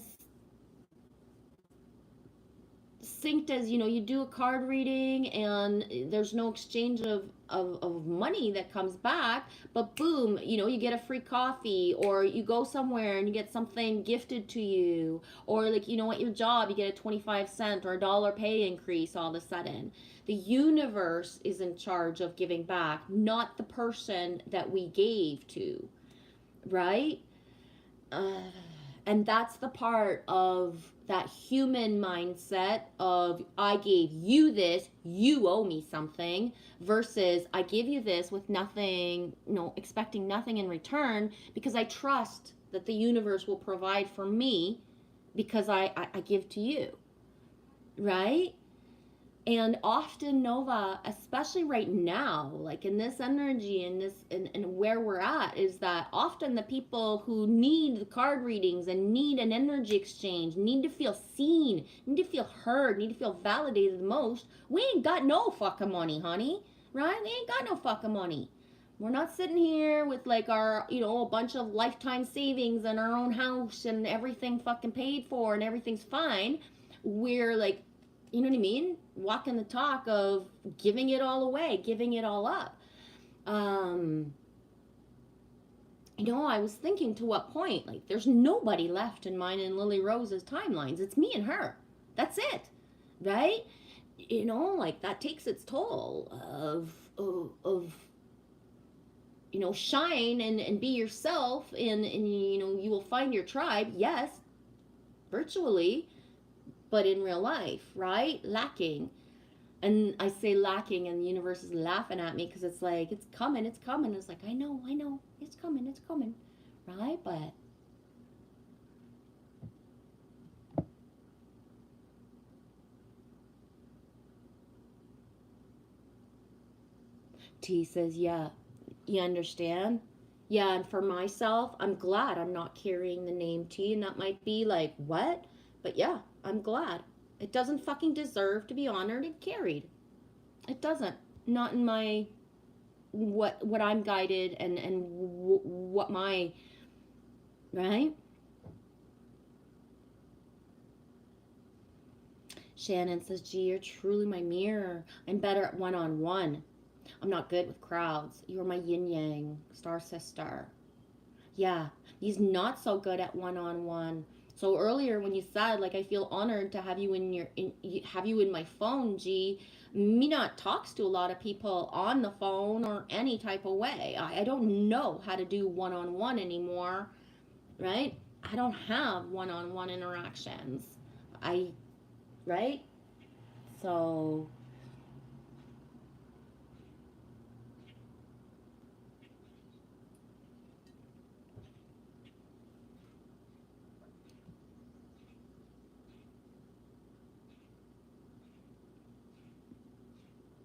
synced as, you do a card reading and there's no exchange of money that comes back, but boom, you get a free coffee, or you go somewhere and you get something gifted to you, or like, at your job you get a 25 cent or $1 pay increase all of a sudden. The universe is in charge of giving back, not the person that we gave to, right? And that's the part of that human mindset of, I gave you this, you owe me something, versus I give you this with nothing, expecting nothing in return, because I trust that the universe will provide for me because I give to you, right? And often, Nova, especially right now, like in this energy and this and where we're at, is that often the people who need the card readings and need an energy exchange, need to feel seen, need to feel heard, need to feel validated the most, we ain't got no fucking money, honey, right? We ain't got no fucking money. We're not sitting here with like our, a bunch of lifetime savings and our own house and everything fucking paid for and everything's fine. We're like, you know what I mean? Walking the talk of giving it all away, giving it all up. I was thinking, to what point? Like, there's nobody left in mine and Lily Rose's timelines. It's me and her. That's it, right? Like, that takes its toll of shine and be yourself, and you will find your tribe. Yes, virtually, but in real life, right? Lacking. And I say lacking, and the universe is laughing at me because it's like, it's coming, it's coming. It's like, I know, it's coming, right? But T says, yeah, you understand? Yeah, and for myself, I'm glad I'm not carrying the name T, and that might be like, what? But yeah, I'm glad. It doesn't fucking deserve to be honored and carried. It doesn't. Not in my, what I'm guided and what my, right? Shannon says, gee, you're truly my mirror. I'm better at one-on-one. I'm not good with crowds. You're my yin-yang, star sister. Yeah, he's not so good at one-on-one. So earlier when you said, like, I feel honored to have you have you in my phone, G, me not talks to a lot of people on the phone or any type of way. I don't know how to do one-on-one anymore, right? I don't have one-on-one interactions. Right? So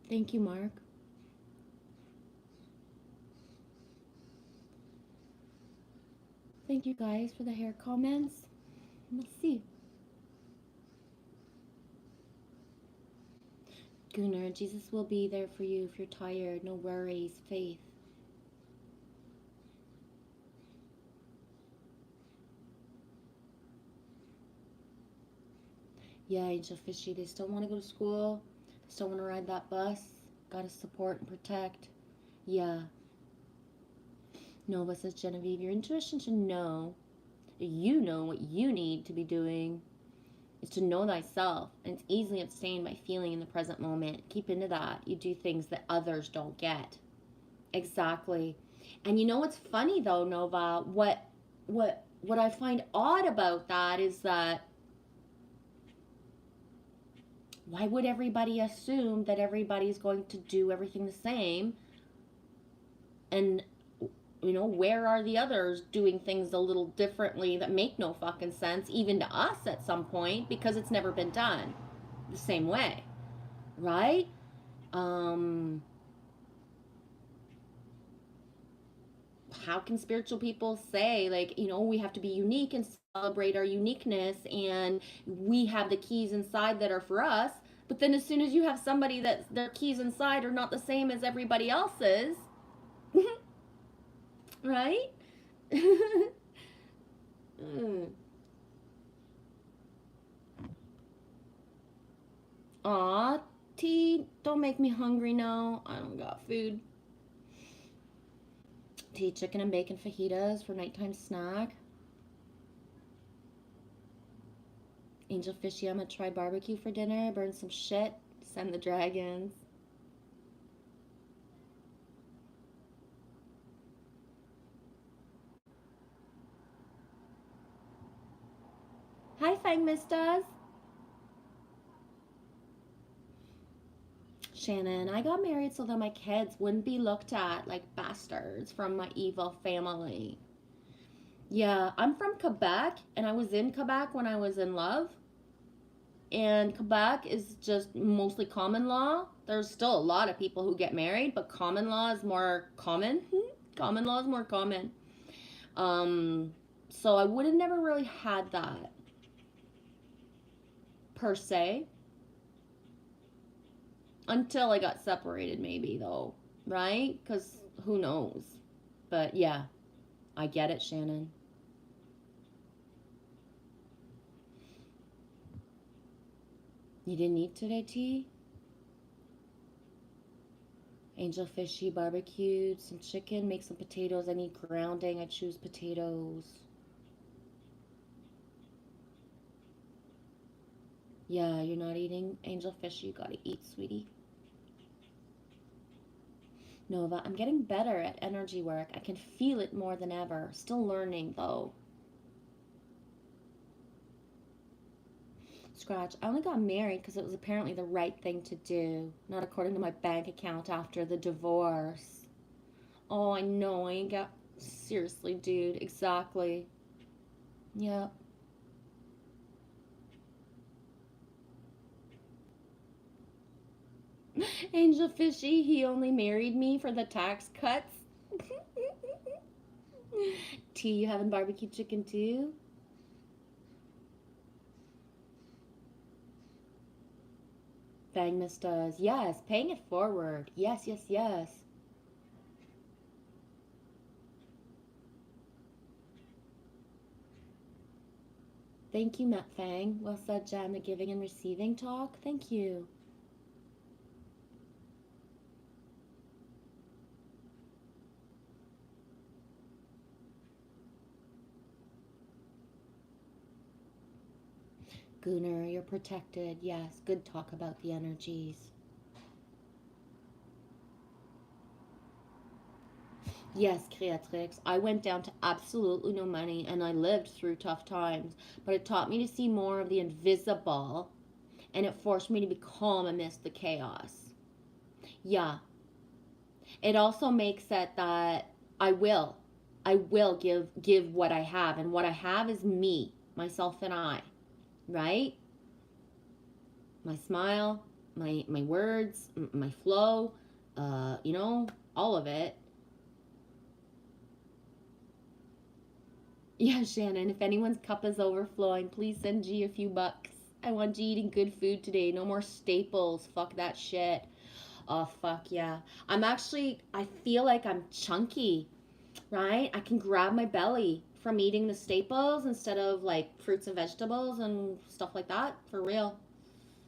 thank you, Mark. Thank you guys for the hair comments. Let's see. Gunnar, Jesus will be there for you if you're tired. No worries. Faith. Yeah, Angel Fishy, they still want to go to school. They still want to ride that bus. Gotta support and protect. Yeah. Nova says, Genevieve, your intuition should know. You know what you need to be doing is to know thyself, and it's easily obtained by feeling in the present moment. Keep into that. You do things that others don't get. Exactly. And you know what's funny though, Nova? What I find odd about that is that Why would everybody assume that everybody's going to do everything the same? And, where are the others doing things a little differently that make no fucking sense, even to us at some point, because it's never been done the same way, right? How can spiritual people say, like, we have to be unique and celebrate our uniqueness, and we have the keys inside that are for us, but then as soon as you have somebody that their keys inside are not the same as everybody else's, right? Aw, T, don't make me hungry now. I don't got food. T, chicken and bacon fajitas for nighttime snack. Angel Fishy, I'm gonna try barbecue for dinner, burn some shit, send the dragons. Hi, Fang Mistas. Shannon, I got married so that my kids wouldn't be looked at like bastards from my evil family. Yeah, I'm from Quebec, and I was in Quebec when I was in love. And Quebec is just mostly common law. There's still a lot of people who get married, but common law is more common. Common law is more common. So I would have never really had that per se until I got separated, maybe though, right? Because who knows? But yeah, I get it, Shannon. You didn't eat today, T? Angel Fishy barbecued some chicken, make some potatoes. I need grounding. I choose potatoes. Yeah, you're not eating Angel Fishy. You gotta eat, sweetie. Nova, I'm getting better at energy work. I can feel it more than ever. Still learning, though. Scratch, I only got married because it was apparently the right thing to do, not according to my bank account after the divorce. Oh, I know. I ain't got. Seriously, dude. Exactly. Yep. Angel Fishy, he only married me for the tax cuts. T, you having barbecue chicken too? Magnus does. Yes, paying it forward. Yes, yes, yes. Thank you, Matt Fang. Well said, Jen. The giving and receiving talk. Thank you. Gunnar, you're protected. Yes, good talk about the energies. Yes, Creatrix, I went down to absolutely no money and I lived through tough times, but it taught me to see more of the invisible and it forced me to be calm amidst the chaos. Yeah, it also makes it that I will. I will give what I have, and what I have is me, myself and I, right? My smile, my words, my flow, all of it. Yeah, Shannon, if anyone's cup is overflowing, please send G a few bucks. I want G eating good food today. No more staples. Fuck that shit. Oh, fuck yeah. I feel like I'm chunky, right? I can grab my belly from eating the staples instead of like fruits and vegetables and stuff like that. For real,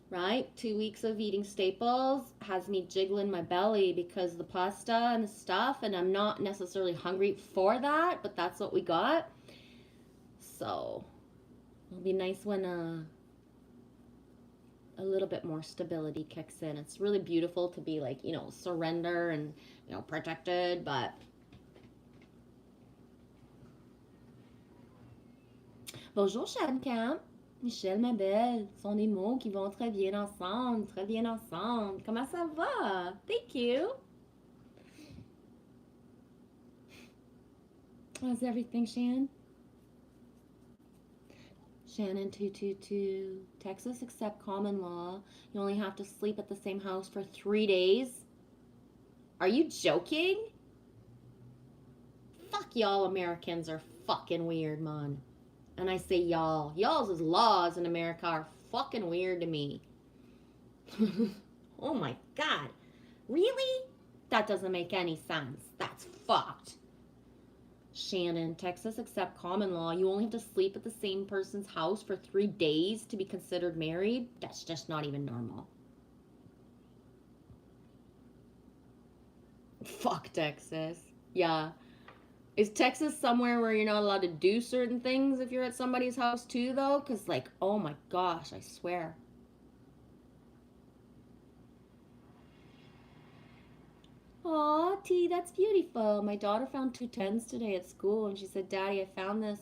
right? 2 weeks of eating staples has me jiggling my belly because the pasta and the stuff, and I'm not necessarily hungry for that, but that's what we got. So it'll be nice when a little bit more stability kicks in. It's really beautiful to be like, surrender and, protected, but bonjour, Shan Camp. Michelle, ma belle, sont des mots qui vont très bien ensemble, très bien ensemble. Comment ça va? Thank you. How's everything, Shan? Shannon222. Texas accept common law. You only have to sleep at the same house for 3 days. Are you joking? Fuck y'all Americans are fucking weird, man. And I say y'all. Y'all's laws in America are fucking weird to me. Oh my god. Really? That doesn't make any sense. That's fucked. Shannon, Texas accept common law. You only have to sleep at the same person's house for 3 days to be considered married. That's just not even normal. Fuck Texas. Yeah. Is Texas somewhere where you're not allowed to do certain things if you're at somebody's house too, though? Because, like, oh my gosh, I swear. Aw, T, that's beautiful. My daughter found 2 10s today at school, and she said, Daddy, I found this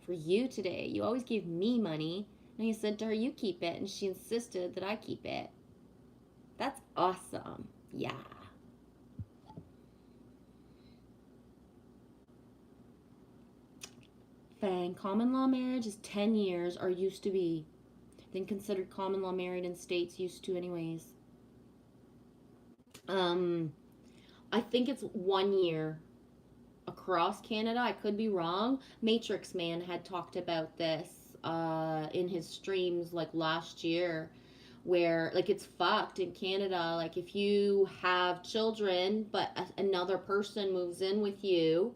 for you today. You always give me money. And I said to her, you keep it, and she insisted that I keep it. That's awesome. Yeah. Fang, common law marriage is 10 years, or used to be. Then considered common law married in states, used to anyways. I think it's 1 year across Canada. I could be wrong. Matrix Man had talked about this in his streams like last year, where like it's fucked in Canada. Like if you have children but another person moves in with you,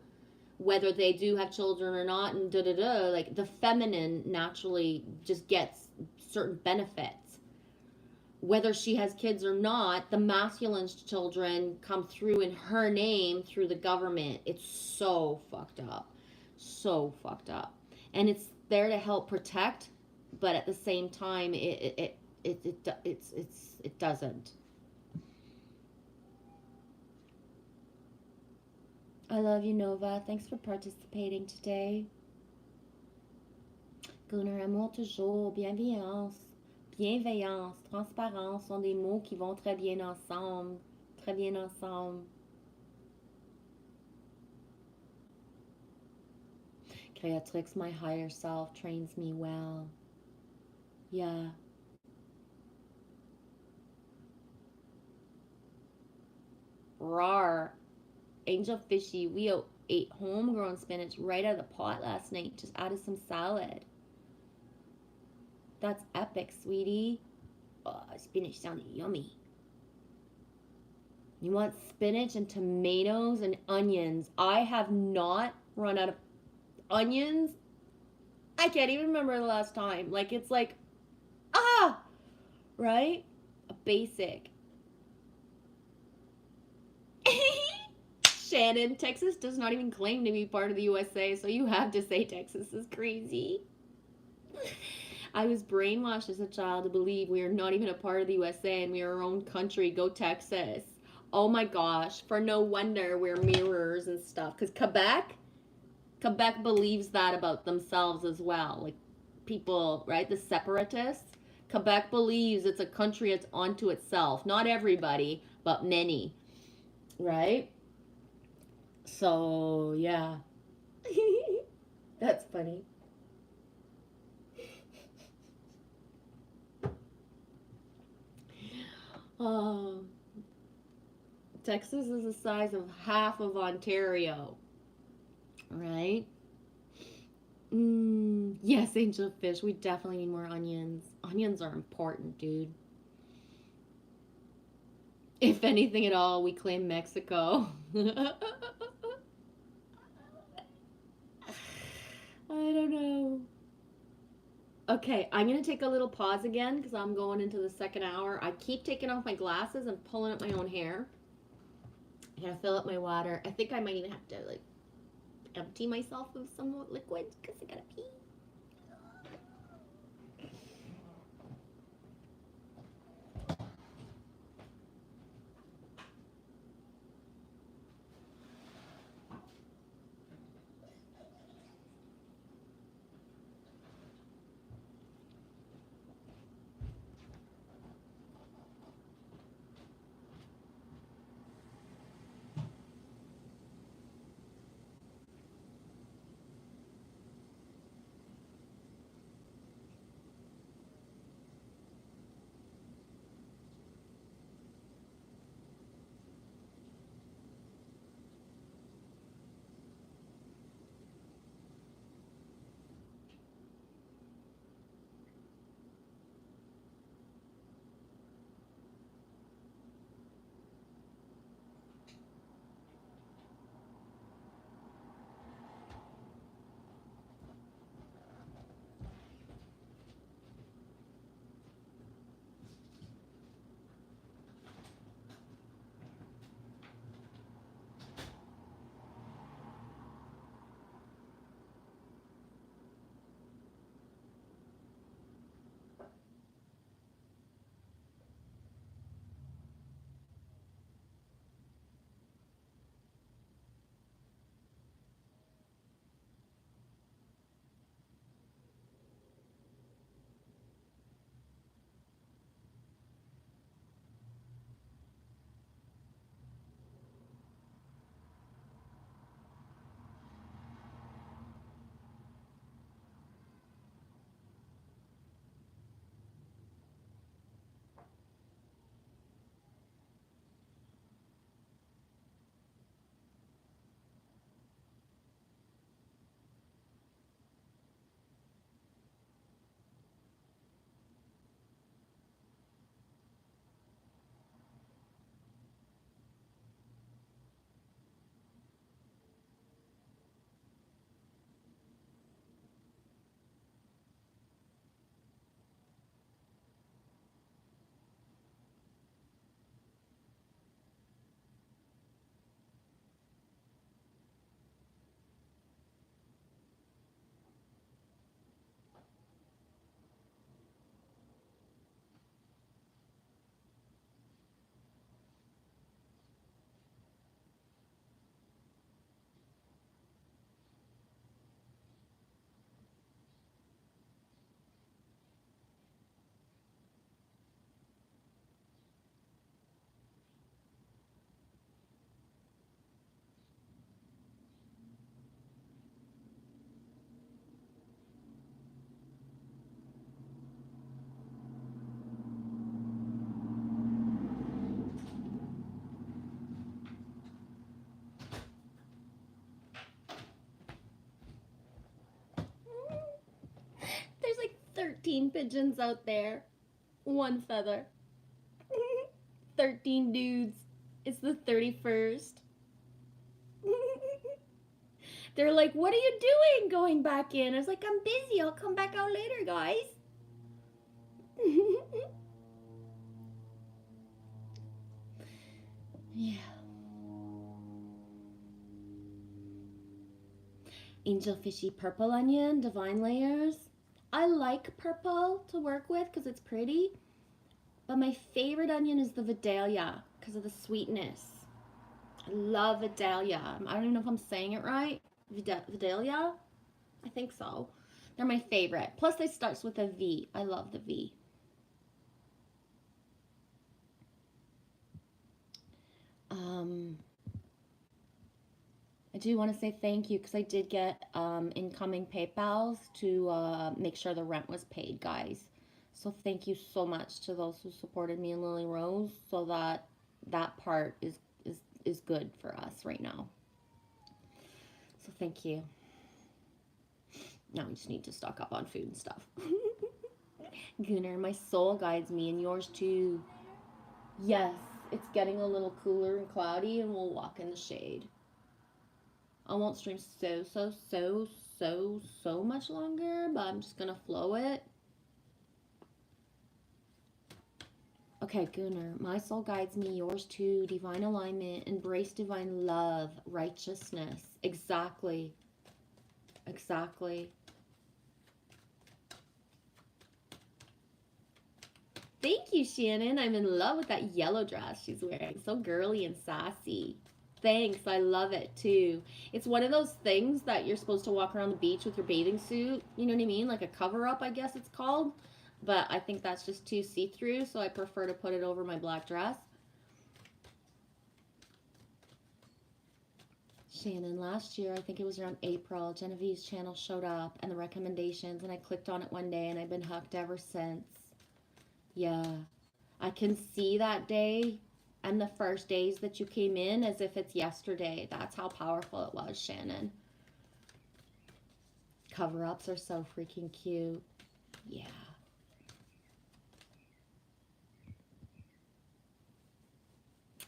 whether they do have children or not, and like the feminine naturally just gets certain benefits. Whether she has kids or not, the masculine children come through in her name through the government. It's so fucked up. So fucked up. And it's there to help protect, but at the same time it doesn't. I love you, Nova. Thanks for participating today. Gunnar, amour toujours, bienveillance. Bienveillance, transparence sont des mots qui vont très bien ensemble. Très bien ensemble. Creatrix, my higher self trains me well. Yeah. Rar. Angel Fishy, we ate homegrown spinach right out of the pot last night. Just added some salad. That's epic, sweetie. Oh, spinach sounded yummy. You want spinach and tomatoes and onions. I have not run out of onions. I can't even remember the last time. Like, it's like, right? A basic. Shannon, Texas does not even claim to be part of the USA, so you have to say Texas is crazy. I was brainwashed as a child to believe we are not even a part of the USA and we are our own country. Go Texas. Oh my gosh. For no wonder we're mirrors and stuff. Because Quebec believes that about themselves as well. Like people, right? The separatists. Quebec believes it's a country that's onto itself. Not everybody, but many. Right? So, yeah. That's funny. Texas is the size of half of Ontario, right? Yes, Angel Fish, we definitely need more onions. Onions are important, dude. If anything at all, we claim Mexico. I don't know. Okay, I'm going to take a little pause again because I'm going into the second hour. I keep taking off my glasses and pulling up my own hair. I'm going to fill up my water. I think I might even have to, like, empty myself of some liquid because I got to pee. 13 pigeons out there. 1 feather. 13 dudes. It's the 31st. They're like, what are you doing going back in? I was like, I'm busy. I'll come back out later, guys. Yeah. Angel Fishy Purple Onion, Divine Layers. I like purple to work with because it's pretty. But my favorite onion is the Vidalia because of the sweetness. I love Vidalia. I don't even know if I'm saying it right. Vidalia? I think so. They're my favorite. Plus, they starts with a V. I love the V. I do want to say thank you because I did get incoming PayPals to make sure the rent was paid, guys. So thank you so much to those who supported me and Lily Rose so that that part is good for us right now. So thank you. Now we just need to stock up on food and stuff. Gunnar, my soul guides me and yours too. Yes, it's getting a little cooler and cloudy and we'll walk in the shade. I won't stream so much longer, but I'm just gonna flow it. Okay, Gunnar, my soul guides me, yours too. Divine alignment, embrace divine love, righteousness. Exactly. Exactly. Thank you, Shannon. I'm in love with that yellow dress she's wearing. So girly and sassy. Thanks. I love it too. It's one of those things that you're supposed to walk around the beach with your bathing suit. You know what I mean? Like a cover up, I guess it's called. But I think that's just too see-through, so I prefer to put it over my black dress. Shannon, last year, I think it was around April, Genevieve's channel showed up and the recommendations, and I clicked on it one day, and I've been hooked ever since. Yeah, I can see that day and the first days that you came in as if it's yesterday. That's how powerful it was, Shannon. Cover-ups are so freaking cute. Yeah.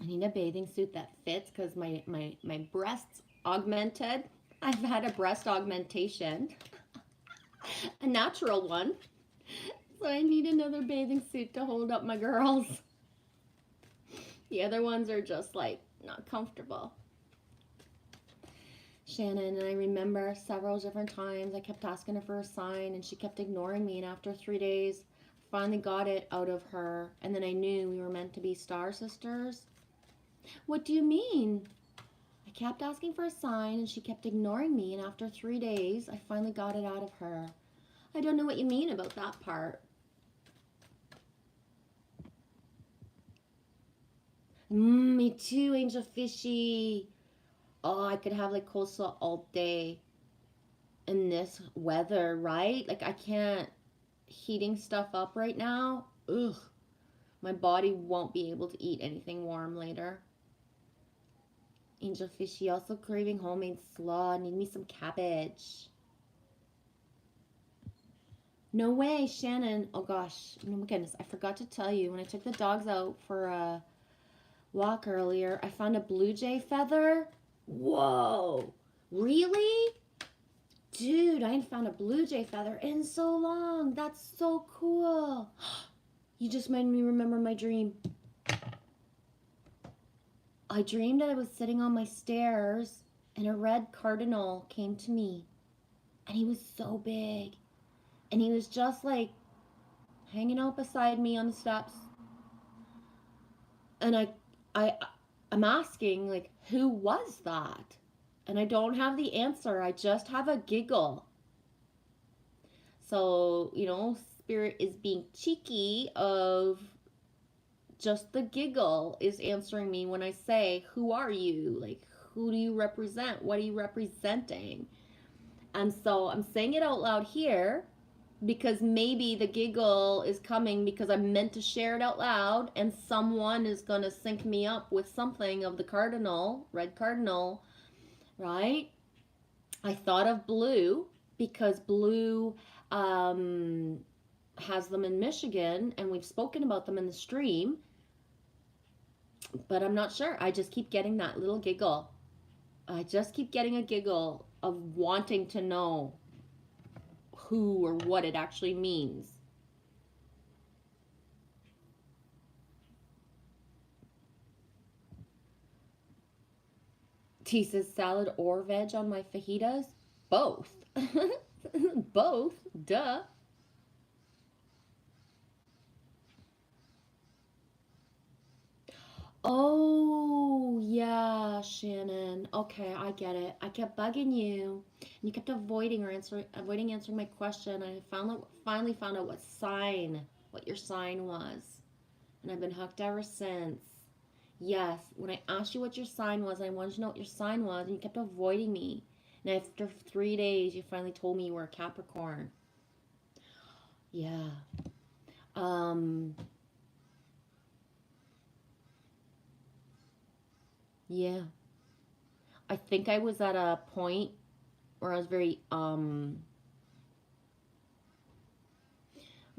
I need a bathing suit that fits because my breasts augmented. I've had a breast augmentation, a natural one. So I need another bathing suit to hold up my girls. The other ones are just like not comfortable. Shannon, and I remember several different times I kept asking her for a sign and she kept ignoring me, and after 3 days, I finally got it out of her, and then I knew we were meant to be star sisters. What do you mean? I kept asking for a sign and she kept ignoring me, and after 3 days, I finally got it out of her. I don't know what you mean about that part. Me too, Angel Fishy. Oh, I could have like coleslaw all day in this weather, right? Like I can't heating stuff up right now. Ugh. My body won't be able to eat anything warm later. Angel Fishy, also craving homemade slaw. Need me some cabbage. No way, Shannon. Oh gosh, oh my goodness, I forgot to tell you, when I took the dogs out for a walk earlier, I found a blue jay feather. Whoa, really? Dude, I ain't found a blue jay feather in so long. That's so cool. You just made me remember my dream. I dreamed that I was sitting on my stairs and a red cardinal came to me. And he was so big. And he was just like hanging out beside me on the steps. And I'm asking, like, who was that? And I don't have the answer. I just have a giggle. So, you know, Spirit is being cheeky of just the giggle is answering me when I say, who are you? Like, who do you represent? What are you representing? And so I'm saying it out loud here because maybe the giggle is coming because I'm meant to share it out loud and someone is going to sync me up with something of the cardinal, red cardinal, right? I thought of blue because blue has them in Michigan, and we've spoken about them in the stream, but I'm not sure. I just keep getting that little giggle. I just keep getting a giggle of wanting to know who or what it actually means. T says salad or veg on my fajitas? Both. Both. Duh. Oh, yeah, Shannon. Okay, I get it. I kept bugging you, and you kept avoiding answering my question. I finally found out what your sign was, and I've been hooked ever since. Yes, when I asked you what your sign was, I wanted to know what your sign was, and you kept avoiding me. And after 3 days, you finally told me you were a Capricorn. Yeah. Um. Yeah. I think I was at a point where I was very I'm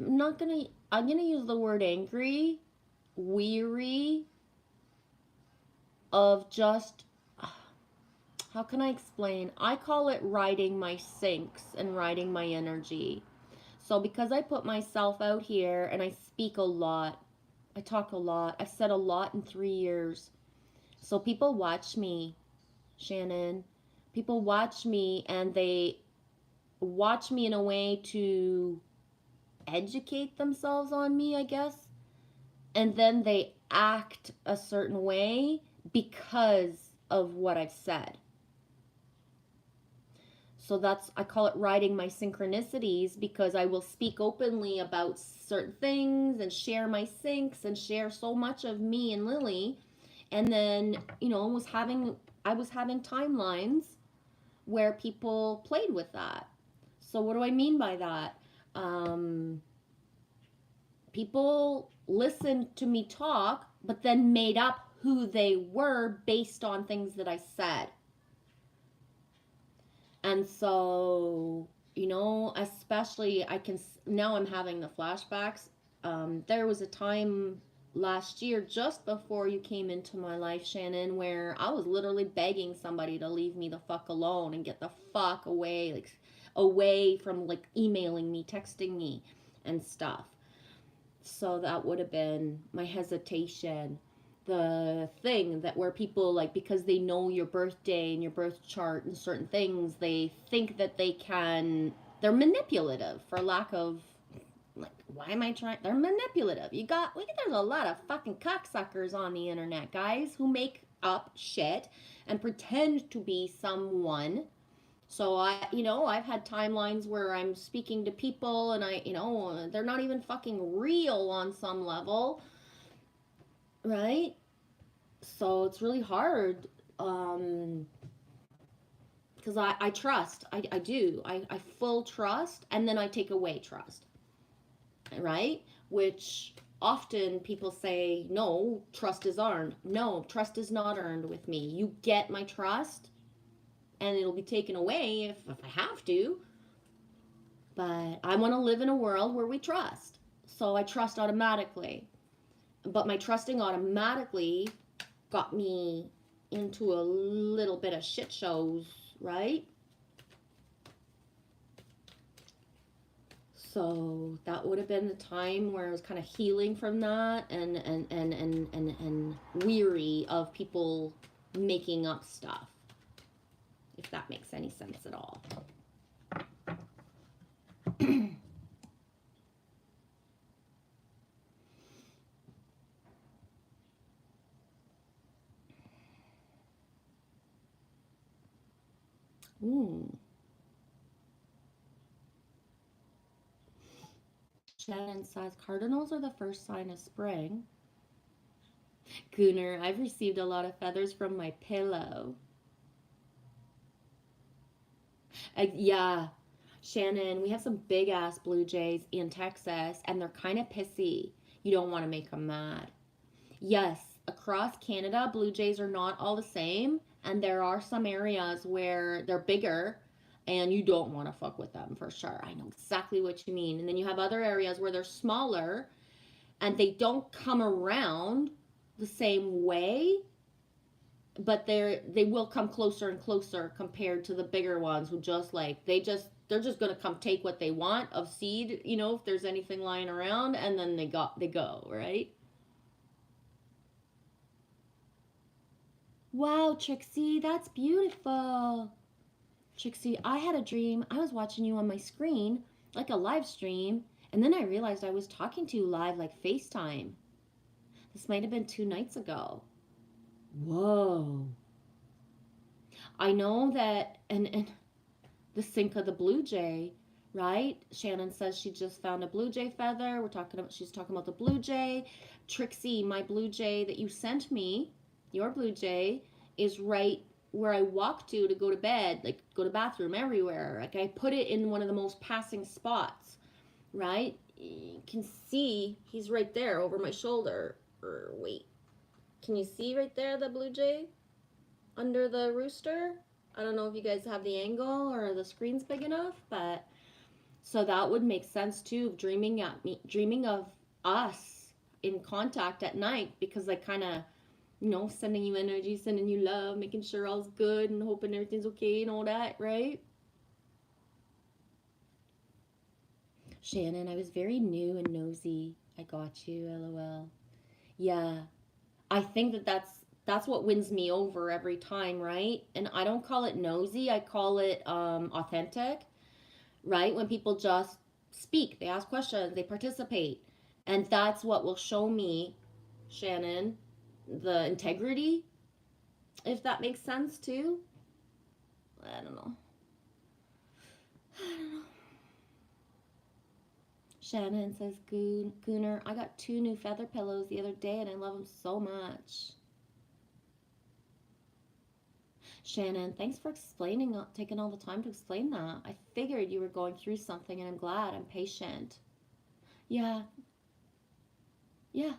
gonna use the word angry, weary of just how can I explain? I call it riding my sinks and riding my energy. So because I put myself out here and I speak a lot, I talk a lot, I've said a lot in 3 years. So people watch me, Shannon. People watch me and they watch me in a way to educate themselves on me, I guess. And then they act a certain way because of what I've said. So I call it riding my synchronicities because I will speak openly about certain things and share my syncs and share so much of me and Lily. And then, I was having timelines where people played with that. So what do I mean by that? Um, People listened to me talk, but then made up who they were based on things that I said. And so, especially now I'm having the flashbacks. There was a time last year, just before you came into my life, Shannon, where I was literally begging somebody to leave me the fuck alone and get the fuck away, like away from like emailing me, texting me, and stuff. So that would have been my hesitation. The thing that where people like because they know your birthday and your birth chart and certain things, they think that they're manipulative for lack of like why am I trying they're manipulative. There's a lot of fucking cocksuckers on the internet, guys, who make up shit and pretend to be someone. So I've had timelines where I'm speaking to people and they're not even fucking real on some level, right? So it's really hard, because I trust. I do. I full trust, and then I take away trust, right? Which often people say, no, trust is earned. No, trust is not earned with me. You get my trust, and it'll be taken away if I have to. But I want to live in a world where we trust. So I trust automatically. But my trusting automatically got me into a little bit of shit shows, right? So that would have been the time where I was kind of healing from that and weary of people making up stuff, if that makes any sense at all. Ooh. Shannon says cardinals are the first sign of spring. Gooner, I've received a lot of feathers from my pillow. Yeah, Shannon, we have some big ass blue jays in Texas, and they're kind of pissy. You don't want to make them mad. Yes, across Canada, blue jays are not all the same, and there are some areas where they're bigger and you don't want to fuck with them for sure. I know exactly what you mean. And then you have other areas where they're smaller and they don't come around the same way, but they will come closer and closer compared to the bigger ones who just like they're just gonna come take what they want of seed, you know, if there's anything lying around, and then they go, right? Wow, Trixie, that's beautiful. Trixie, I had a dream. I was watching you on my screen, like a live stream, and then I realized I was talking to you live like FaceTime. This might have been 2 nights ago. Whoa. I know that, and the sink of the blue jay, right? Shannon says she just found a blue jay feather. She's talking about the blue jay. Trixie, my blue jay that you sent me, your blue jay, is right where I walk to go to bed, like go to bathroom, everywhere. Like I put it in one of the most passing spots, right? You can see he's right there over my shoulder. Wait, can you see right there the blue jay under the rooster? I don't know if you guys have the angle or the screen's big enough, but so that would make sense too. Dreaming of us in contact at night, because I kind of, you know, sending you energy, sending you love, making sure all's good and hoping everything's okay and all that, right? Shannon, I was very new and nosy. I got you, LOL. Yeah, I think that's what wins me over every time, right? And I don't call it nosy, I call it authentic, right? When people just speak, they ask questions, they participate. And that's what will show me, Shannon, the integrity, if that makes sense too. I don't know. I don't know. Shannon says, Gooner, I got 2 new feather pillows the other day and I love them so much. Shannon, thanks for taking all the time to explain that. I figured you were going through something and I'm glad. I'm patient. Yeah. Yeah.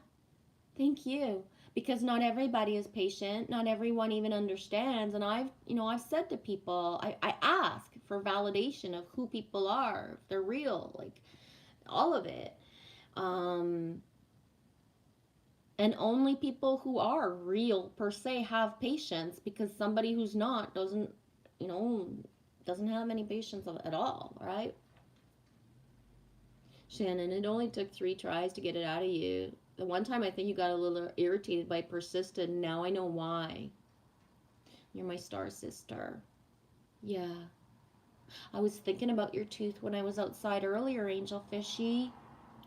Thank you. Because not everybody is patient. Not everyone even understands. And I've said to people, I ask for validation of who people are, if they're real, like all of it. And only people who are real per se have patience, because somebody who's not doesn't have any patience at all, right? Shannon, it only took 3 tries to get it out of you. The one time I think you got a little irritated by persistent. Now I know why. You're my star sister. Yeah. I was thinking about your tooth when I was outside earlier, Angel Fishy.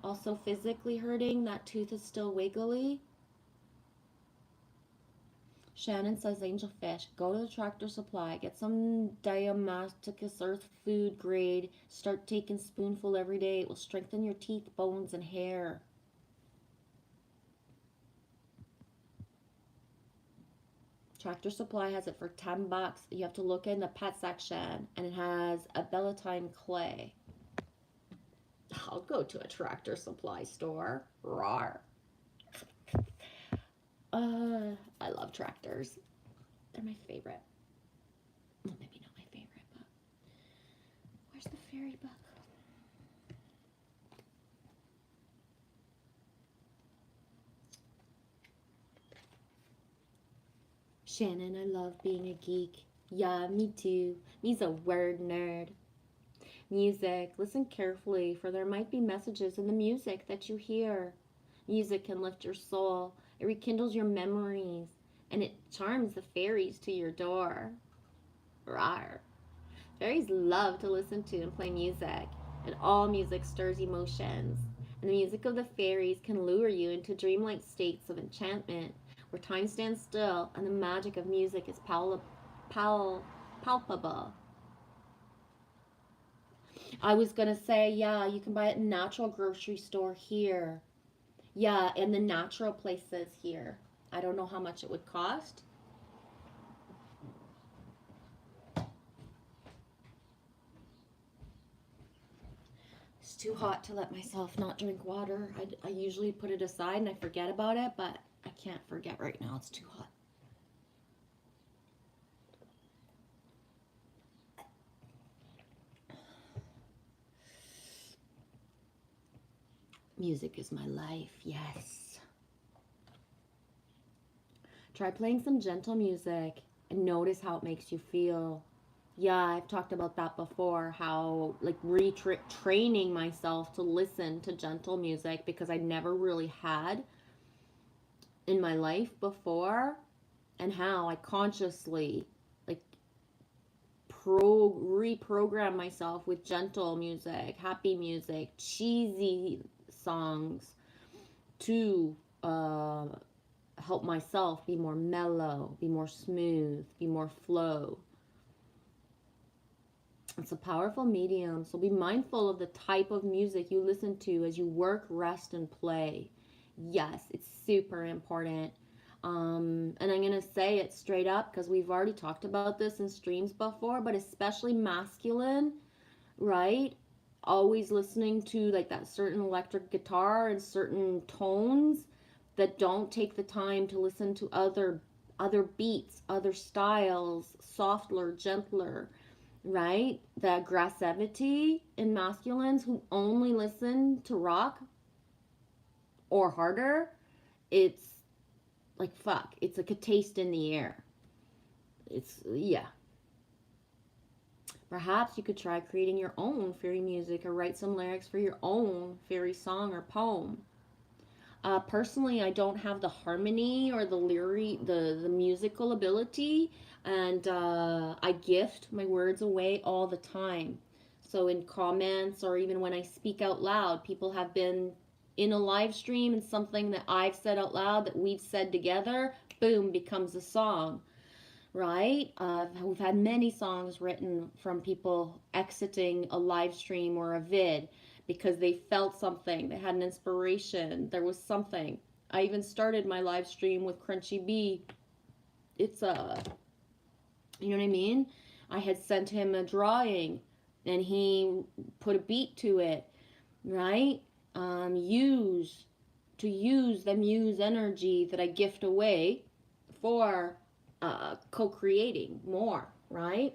Also physically hurting. That tooth is still wiggly. Shannon says, Angel Fish, go to the Tractor Supply, get some Diamasticus Earth Food grade, start taking spoonful every day. It will strengthen your teeth, bones, and hair. Tractor Supply has it for $10. You have to look in the pet section, and it has a Bellatine clay. I'll go to a Tractor Supply store. Rawr. I love tractors. They're my favorite. Well, maybe not my favorite, but where's the fairy book? Shannon, I love being a geek. Yeah, me too. Me's a word nerd. Music. Listen carefully, for there might be messages in the music that you hear. Music can lift your soul. It rekindles your memories, and it charms the fairies to your door. Rawr. Fairies love to listen to and play music, and all music stirs emotions. And the music of the fairies can lure you into dreamlike states of enchantment, where time stands still and the magic of music is palpable. I was going to say, yeah, you can buy it in natural grocery store here. Yeah, in the natural places here. I don't know how much it would cost. It's too hot to let myself not drink water. I usually put it aside and I forget about it, but I can't forget right now. It's too hot. Music is my life, yes. Try playing some gentle music and notice how it makes you feel. Yeah, I've talked about that before, how like retraining myself to listen to gentle music because I never really had in my life before, and how I consciously like reprogram myself with gentle music, happy music, cheesy songs to help myself be more mellow, be more smooth, be more flow. It's a powerful medium, so be mindful of the type of music you listen to as you work, rest, and play. Yes, it's super important. And I'm going to say it straight up because we've already talked about this in streams before, but especially masculine, right? Always listening to like that certain electric guitar and certain tones that don't take the time to listen to other beats, other styles, softer, gentler, right? The aggressivity in masculines who only listen to rock or harder, it's like fuck. It's like a taste in the air. It's, yeah. Perhaps you could try creating your own fairy music or write some lyrics for your own fairy song or poem. Personally, I don't have the harmony or the lyric, the musical ability, and I gift my words away all the time. So in comments or even when I speak out loud, people have been in a live stream and something that I've said out loud that we've said together, boom, becomes a song, right? We've had many songs written from people exiting a live stream or a vid because they felt something, they had an inspiration, there was something. I even started my live stream with Crunchy B. It's you know what I mean? I had sent him a drawing and he put a beat to it, right? Use the muse energy that I gift away for co-creating more, right?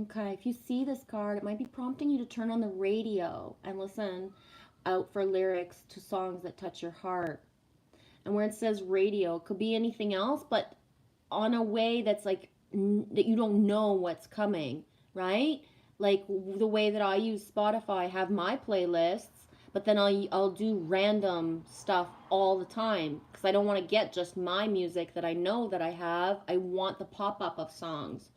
Okay, if you see this card, it might be prompting you to turn on the radio and listen out for lyrics to songs that touch your heart. And where it says radio, it could be anything else, but on a way that's like that you don't know what's coming, right? Like the way that I use Spotify, I have my playlists, but then I'll do random stuff all the time because I don't want to get just my music that I know that I have. I want the pop-up of songs.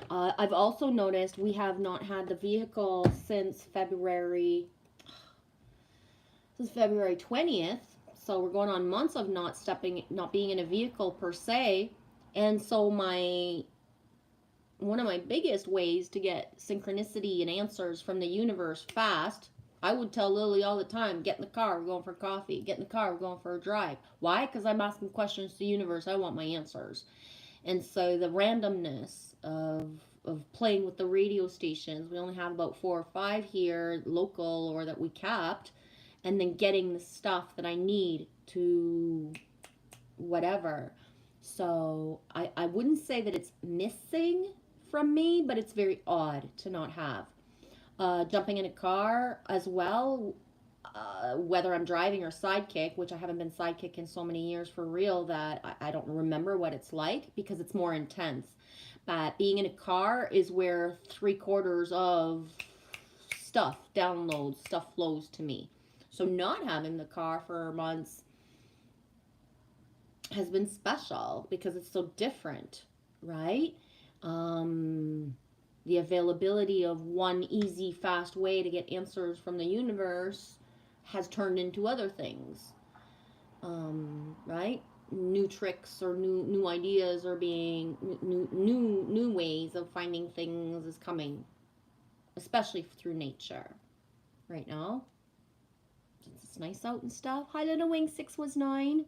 I've also noticed we have not had the vehicle since February 20th. So we're going on months of not being in a vehicle per se. And so one of my biggest ways to get synchronicity and answers from the universe fast, I would tell Lily all the time, get in the car, we're going for coffee. Get in the car, we're going for a drive. Why? Because I'm asking questions to the universe. I want my answers. And so the randomness of playing with the radio stations, we only have about 4 or 5 here local or that we capped, and then getting the stuff that I need to whatever. So I wouldn't say that it's missing from me, but it's very odd to not have. Jumping in a car as well, whether I'm driving or sidekick, which I haven't been sidekick in so many years for real that I don't remember what it's like because it's more intense. But being in a car is where 3/4 of stuff downloads, stuff flows to me. So not having the car for months has been special because it's so different, right? The availability of one easy, fast way to get answers from the universe has turned into other things, right? New tricks or new ideas are being new ways of finding things is coming, especially through nature right now. It's nice out and stuff. Hi, Little Wing 619.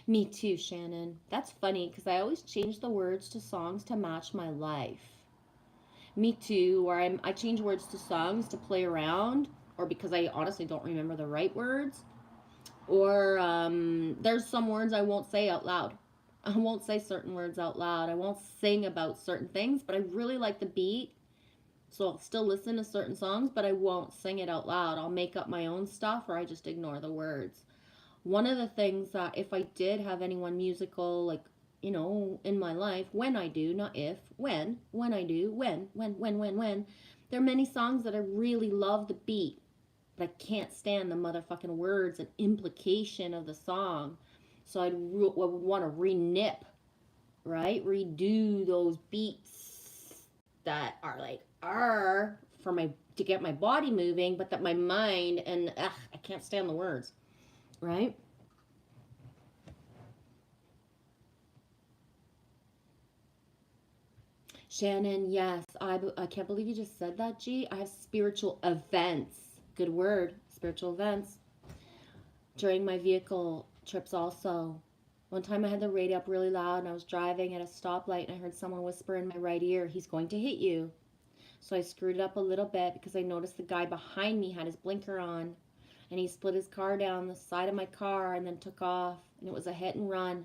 Me too, Shannon. That's funny because I always change the words to songs to match my life. Me too, where I change words to songs to play around, or because I honestly don't remember the right words, Or there's some words I won't say out loud. I won't say certain words out loud. I won't sing about certain things, but I really like the beat. So I'll still listen to certain songs, but I won't sing it out loud. I'll make up my own stuff or I just ignore the words. One of the things that if I did have anyone musical, like, you know, in my life, when I do, not if, when I do, when, there are many songs that I really love the beat, but I can't stand the motherfucking words and implication of the song. So would want to re-nip, right? Redo those beats that are like, for my, to get my body moving, but that my mind and, I can't stand the words, right? Shannon, yes, I can't believe you just said that, G. I have spiritual events. Good word, spiritual events. During my vehicle trips also. One time I had the radio up really loud and I was driving at a stoplight and I heard someone whisper in my right ear, he's going to hit you. So I screwed it up a little bit because I noticed the guy behind me had his blinker on and he split his car down the side of my car and then took off, and it was a hit and run.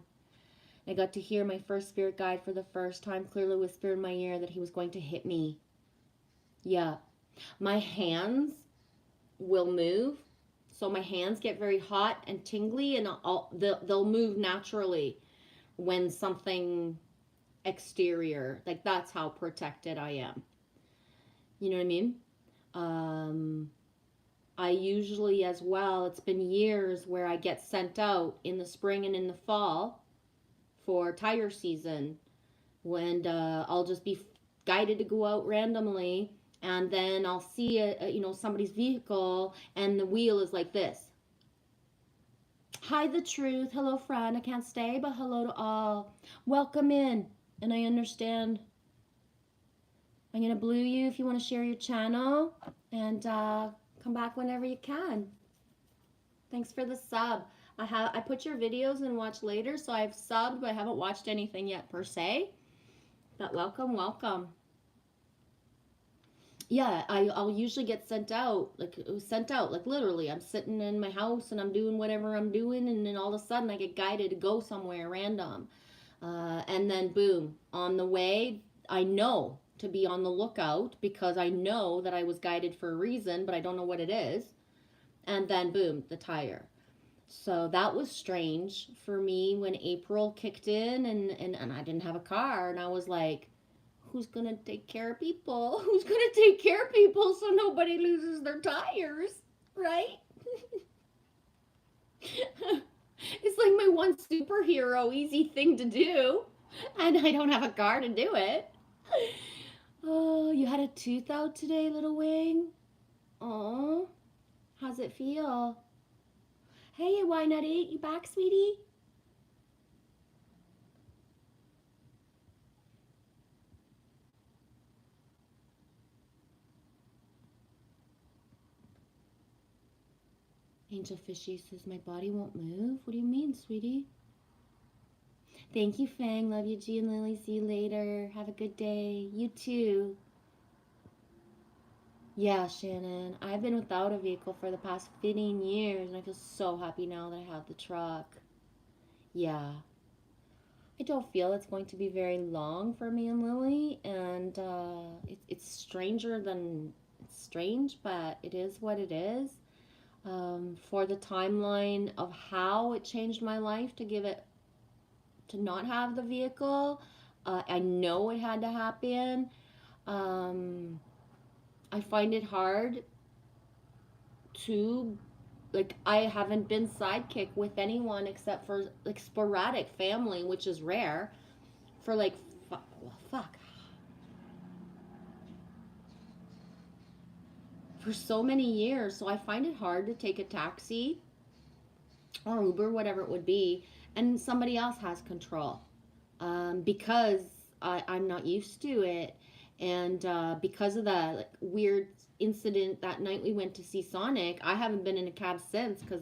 I got to hear my first spirit guide for the first time clearly whisper in my ear that he was going to hit me. Yeah. My hands will move. So my hands get very hot and tingly, and they'll move naturally when something exterior, like that's how protected I am. You know what I mean? I usually as well, it's been years where I get sent out in the spring and in the fall for tire season when I'll just be guided to go out randomly, and then I'll see somebody's vehicle and the wheel is like this. Hi, the truth. Hello, friend. I can't stay, but hello to all. Welcome in. And I understand I'm gonna blue you if you want to share your channel, and come back whenever you can. Thanks for the sub. I put your videos and watch later, so I've subbed, but I haven't watched anything yet per se. But welcome. Yeah, I'll usually get sent out, like literally. I'm sitting in my house and I'm doing whatever I'm doing, and then all of a sudden I get guided to go somewhere random. And then boom, on the way, I know to be on the lookout because I know that I was guided for a reason, but I don't know what it is. And then boom, the tire. So that was strange for me when April kicked in and I didn't have a car, and I was like, who's going to take care of people? Who's going to take care of people so nobody loses their tires, right? It's like my one superhero easy thing to do, and I don't have a car to do it. Oh, you had a tooth out today, little wing? Oh, how's it feel? Hey, why not eat? You back, sweetie? Angel Fishy says my body won't move. What do you mean, sweetie? Thank you, Fang. Love you, G and Lily. See you later. Have a good day. You too. Yeah, Shannon. I've been without a vehicle for the past 15 years, and I feel so happy now that I have the truck. Yeah. I don't feel it's going to be very long for me and Lily, and it's stranger than it's strange, but it is what it is. For the timeline of how it changed my life to not have the vehicle, I know it had to happen. I find it hard to, like, I haven't been sidekick with anyone except for like sporadic family, which is rare, for like for so many years. So I find it hard to take a taxi or Uber, whatever it would be, and somebody else has control, because I'm not used to it, and because of the like, weird incident that night we went to see Sonic, I haven't been in a cab since because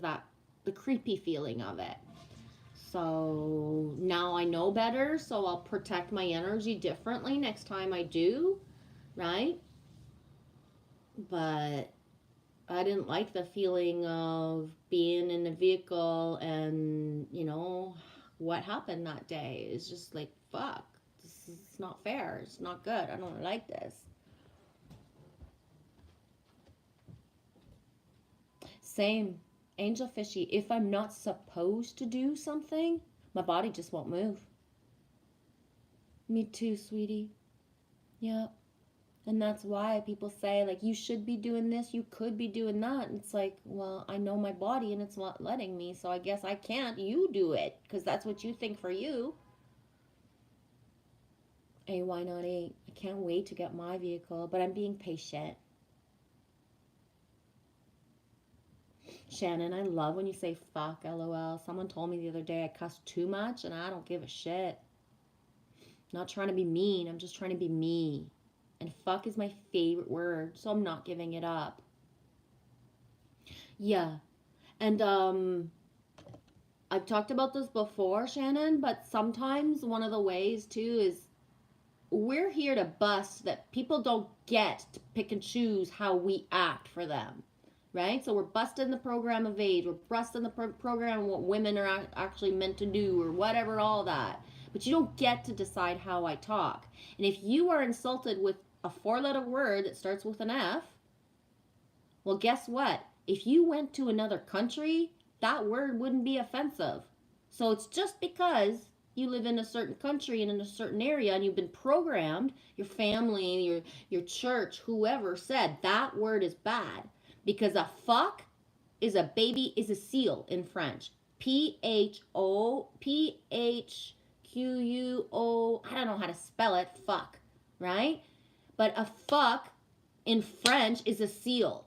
the creepy feeling of it. So now I know better, so I'll protect my energy differently next time I do, right? But I didn't like the feeling of being in a vehicle and, you know, what happened that day. It's just like, fuck, this is not fair. It's not good. I don't like this. Same. Angel fishy. If I'm not supposed to do something, my body just won't move. Me too, sweetie. Yep. And that's why people say, like, you should be doing this, you could be doing that. And it's like, well, I know my body and it's not letting me, so I guess I can't. You do it, because that's what you think for you. Hey, why not eight? I can't wait to get my vehicle, but I'm being patient. Shannon, I love when you say fuck, lol. Someone told me the other day I cuss too much, and I don't give a shit. I'm not trying to be mean, I'm just trying to be me. And fuck is my favorite word, so I'm not giving it up. Yeah. And I've talked about this before, Shannon, but sometimes one of the ways too is we're here to bust that people don't get to pick and choose how we act for them, right? So we're busting the program of age, we're busting the program what women are actually meant to do or whatever, all that. But you don't get to decide how I talk. And if you are insulted with a four-letter word that starts with an F, well, guess what? If you went to another country, that word wouldn't be offensive. So it's just because you live in a certain country and in a certain area and you've been programmed, your family, your church, whoever said that word is bad. Because a fuck is a baby, is a seal in French. PHOPHQUO, I don't know how to spell it, fuck, right? But a fuck in French is a seal.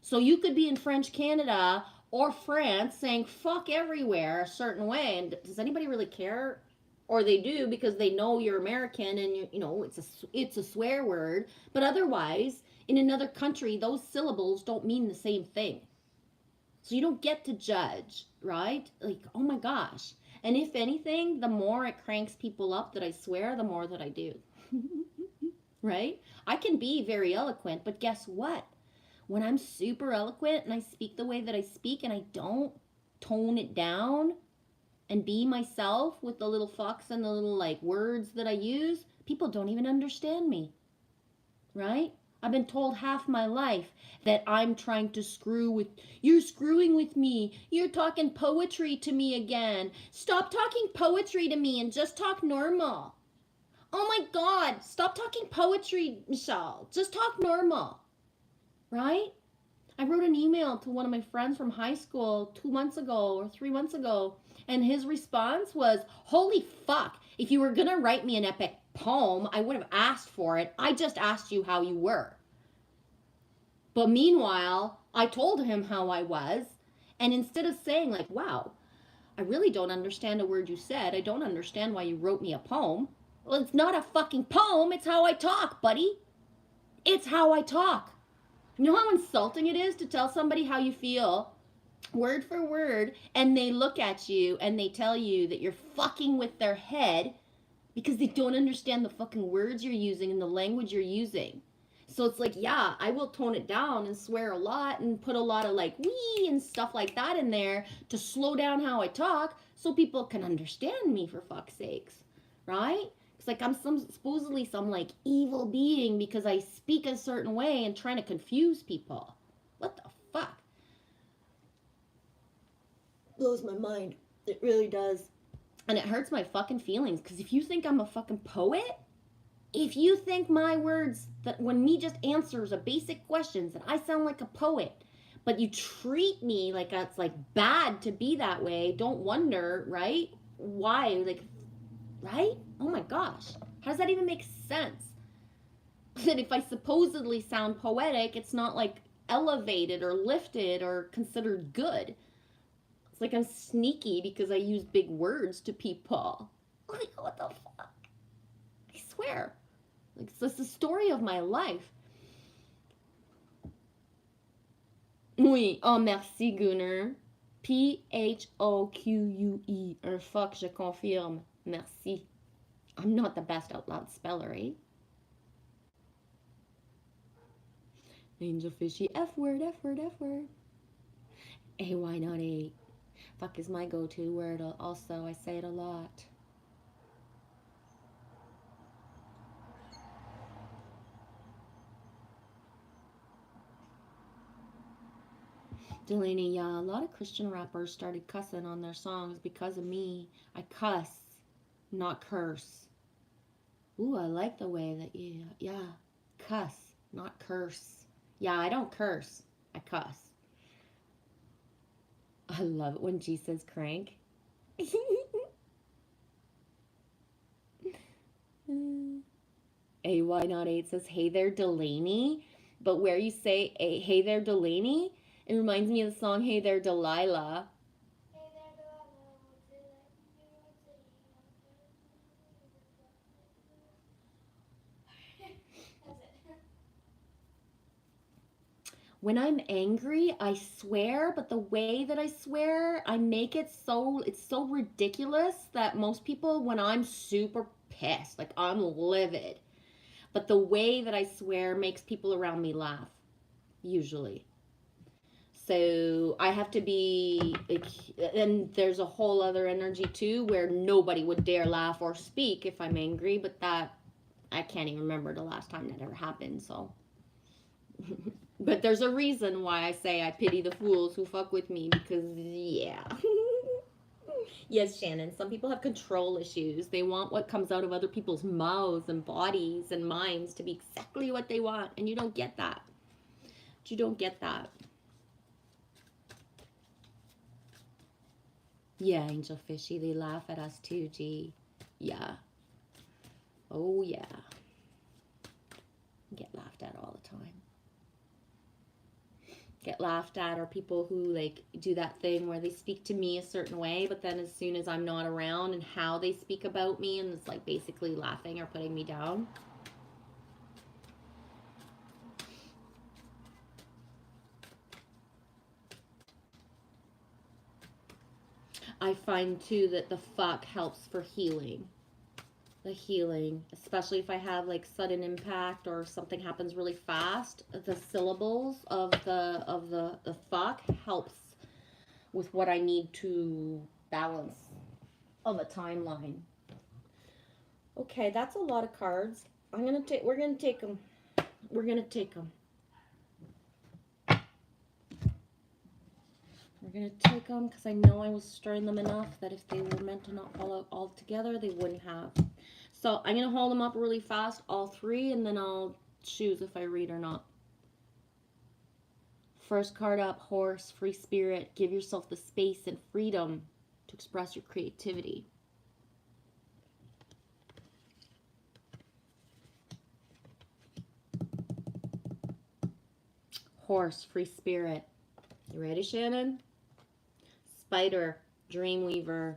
So you could be in French Canada or France saying fuck everywhere a certain way. And does anybody really care? Or they do because they know you're American and you know it's a swear word. But otherwise, in another country, those syllables don't mean the same thing. So you don't get to judge, right? Like, oh my gosh. And if anything, the more it cranks people up that I swear, the more that I do. Right? I can be very eloquent, but guess what? When I'm super eloquent and I speak the way that I speak and I don't tone it down and be myself with the little fucks and the little like words that I use, people don't even understand me. Right? I've been told half my life that I'm trying to screw with, you're screwing with me. You're talking poetry to me again. Stop talking poetry to me and just talk normal. Oh my God, stop talking poetry, Michelle. Just talk normal. Right? I wrote an email to one of my friends from high school 2 months ago or 3 months ago, and his response was, holy fuck, if you were gonna write me an epic poem, I would have asked for it. I just asked you how you were. But meanwhile, I told him how I was, and instead of saying like, wow, I really don't understand a word you said, I don't understand why you wrote me a poem. Well, it's not a fucking poem, it's how I talk, buddy. It's how I talk. You know how insulting it is to tell somebody how you feel, word for word, and they look at you and they tell you that you're fucking with their head because they don't understand the fucking words you're using and the language you're using. So it's like, yeah, I will tone it down and swear a lot and put a lot of like wee and stuff like that in there to slow down how I talk so people can understand me, for fuck's sakes, right? It's like I'm supposedly some like evil being because I speak a certain way and trying to confuse people. What the fuck? Blows my mind. It really does. And it hurts my fucking feelings because if you think I'm a fucking poet, if you think my words, that when me just answers a basic questions, that I sound like a poet, but you treat me like it's like bad to be that way, don't wonder, right? Why? Like, right? Oh my gosh. How does that even make sense? That if I supposedly sound poetic, it's not like elevated or lifted or considered good. It's like I'm sneaky because I use big words to people. Like, what the fuck? I swear. Like, it's the story of my life. Oui. Oh, merci, Gunnar. P-H-O-Q-U-E. Un fuck, je confirme. Merci. I'm not the best out loud speller, eh? Angel Fishy, F word, F word, F word. Hey, why not 8? Fuck is my go-to word. Also, I say it a lot. Delaney, yeah, a lot of Christian rappers started cussing on their songs because of me. I cuss, not curse. Ooh, I like the way that you, yeah, cuss, not curse. Yeah, I don't curse, I cuss. I love it when G says crank. AY not 8 says, hey there, Delaney. But where you say, hey there, Delaney, it reminds me of the song, Hey There, Delilah. When I'm angry, I swear, but the way that I swear, I make it so, it's so ridiculous that most people, when I'm super pissed, like I'm livid, but the way that I swear makes people around me laugh, usually. So I have to be, and there's a whole other energy too, where nobody would dare laugh or speak if I'm angry, but that, I can't even remember the last time that ever happened, so. But there's a reason why I say I pity the fools who fuck with me, because, yeah. Yes, Shannon, some people have control issues. They want what comes out of other people's mouths and bodies and minds to be exactly what they want, and you don't get that. You don't get that. Yeah, Angel Fishy, they laugh at us too, G. Yeah. Oh, yeah. Get laughed at all the time. Get laughed at are people who like do that thing where they speak to me a certain way, but then as soon as I'm not around and how they speak about me, and it's like basically laughing or putting me down. I find too that the fuck helps for healing. The healing, especially if I have like sudden impact or something happens really fast, the syllables of the fuck helps with what I need to balance of a timeline. Okay, that's a lot of cards. We're gonna take them. We're gonna take them. We're gonna take them because I know I was stirring them enough that if they were meant to not fall out altogether, they wouldn't have. So I'm gonna hold them up really fast, all 3, and then I'll choose if I read or not. First card up, horse, free spirit. Give yourself the space and freedom to express your creativity. Horse, free spirit. You ready, Shannon? Spider, dreamweaver.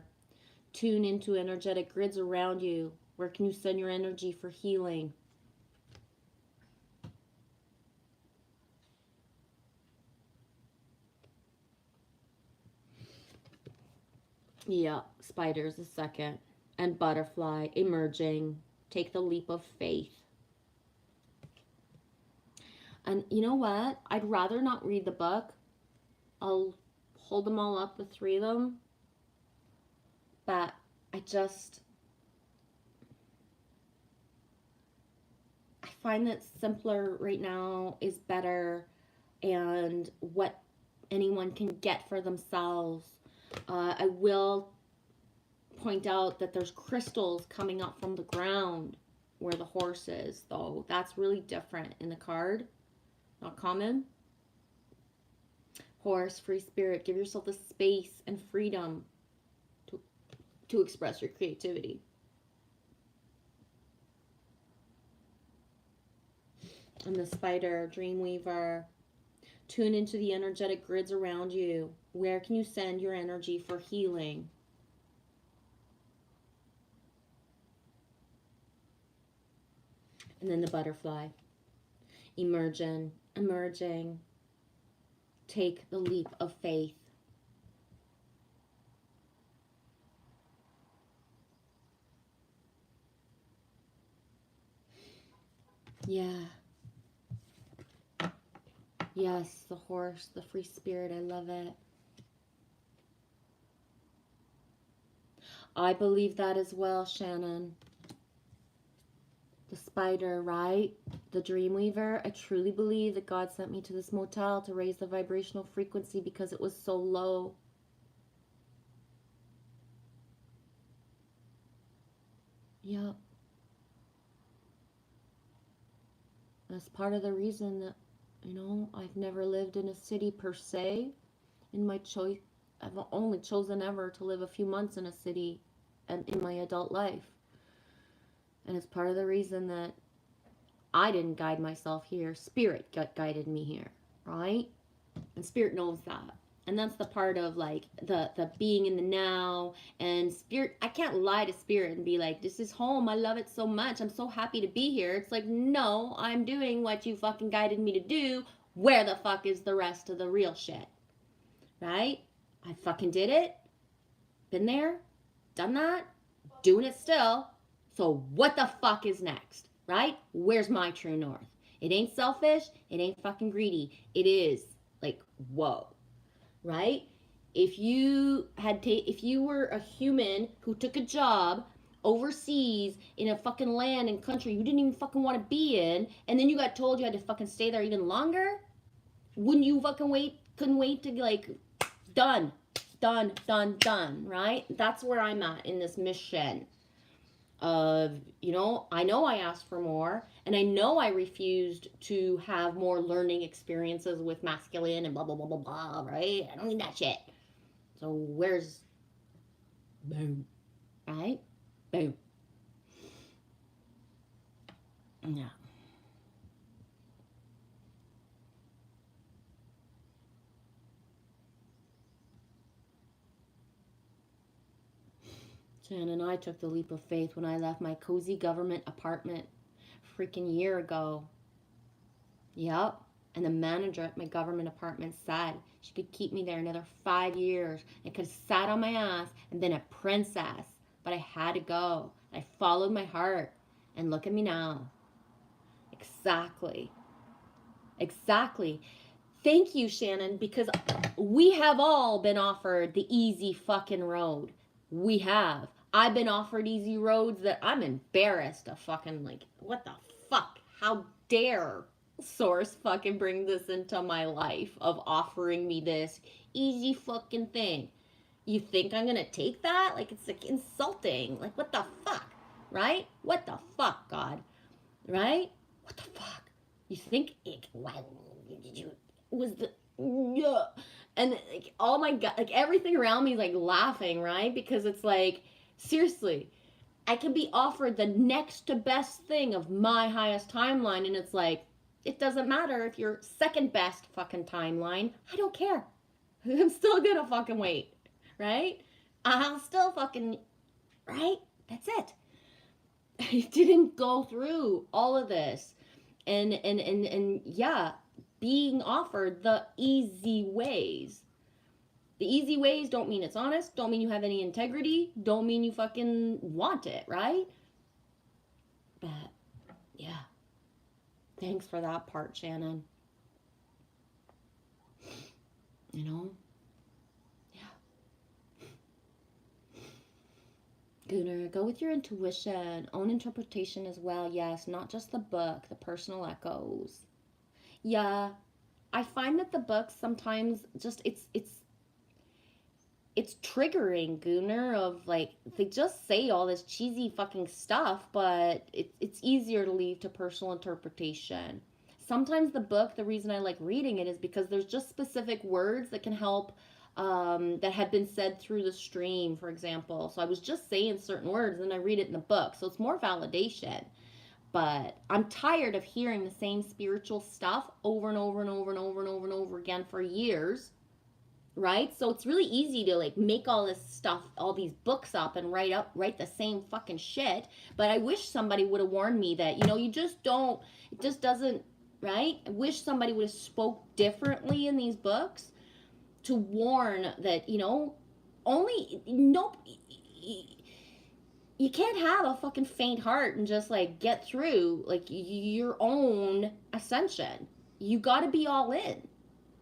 Tune into energetic grids around you. Where can you send your energy for healing? Yeah, spider's the second. And butterfly, emerging. Take the leap of faith. And you know what? I'd rather not read the book. I'll hold them all up, the 3 of them. But I find that simpler right now is better, and what anyone can get for themselves. I will point out that there's crystals coming up from the ground where the horse is, though. That's really different in the card. Not common. Horse, free spirit. Give yourself the space and freedom to express your creativity. And the spider, dreamweaver. Tune into the energetic grids around you. Where can you send your energy for healing? And then the butterfly. Emerging. Take the leap of faith. Yeah. Yes, the horse, the free spirit. I love it. I believe that as well, Shannon. The spider, right? The dreamweaver. I truly believe that God sent me to this motel to raise the vibrational frequency because it was so low. Yep. That's part of the reason that, I've never lived in a city per se. In my choice, I've only chosen ever to live a few months in a city and in my adult life. And it's part of the reason that I didn't guide myself here. Spirit guided me here, right? And Spirit knows that. And that's the part of like the being in the now. And Spirit, I can't lie to Spirit and be like, this is home, I love it so much, I'm so happy to be here. It's like, no, I'm doing what you fucking guided me to do. Where the fuck is the rest of the real shit? Right? I fucking did it. Been there, done that, doing it still. So what the fuck is next? Right? Where's my true north? It ain't selfish, it ain't fucking greedy. It is like, whoa. Right? If you were a human who took a job overseas in a fucking land and country you didn't even fucking want to be in, and then you got told you had to fucking stay there even longer, wouldn't you fucking couldn't wait to like, done, right? That's where I'm at in this mission of, I know I asked for more, and I know I refused to have more learning experiences with masculine and blah, blah, blah, blah, blah, right? I don't need that shit. So where's, boom, right? Boom. Yeah. Jan and I took the leap of faith when I left my cozy government apartment freaking year ago. Yep. And the manager at my government apartment said she could keep me there another 5 years and could have sat on my ass and been a princess. But I had to go. I followed my heart. And look at me now. Exactly. Exactly. Thank you, Shannon, because we have all been offered the easy fucking road. We have. I've been offered easy roads that I'm embarrassed to fucking like, what the fuck? How dare Source fucking bring this into my life of offering me this easy fucking thing? You think I'm gonna take that? Like, it's like insulting. Like, what the fuck? Right? What the fuck, God? Right? What the fuck? You think it, why did you, was the, yeah. And like, oh my God, like everything around me is like laughing, right? Because it's like, seriously, I can be offered the next to best thing of my highest timeline, and it's like, it doesn't matter if you're second best fucking timeline. I don't care. I'm still gonna fucking wait, right? I'll still fucking, right? That's it. I didn't go through all of this. And yeah, being offered the easy ways. The easy ways don't mean it's honest, don't mean you have any integrity, don't mean you fucking want it, right? But yeah. Thanks for that part, Shannon. You know? Yeah. Gunnar, go with your intuition, own interpretation as well. Yes, not just the book, the personal echoes. Yeah, I find that the books sometimes just it's triggering, Gunnar, of like they just say all this cheesy fucking stuff, but it's easier to leave to personal interpretation. Sometimes the book, the reason I like reading it is because there's just specific words that can help, that have been said through the stream, for example. So I was just saying certain words and I read it in the book. So it's more validation. But I'm tired of hearing the same spiritual stuff over and over and over and over and over and over again for years, right? So it's really easy to like make all this stuff, all these books up and write the same fucking shit. But I wish somebody would have warned me that, you just don't, it just doesn't, right? I wish somebody would have spoke differently in these books to warn that, only, nope, you can't have a fucking faint heart and just get through your own ascension. You got to be all in.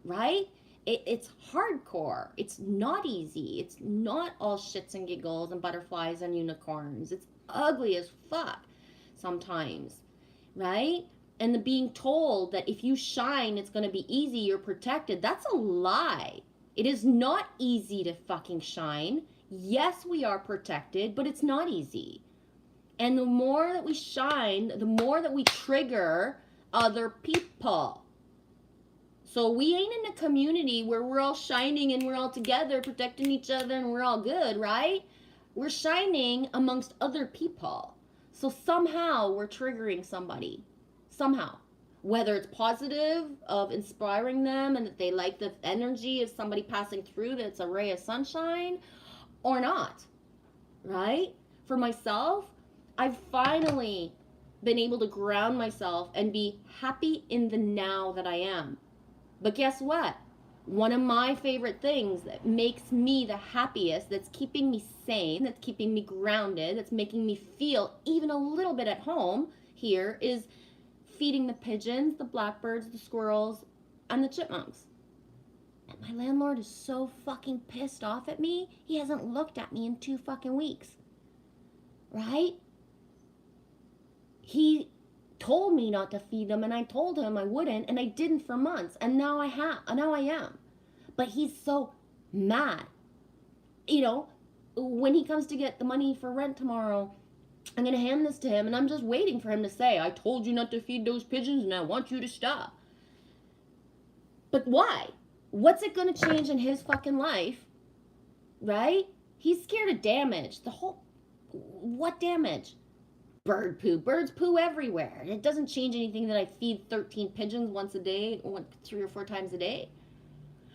right? It's hardcore. It's not easy. It's not all shits and giggles and butterflies and unicorns. It's ugly as fuck sometimes, right? And the being told that if you shine, it's going to be easy, you're protected, that's a lie. It is not easy to fucking shine. Yes, we are protected, but it's not easy. And the more that we shine, the more that we trigger other people. So we ain't in a community where we're all shining and we're all together protecting each other and we're all good, right? We're shining amongst other people. So somehow we're triggering somebody. Somehow. Whether it's positive of inspiring them and that they like the energy of somebody passing through that's a ray of sunshine or not, right? For myself, I've finally been able to ground myself and be happy in the now that I am. But guess what? One of my favorite things that makes me the happiest, that's keeping me sane, that's keeping me grounded, that's making me feel even a little bit at home here is feeding the pigeons, the blackbirds, the squirrels, and the chipmunks. And my landlord is so fucking pissed off at me, he hasn't looked at me in 2 fucking weeks. Right? He told me not to feed them and I told him I wouldn't and I didn't for months and now I am. But he's so mad. You know, when he comes to get the money for rent tomorrow, I'm going to hand this to him and I'm just waiting for him to say, I told you not to feed those pigeons and I want you to stop. But why? What's it going to change in his fucking life? Right? He's scared of damage. What damage? Bird poo. Birds poo everywhere. It doesn't change anything that I feed 13 pigeons once a day, 3 or 4 times a day.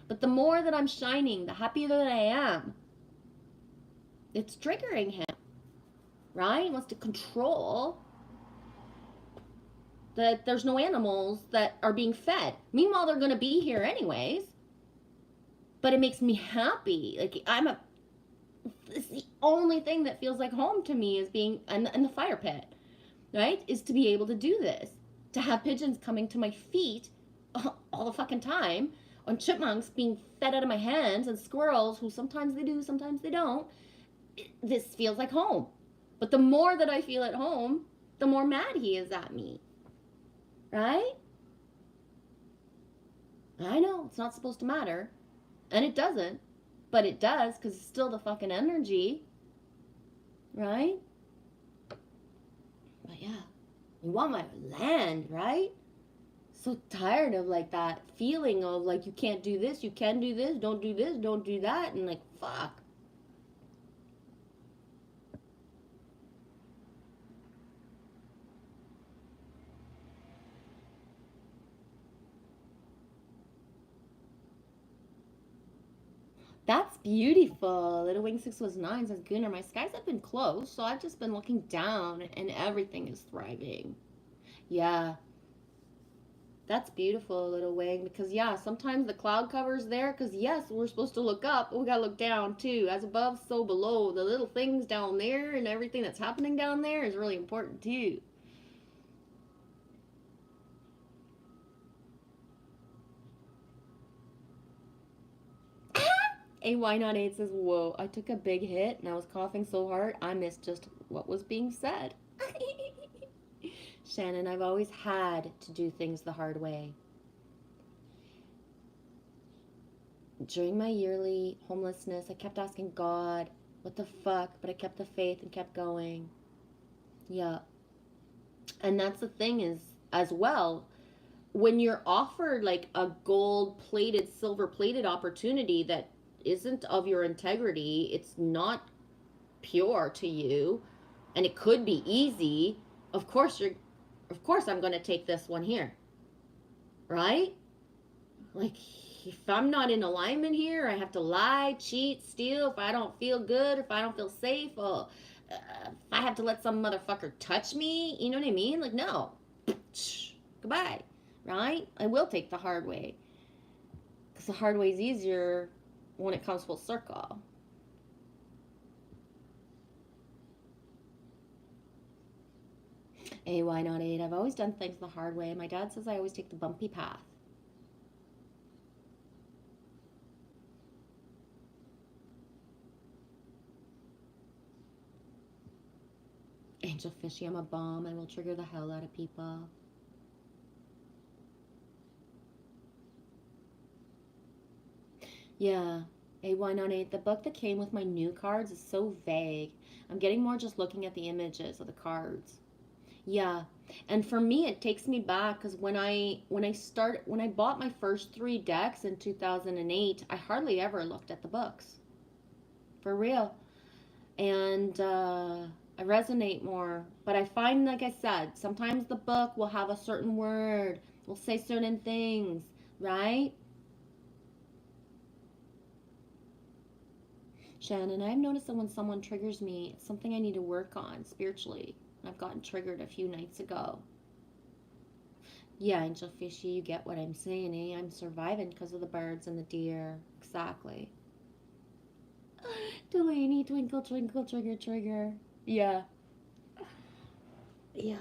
But the more that I'm shining, the happier that I am. It's triggering him, right? He wants to control that there's no animals that are being fed. Meanwhile, they're going to be here anyways. But it makes me happy. Like, it's the only thing that feels like home to me is being in the fire pit, right? Is to be able to do this. To have pigeons coming to my feet all the fucking time, on chipmunks being fed out of my hands, and squirrels who sometimes they do, sometimes they don't. This feels like home. But the more that I feel at home, the more mad he is at me. Right? I know, it's not supposed to matter. And it doesn't. But it does, because it's still the fucking energy. Right? But yeah. You want my land, right? So tired of like that feeling of like you can't do this, you can do this, don't do this, don't do that. And like, fuck. That's beautiful. Little Wing 619 says, Gunnar, my skies have been closed, so I've just been looking down and everything is thriving. Yeah. That's beautiful, Little Wing, because yeah, sometimes the cloud cover's there, because yes, we're supposed to look up, but we gotta look down too. As above, so below. The little things down there and everything that's happening down there is really important too. A Why Not 8 says, whoa, I took a big hit and I was coughing so hard I missed just what was being said. Shannon, I've always had to do things the hard way. During my yearly homelessness, I kept asking God, what the fuck? But I kept the faith and kept going. Yeah. And that's the thing is, as well, when you're offered like a gold-plated, silver-plated opportunity that isn't of your integrity, it's not pure to you, and it could be easy, of course I'm going to take this one here. Right? Like, if I'm not in alignment here, I have to lie, cheat, steal, if I don't feel good, if I don't feel safe, or if I have to let some motherfucker touch me, you know what I mean? Like, no. Goodbye. Right? I will take the hard way. Because the hard way is easier when it comes full circle. Why not 8? I've always done things the hard way. My dad says I always take the bumpy path. Angel Fishy, I'm a bomb. I will trigger the hell out of people. Yeah. A198. The book that came with my new cards is so vague. I'm getting more just looking at the images of the cards. Yeah. And for me it takes me back because when I bought my first 3 decks in 2008, I hardly ever looked at the books. For real. And I resonate more. But I find, like I said, sometimes the book will have a certain word, will say certain things, right? Shannon, I've noticed that when someone triggers me, it's something I need to work on spiritually. I've gotten triggered a few nights ago. Yeah, Angel Fishy, you get what I'm saying, eh? I'm surviving because of the birds and the deer. Exactly. Delaney, twinkle, twinkle, trigger, trigger. Yeah. Yeah.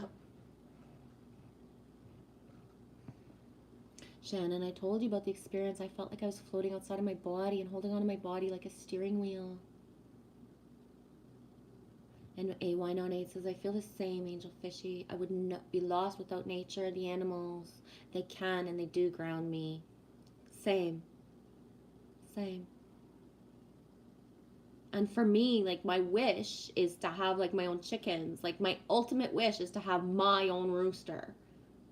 Shannon, I told you about the experience. I felt like I was floating outside of my body and holding onto my body like a steering wheel. And AY98 says, I feel the same, Angel Fishy. I would not be lost without nature, the animals. They can and they do ground me. Same. Same. And for me, like, my wish is to have, like, my own chickens. Like, my ultimate wish is to have my own rooster.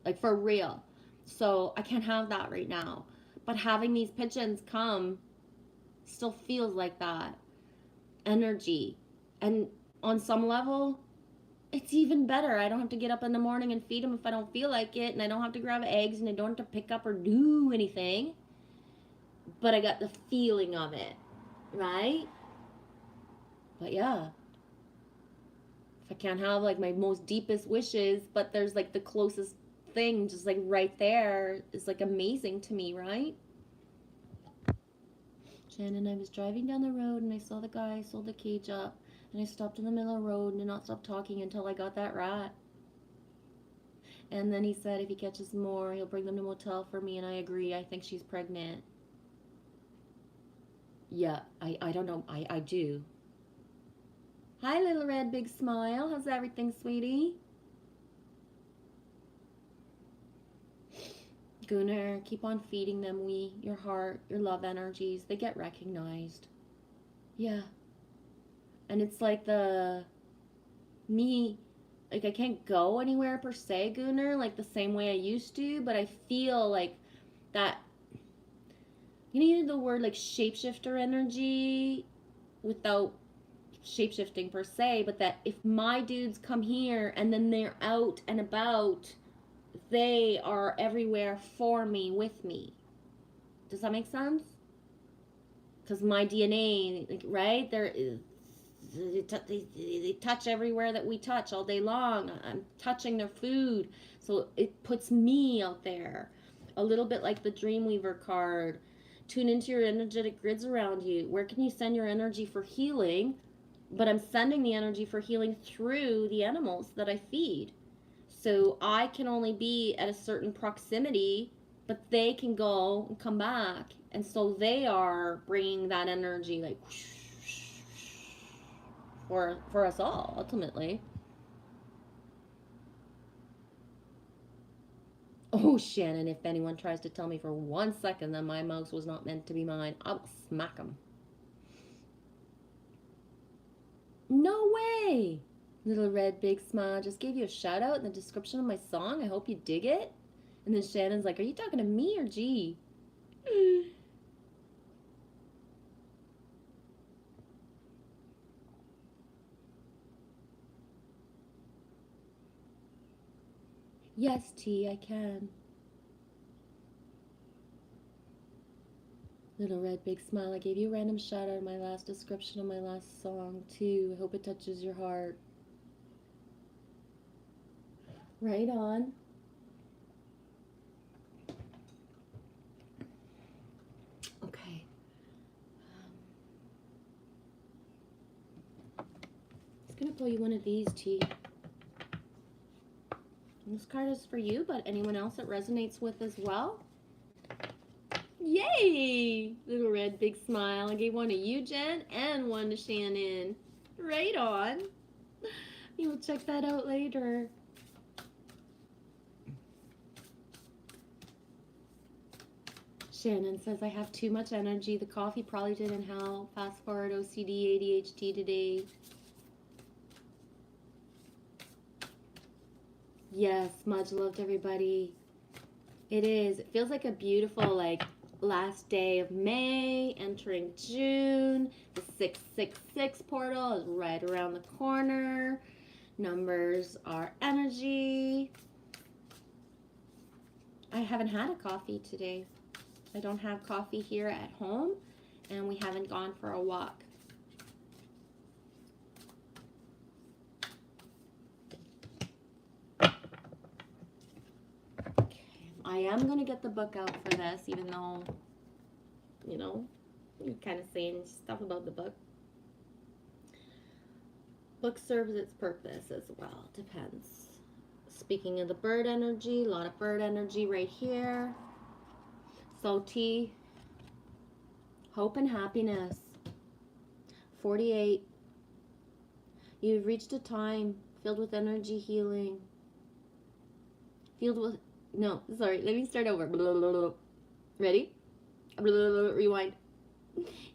Like, for real. So I can't have that right now. But having these pigeons come still feels like that energy. And on some level, it's even better. I don't have to get up in the morning and feed them if I don't feel like it. And I don't have to grab eggs and I don't have to pick up or do anything. But I got the feeling of it, right? But yeah. If I can't have, like, my most deepest wishes, but there's, like, the closest thing just, like, right there is, like, amazing to me, right? Shannon, I was driving down the road and I saw the guy sold the cage up and I stopped in the middle of the road and did not stop talking until I got that rat. And then he said if he catches more, he'll bring them to a motel for me, and I agree. I think she's pregnant. Yeah, I don't know. I do. Hi, little red big smile. How's everything, sweetie? Gunnar, keep on feeding them, your heart, your love energies. They get recognized. Yeah. And it's like me, like, I can't go anywhere per se, Gunnar, like the same way I used to, but I feel like that, you know, the word like shapeshifter energy without shapeshifting per se, but that if my dudes come here and then they're out and about, they are everywhere for me, with me. Does that make sense? Because my DNA, like, right? They touch everywhere that we touch all day long. I'm touching their food. So it puts me out there. A little bit like the Dreamweaver card. Tune into your energetic grids around you. Where can you send your energy for healing? But I'm sending the energy for healing through the animals that I feed. So I can only be at a certain proximity, but they can go and come back. And so they are bringing that energy, like, for us all, ultimately. Oh, Shannon, if anyone tries to tell me for 1 second that my mouse was not meant to be mine, I'll smack them. No way! Little red big smile just gave you a shout out in the description of my song. I hope you dig it. And then Shannon's like, are you talking to me or G? Yes, T, I can. Little red big smile. I gave you a random shout out in my last description of my last song, too. I hope it touches your heart. Right on. Okay. I'm just going to pull you one of these, T. And this card is for you, but anyone else it resonates with as well. Yay! Little red big smile. I gave one to you, Jen, and one to Shannon. Right on. You'll check that out later. Shannon says, I have too much energy. The coffee probably didn't help. Fast forward OCD, ADHD today. Yes, much loved everybody. It is. It feels like a beautiful, like, last day of May, entering June. The 666 portal is right around the corner. Numbers are energy. I haven't had a coffee today. I don't have coffee here at home, and we haven't gone for a walk. Okay. I am going to get the book out for this, even though, you know, you're kind of saying stuff about the book. Book serves its purpose as well. Depends. Speaking of the bird energy, a lot of bird energy right here. So T, hope and happiness. 48. You've reached a time filled with energy healing. Filled with, no, sorry, let me start over. Ready? Rewind.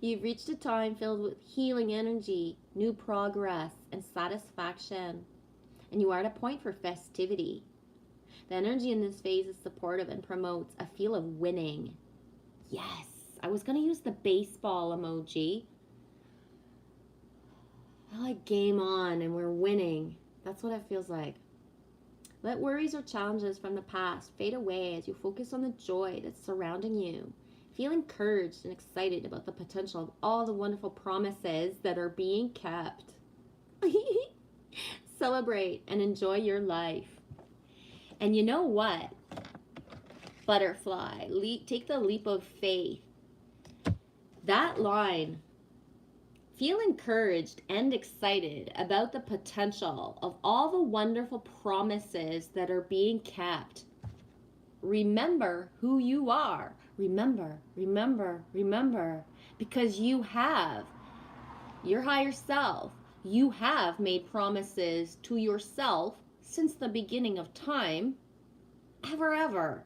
You've reached a time filled with healing energy, new progress, and satisfaction. And you are at a point for festivity. The energy in this phase is supportive and promotes a feel of winning. Yes, I was going to use the baseball emoji. I like game on and we're winning. That's what it feels like. Let worries or challenges from the past fade away as you focus on the joy that's surrounding you. Feel encouraged and excited about the potential of all the wonderful promises that are being kept. Celebrate and enjoy your life. And you know what? Butterfly, take the leap of faith. That line, feel encouraged and excited about the potential of all the wonderful promises that are being kept. Remember who you are. Remember, remember, remember. Because you have your higher self. You have made promises to yourself since the beginning of time. Ever.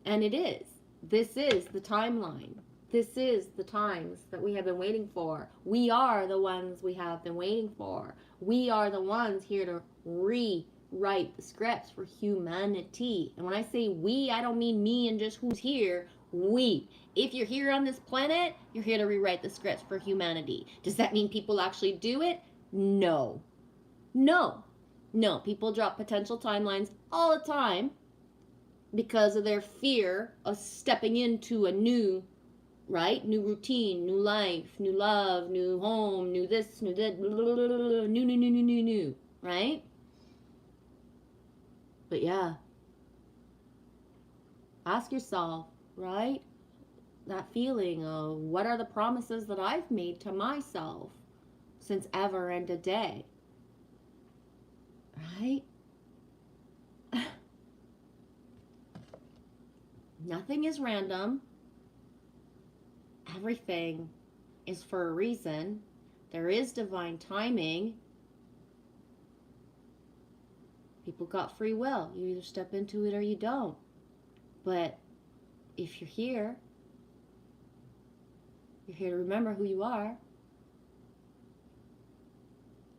And it is. This is the timeline. This is the times that we have been waiting for. We are the ones we have been waiting for. We are the ones here to rewrite the scripts for humanity. And when I say we, I don't mean me and just who's here. We. If you're here on this planet, you're here to rewrite the scripts for humanity. Does that mean people actually do it? No. People drop potential timelines all the time because of their fear of stepping into a new routine, new life, new love, new home, new this, new that, new, right? But yeah, ask yourself, right? That feeling of what are the promises that I've made to myself since ever and a day, right? Nothing is random. Everything is for a reason. There is divine timing. People got free will. You either step into it or you don't. But if you're here to remember who you are.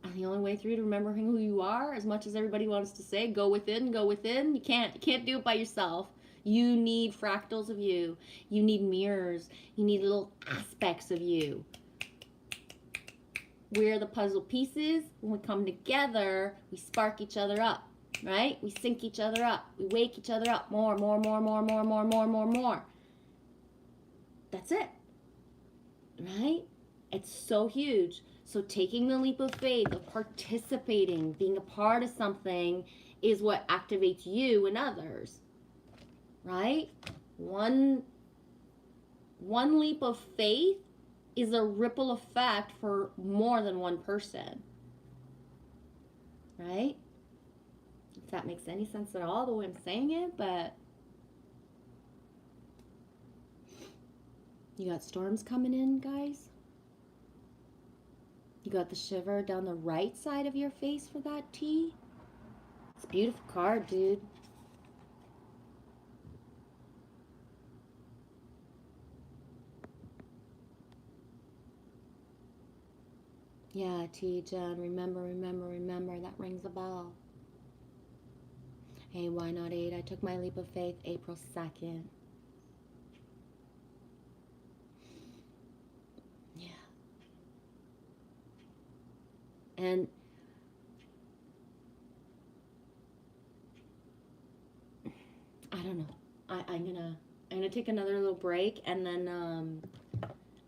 And the only way through to remembering who you are, as much as everybody wants to say, go within. You can't do it by yourself. You need fractals of you. You need mirrors. You need little aspects of you. We're the puzzle pieces. When we come together, we spark each other up, right? We sync each other up. We wake each other up more. That's it, right? It's so huge. So taking the leap of faith, of participating, being a part of something is what activates you and others. Right? One leap of faith is a ripple effect for more than one person. Right? If that makes any sense at all, the way I'm saying it, but you got storms coming in, guys. You got the shiver down the right side of your face for that T. It's a beautiful card, dude. Yeah, T, Jen, remember, that rings a bell. Hey, why not 8? I took my leap of faith April 2nd. Yeah. And I don't know. I'm gonna take another little break, and then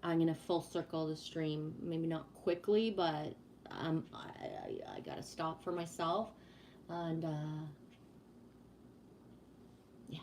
I'm gonna full circle the stream. Maybe not quickly, but I gotta stop for myself, and yeah.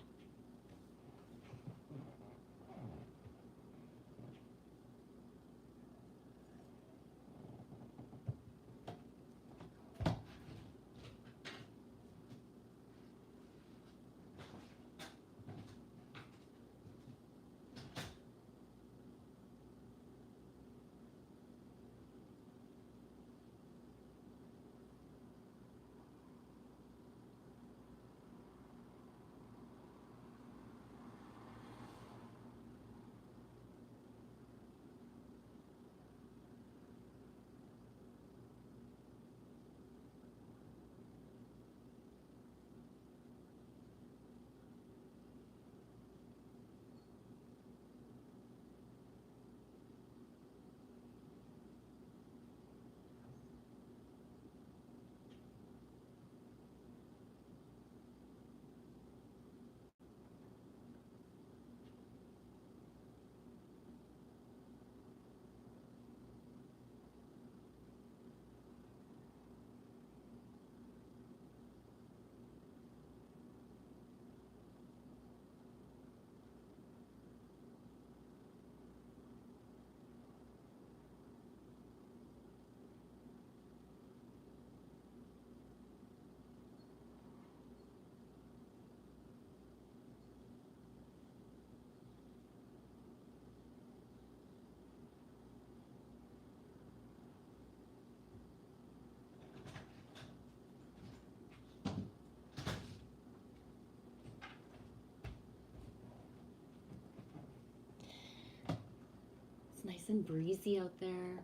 It's nice and breezy out there,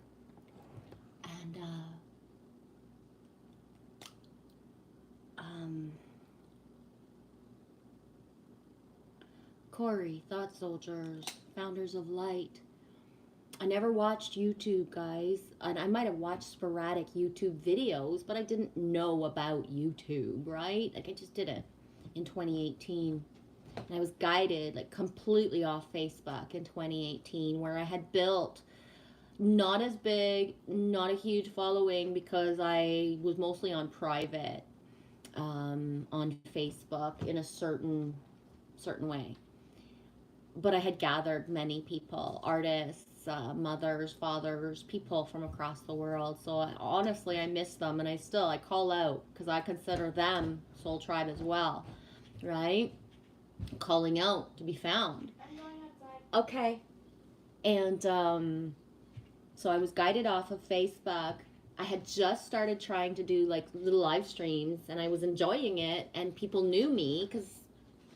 and Corey, Thought Soldiers, Founders of Light. I never watched YouTube, guys, and I might have watched sporadic YouTube videos, but I didn't know about YouTube, right? Like, I just did it in 2018. And I was guided, like, completely off Facebook in 2018, where I had built not as big, not a huge following, because I was mostly on private on Facebook in a certain way. But I had gathered many people, artists, mothers, fathers, people from across the world. So honestly, I miss them, and I call out because I consider them Soul Tribe as well, right? Calling out to be found. I'm going outside. Okay. And so I was guided off of Facebook. I had just started trying to do like little live streams, and I was enjoying it, and people knew me because,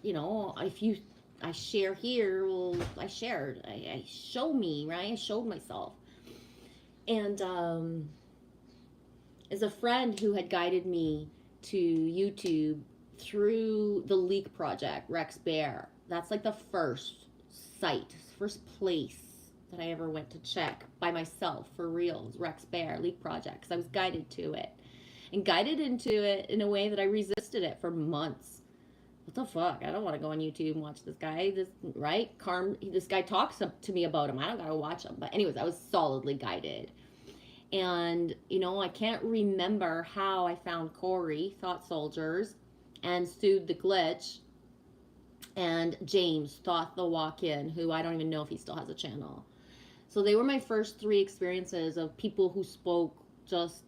if you I share here, well, I shared. I show me, right? I showed myself. And as a friend who had guided me to YouTube through the Leak Project, Rex Bear, that's like the first site, first place that I ever went to check by myself for reals, Rex Bear, Leak Project, because I was guided to it. And guided into it in a way that I resisted it for months. What the fuck? I don't want to go on YouTube and watch this guy. This guy talks to me about him. I don't gotta watch him. But anyways, I was solidly guided. And, I can't remember how I found Corey, Thought Soldiers, and Sued the Glitch, and James, Thought the Walk-In, who I don't even know if he still has a channel. So they were my first 3 experiences of people who spoke just,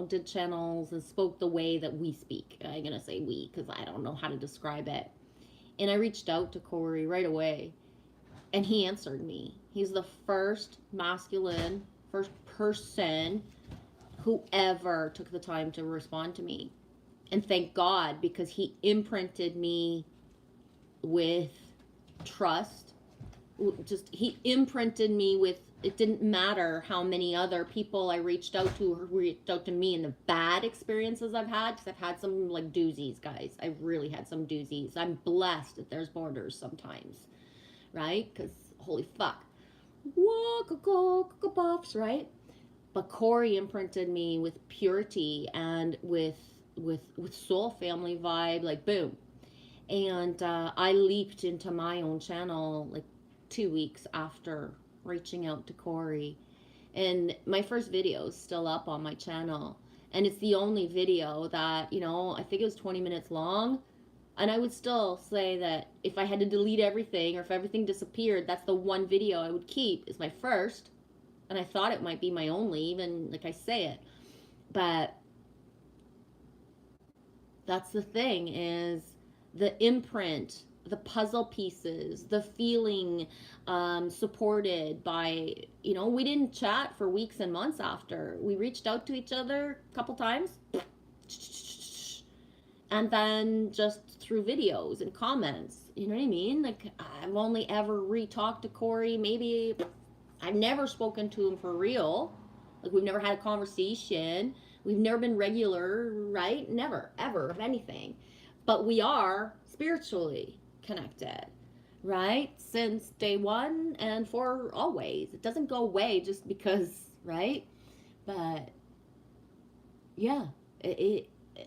did channels and spoke the way that we speak. I'm going to say we because I don't know how to describe it. And I reached out to Corey right away, and he answered me. He's the first masculine first person who ever took the time to respond to me. And thank God, because he imprinted me with trust. He imprinted me with, it didn't matter how many other people I reached out to who reached out to me, and the bad experiences I've had, because I've had some like doozies, guys. I really had some doozies. I'm blessed that there's borders sometimes, right? Because holy fuck, puffs, right? But Corey imprinted me with purity and with soul family vibe, like boom. And I leaped into my own channel like 2 weeks after reaching out to Corey. And my first video is still up on my channel. And it's the only video that, you know, I think it was 20 minutes long. And I would still say that if I had to delete everything or if everything disappeared, that's the one video I would keep, is my first. And I thought it might be my only, even like I say it. But that's the thing, is the imprint, the puzzle pieces, the feeling supported by, you know, we didn't chat for weeks and months after. We reached out to each other a couple times. And then just through videos and comments, you know what I mean? Like, I've only ever re-talked to Corey. Maybe I've never spoken to him for real. Like, we've never had a conversation. We've never been regular, right? Never, ever, of anything. But we are spiritually connected, right? Since day one and for always. It doesn't go away just because, right? But yeah,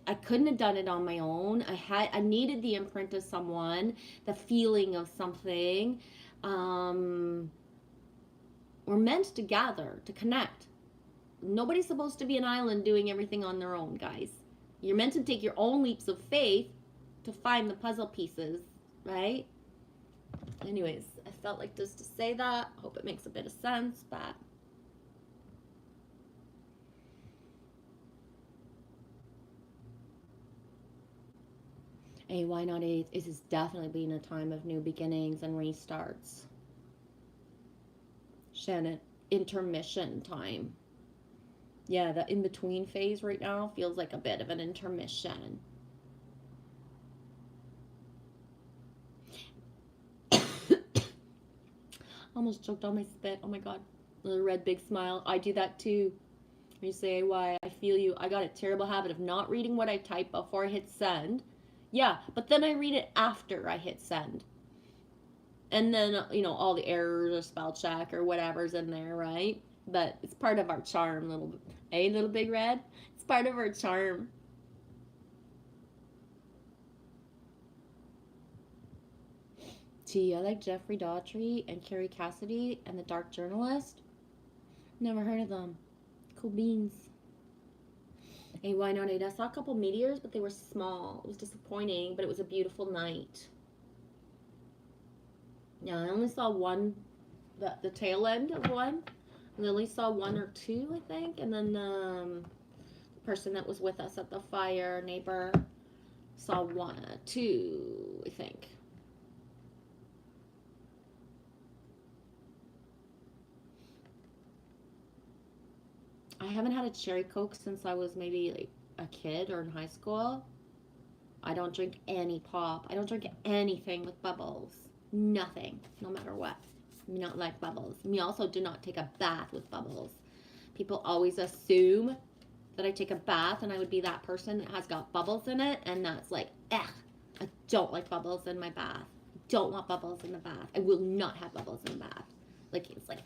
I couldn't have done it on my own. I needed the imprint of someone, the feeling of something. We're meant to gather, to connect. Nobody's supposed to be an island doing everything on their own, guys. You're meant to take your own leaps of faith to find the puzzle pieces, right? Anyways, I felt like just to say that. Hope it makes a bit of sense, but hey, why not 8? This has definitely been a time of new beginnings and restarts. Shannon, intermission time. Yeah, the in-between phase right now feels like a bit of an intermission. Almost choked on my spit. Oh my god. Little red big smile. I do that too. You say, why? I feel you. I got a terrible habit of not reading what I type before I hit send. Yeah, but then I read it after I hit send. And then, you know, all the errors or spell check or whatever's in there, right? But it's part of our charm, little big red. It's part of our charm. Gee, I like Jeffrey Daughtry and Carrie Cassidy and the Dark Journalist. Never heard of them. Cool beans. Hey, why not 8? I saw a couple meteors, but they were small. It was disappointing, but it was a beautiful night. Yeah, I only saw one, the tail end of one. Lily saw 1 or 2, I think, and then the person that was with us at the fire, neighbor, saw 1, 2, I think. I haven't had a cherry Coke since I was maybe like a kid or in high school. I don't drink any pop. I don't drink anything with bubbles. Nothing, no matter what. Me not like bubbles. Me also do not take a bath with bubbles. People always assume that I take a bath and I would be that person that has got bubbles in it, and that's like, I don't like bubbles in my bath. I don't want bubbles in the bath. I will not have bubbles in the bath. Like, it's like,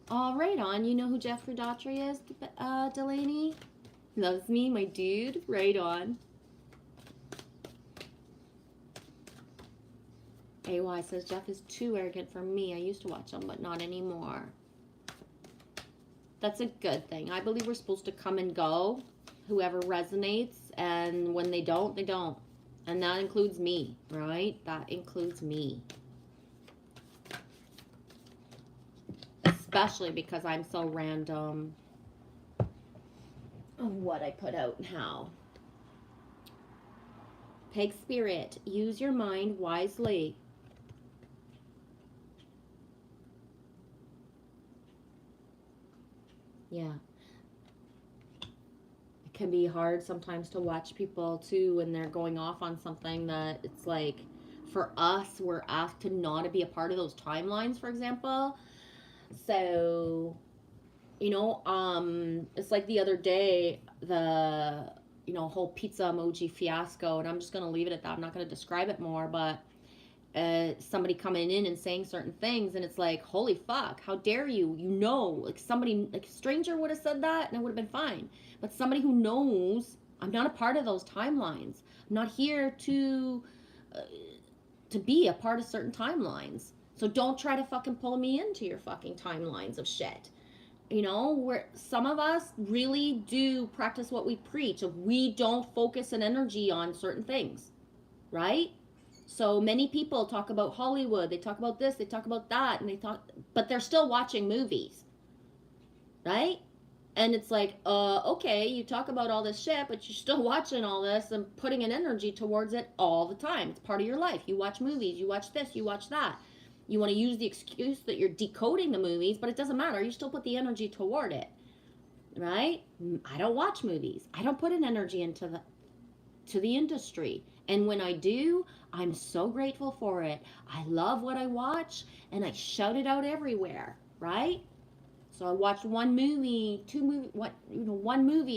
All right, on. You know who Jeffrey Daughtry is, Delaney? Loves me, my dude. Right on. AY says, Jeff is too arrogant for me. I used to watch him, but not anymore. That's a good thing. I believe we're supposed to come and go, whoever resonates, and when they don't, they don't. And that includes me, right? That includes me. Especially because I'm so random on what I put out and how. Pig Spirit, use your mind wisely. Yeah. It can be hard sometimes to watch people too when they're going off on something that it's like, for us, we're asked to not to be a part of those timelines, for example. So, it's like the other day, the, whole pizza emoji fiasco, and I'm just going to leave it at that. I'm not going to describe it more, but somebody coming in and saying certain things, and it's like, holy fuck, how dare you? Like somebody, like a stranger would have said that, and it would have been fine. But somebody who knows, I'm not a part of those timelines. I'm not here uh, to be a part of certain timelines. So don't try to fucking pull me into your fucking timelines of shit. Where some of us really do practice what we preach. If we don't focus an energy on certain things, right? So many people talk about Hollywood, they talk about this, they talk about that, but they're still watching movies, right? And it's like, okay, you talk about all this shit, but you're still watching all this and putting an energy towards it all the time. It's part of your life. You watch movies, you watch this, you watch that. You want to use the excuse that you're decoding the movies, but it doesn't matter. You still put the energy toward it, right? I don't watch movies. I don't put an energy into the industry. And when I do, I'm so grateful for it. I love what I watch and I shout it out everywhere, right? So I watched one movie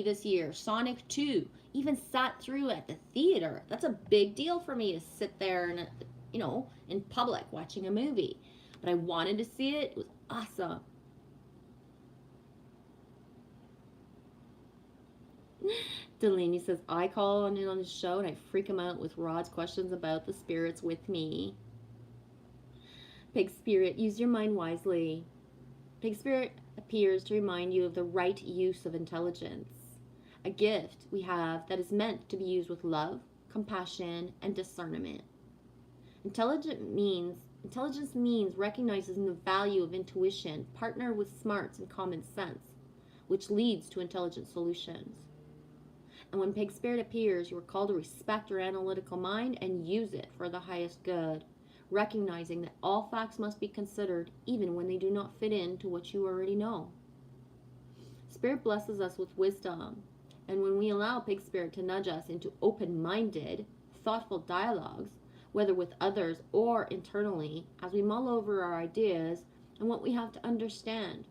this year, Sonic 2. Even sat through at the theater. That's a big deal for me to sit there and in public watching a movie. But I wanted to see it. It was awesome. Delaney says, I call in on the show and I freak him out with Rod's questions about the spirits with me. Pig Spirit, use your mind wisely. Pig Spirit appears to remind you of the right use of intelligence, a gift we have that is meant to be used with love, compassion, and discernment. Intelligence means recognizing the value of intuition, partner with smarts and common sense, which leads to intelligent solutions. And when Pig Spirit appears, you are called to respect your analytical mind and use it for the highest good, recognizing that all facts must be considered even when they do not fit into what you already know. Spirit blesses us with wisdom, and when we allow Pig Spirit to nudge us into open-minded, thoughtful dialogues, whether with others or internally, as we mull over our ideas and what we have to understand.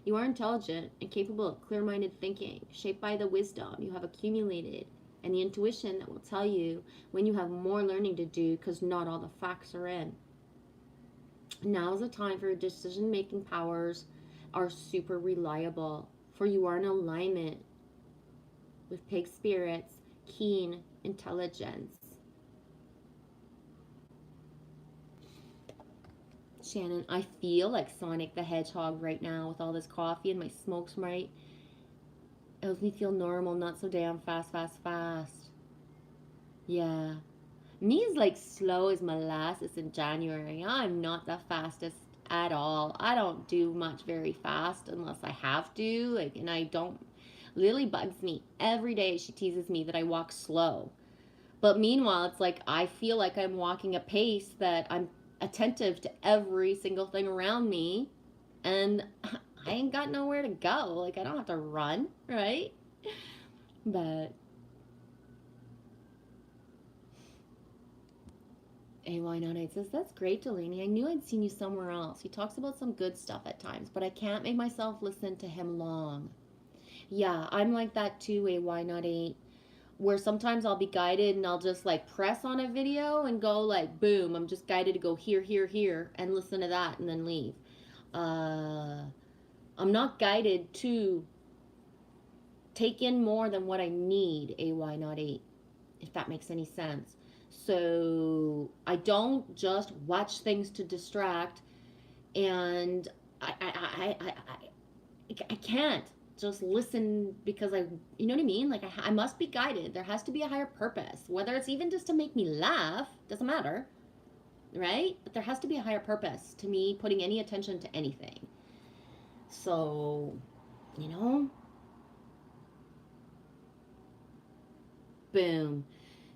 You are intelligent and capable of clear-minded thinking, shaped by the wisdom you have accumulated and the intuition that will tell you when you have more learning to do because not all the facts are in. Now is the time for your decision-making powers are super reliable, for you are in alignment with Pig Spirit's keen intelligence. Shannon, I feel like Sonic the Hedgehog right now with all this coffee and my smoke smite. It helps me feel normal, not so damn fast. Yeah. Me is like slow as molasses in January. I'm not the fastest at all. I don't do much very fast unless I have to. And I don't. Lily bugs me every day. She teases me that I walk slow. But meanwhile, it's like I feel like I'm walking a pace that I'm attentive to every single thing around me, and I ain't got nowhere to go. Like, I don't have to run, right? But why not? It says, that's great, Delaney. I knew I'd seen you somewhere else. He talks about some good stuff at times, but I can't make myself listen to him long. Yeah, I'm like that too, why not 8? Where sometimes I'll be guided and I'll just like press on a video and go like, boom, I'm just guided to go here, and listen to that and then leave. I'm not guided to take in more than what I need, why not 8, if that makes any sense. So I don't just watch things to distract, and I can't just listen because you know what I mean? Like I must be guided. There has to be a higher purpose, whether it's even just to make me laugh, doesn't matter, right? But there has to be a higher purpose to me putting any attention to anything. So, boom.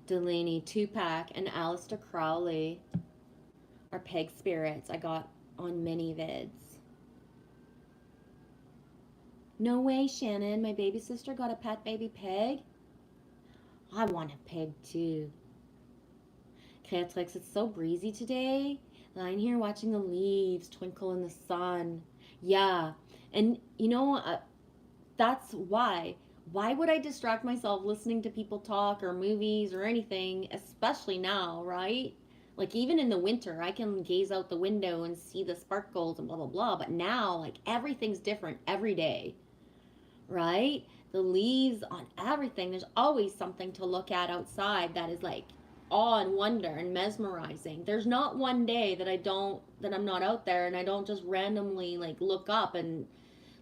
Delaney, Tupac, and Aleister Crowley are Peg spirits I got on many vids. No way, Shannon. My baby sister got a pet baby pig. I want a pig too. Catrix, it's so breezy today. Lying here watching the leaves twinkle in the sun. Yeah. And that's why. Why would I distract myself listening to people talk or movies or anything, especially now, right? Like, even in the winter, I can gaze out the window and see the sparkles and blah, blah, blah. But now, like, everything's different every day, right? The leaves on everything. There's always something to look at outside that is like awe and wonder and mesmerizing. There's not one day that I'm not out there and I don't just randomly like look up and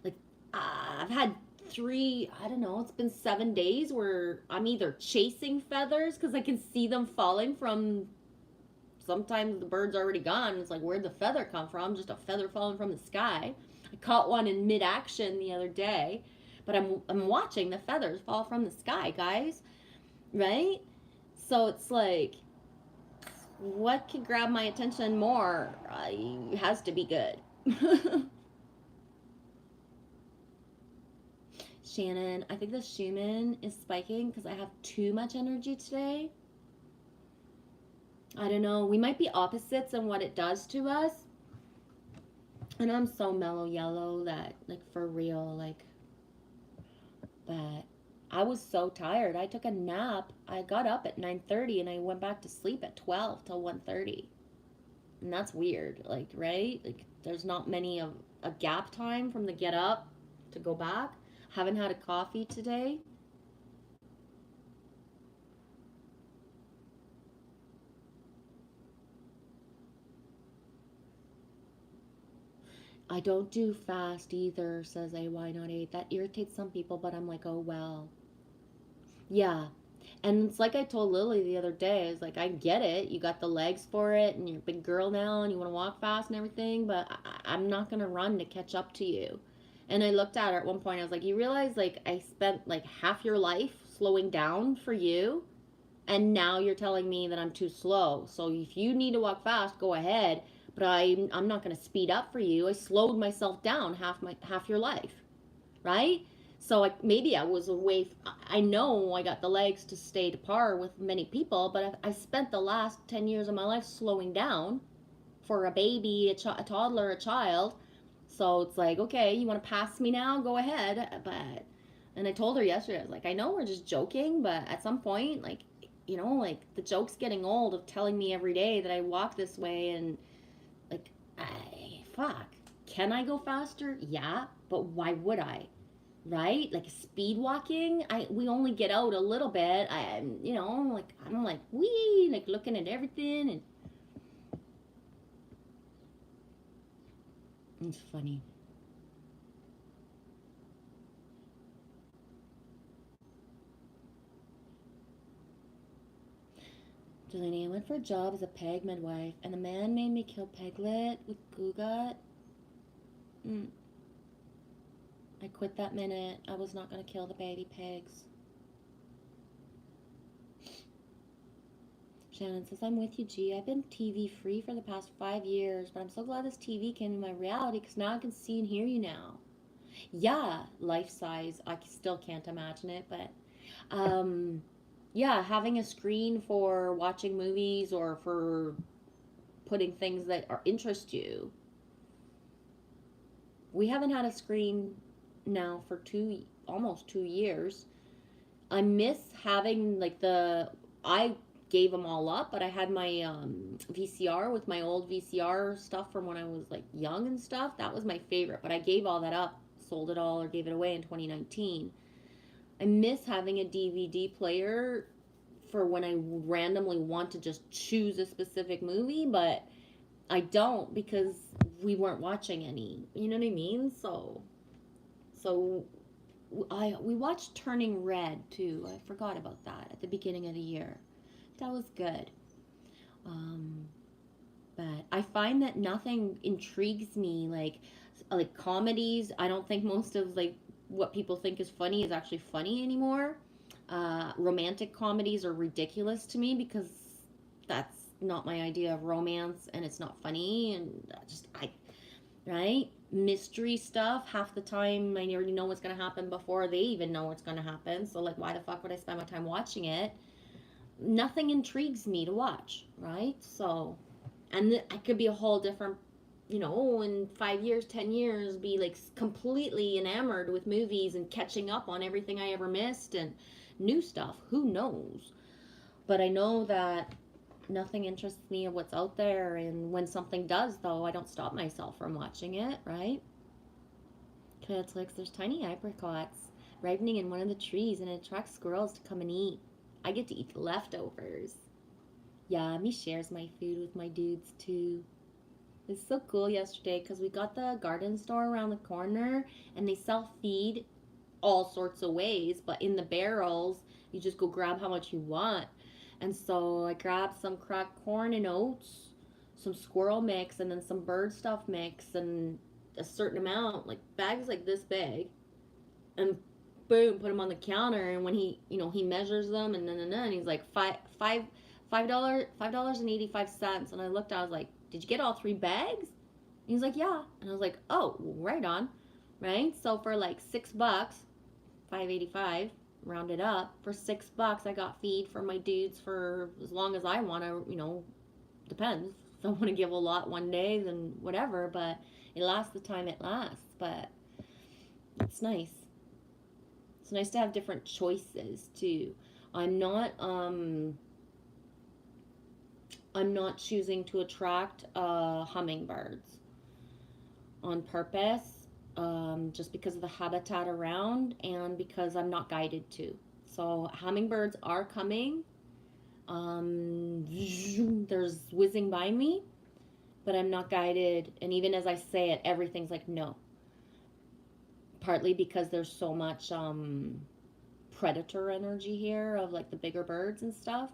like I've had I don't know, it's been 7 days where I'm either chasing feathers because I can see them falling from, sometimes the bird's already gone. It's like, where'd the feather come from? Just a feather falling from the sky. I caught one in mid-action the other day, but I'm watching the feathers fall from the sky, guys, right? So it's like, what could grab my attention more? It has to be good. Shannon, I think the Schumann is spiking because I have too much energy today. I don't know. We might be opposites in what it does to us. And I'm so mellow yellow that, like, for real, like, but I was so tired. I took a nap. I got up at 9:30 and I went back to sleep at 12 till 1:30. And that's weird, like, right? Like, there's not many of a gap time from the get up to go back. Haven't had a coffee today. I don't do fast either, says AY08. That irritates some people, but I'm like, oh well. Yeah. And it's like I told Lily the other day, is like, I get it. You got the legs for it, and you're a big girl now, and you want to walk fast and everything, but I'm not going to run to catch up to you. And I looked at her at one point, I was like, you realize, like, I spent, like, half your life slowing down for you, and now you're telling me that I'm too slow. So if you need to walk fast, go ahead, but I'm not going to speed up for you. I slowed myself down half your life, right? So maybe I was away. I know I got the legs to stay to par with many people, but I spent the last 10 years of my life slowing down for a baby, a toddler, a child. So it's like, okay, you want to pass me now? Go ahead. And I told her yesterday, I was like, I know we're just joking, but at some point, like, like the joke's getting old of telling me every day that I walk this way and like, fuck. Can I go faster? Yeah, but why would I? Right? Like speed walking, we only get out a little bit. I'm like wee, like looking at everything, and it's funny. Delaney, I went for a job as a peg midwife, and the man made me kill Peglet with Gugat. I quit that minute. I was not going to kill the baby pigs. Shannon says, I'm with you, G. I've been TV free for the past 5 years, but I'm so glad this TV came in my reality because now I can see and hear you now. Yeah, life size. I still can't imagine it, but yeah, having a screen for watching movies or for putting things that interest you. We haven't had a screen now for almost 2 years. I miss having like I gave them all up, but I had my VCR with my old VCR stuff from when I was like young and stuff. That was my favorite, but I gave all that up, sold it all, or gave it away in 2019. I miss having a DVD player for when I randomly want to just choose a specific movie, but I don't because we weren't watching any. You know what I mean? So we watched Turning Red too. I forgot about that at the beginning of the year. That was good. But I find that nothing intrigues me like comedies. I don't think most of like what people think is funny is actually funny anymore. Romantic comedies are ridiculous to me because that's not my idea of romance, and it's not funny, and right? mystery stuff, half the time I already know what's going to happen before they even know what's going to happen. So, like, why the fuck would I spend my time watching it? Nothing intrigues me to watch, right? So, and I could be a whole different, in 5 years, 10 years, be like completely enamored with movies and catching up on everything I ever missed and new stuff. Who knows? But I know that nothing interests me of what's out there, and when something does, though, I don't stop myself from watching it, right? Because it's like there's tiny apricots ripening in one of the trees, and it attracts squirrels to come and eat. I get to eat the leftovers. Yeah, me shares my food with my dudes too. It's so cool yesterday because we got the garden store around the corner, and they sell feed all sorts of ways, but in the barrels, you just go grab how much you want. And so I grabbed some cracked corn and oats, some squirrel mix, and then some bird stuff mix, and a certain amount, like bags like this big, and boom, put them on the counter. And when he measures them, and he's like $5 and 85 cents. And I looked, I was like, did you get all 3 bags? And he's like, yeah. And I was like, oh, right on, right? So for like $6, 5.85, rounded up, for $6 I got feed for my dudes for as long as I want to. Depends. If I want to give a lot one day, then whatever. But it lasts the time it lasts. But it's nice. It's nice to have different choices too. I'm not I'm not choosing to attract hummingbirds on purpose, just because of the habitat around and because I'm not guided to. So hummingbirds are coming. There's whizzing by me, but I'm not guided. And even as I say it, everything's like no. Partly because there's so much predator energy here of like the bigger birds and stuff.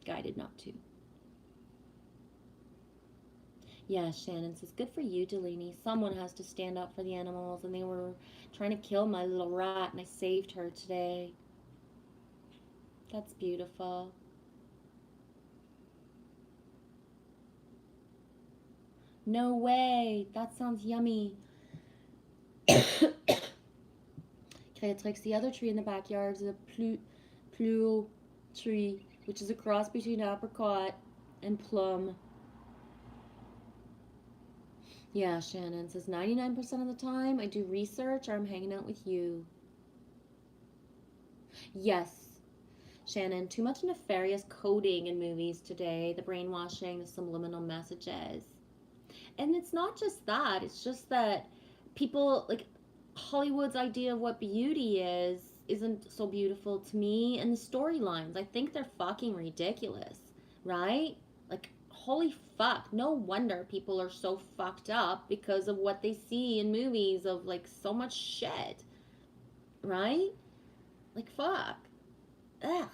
Guided not to. Yeah, Shannon says, good for you, Delaney. Someone has to stand up for the animals, and they were trying to kill my little rat, and I saved her today. That's beautiful. No way. That sounds yummy. Okay, it's like the other tree in the backyard is a pluo tree, which is a cross between apricot and plum. Yeah, Shannon says 99% of the time I do research or I'm hanging out with you. Yes, Shannon, too much nefarious coding in movies today, the brainwashing, the subliminal messages. And it's not just that, it's just that people, like, Hollywood's idea of what beauty isn't so beautiful to me, and the storylines, I think they're fucking ridiculous, right? Like, holy fuck, no wonder people are so fucked up because of what they see in movies of like so much shit, right? Like, fuck. Ugh.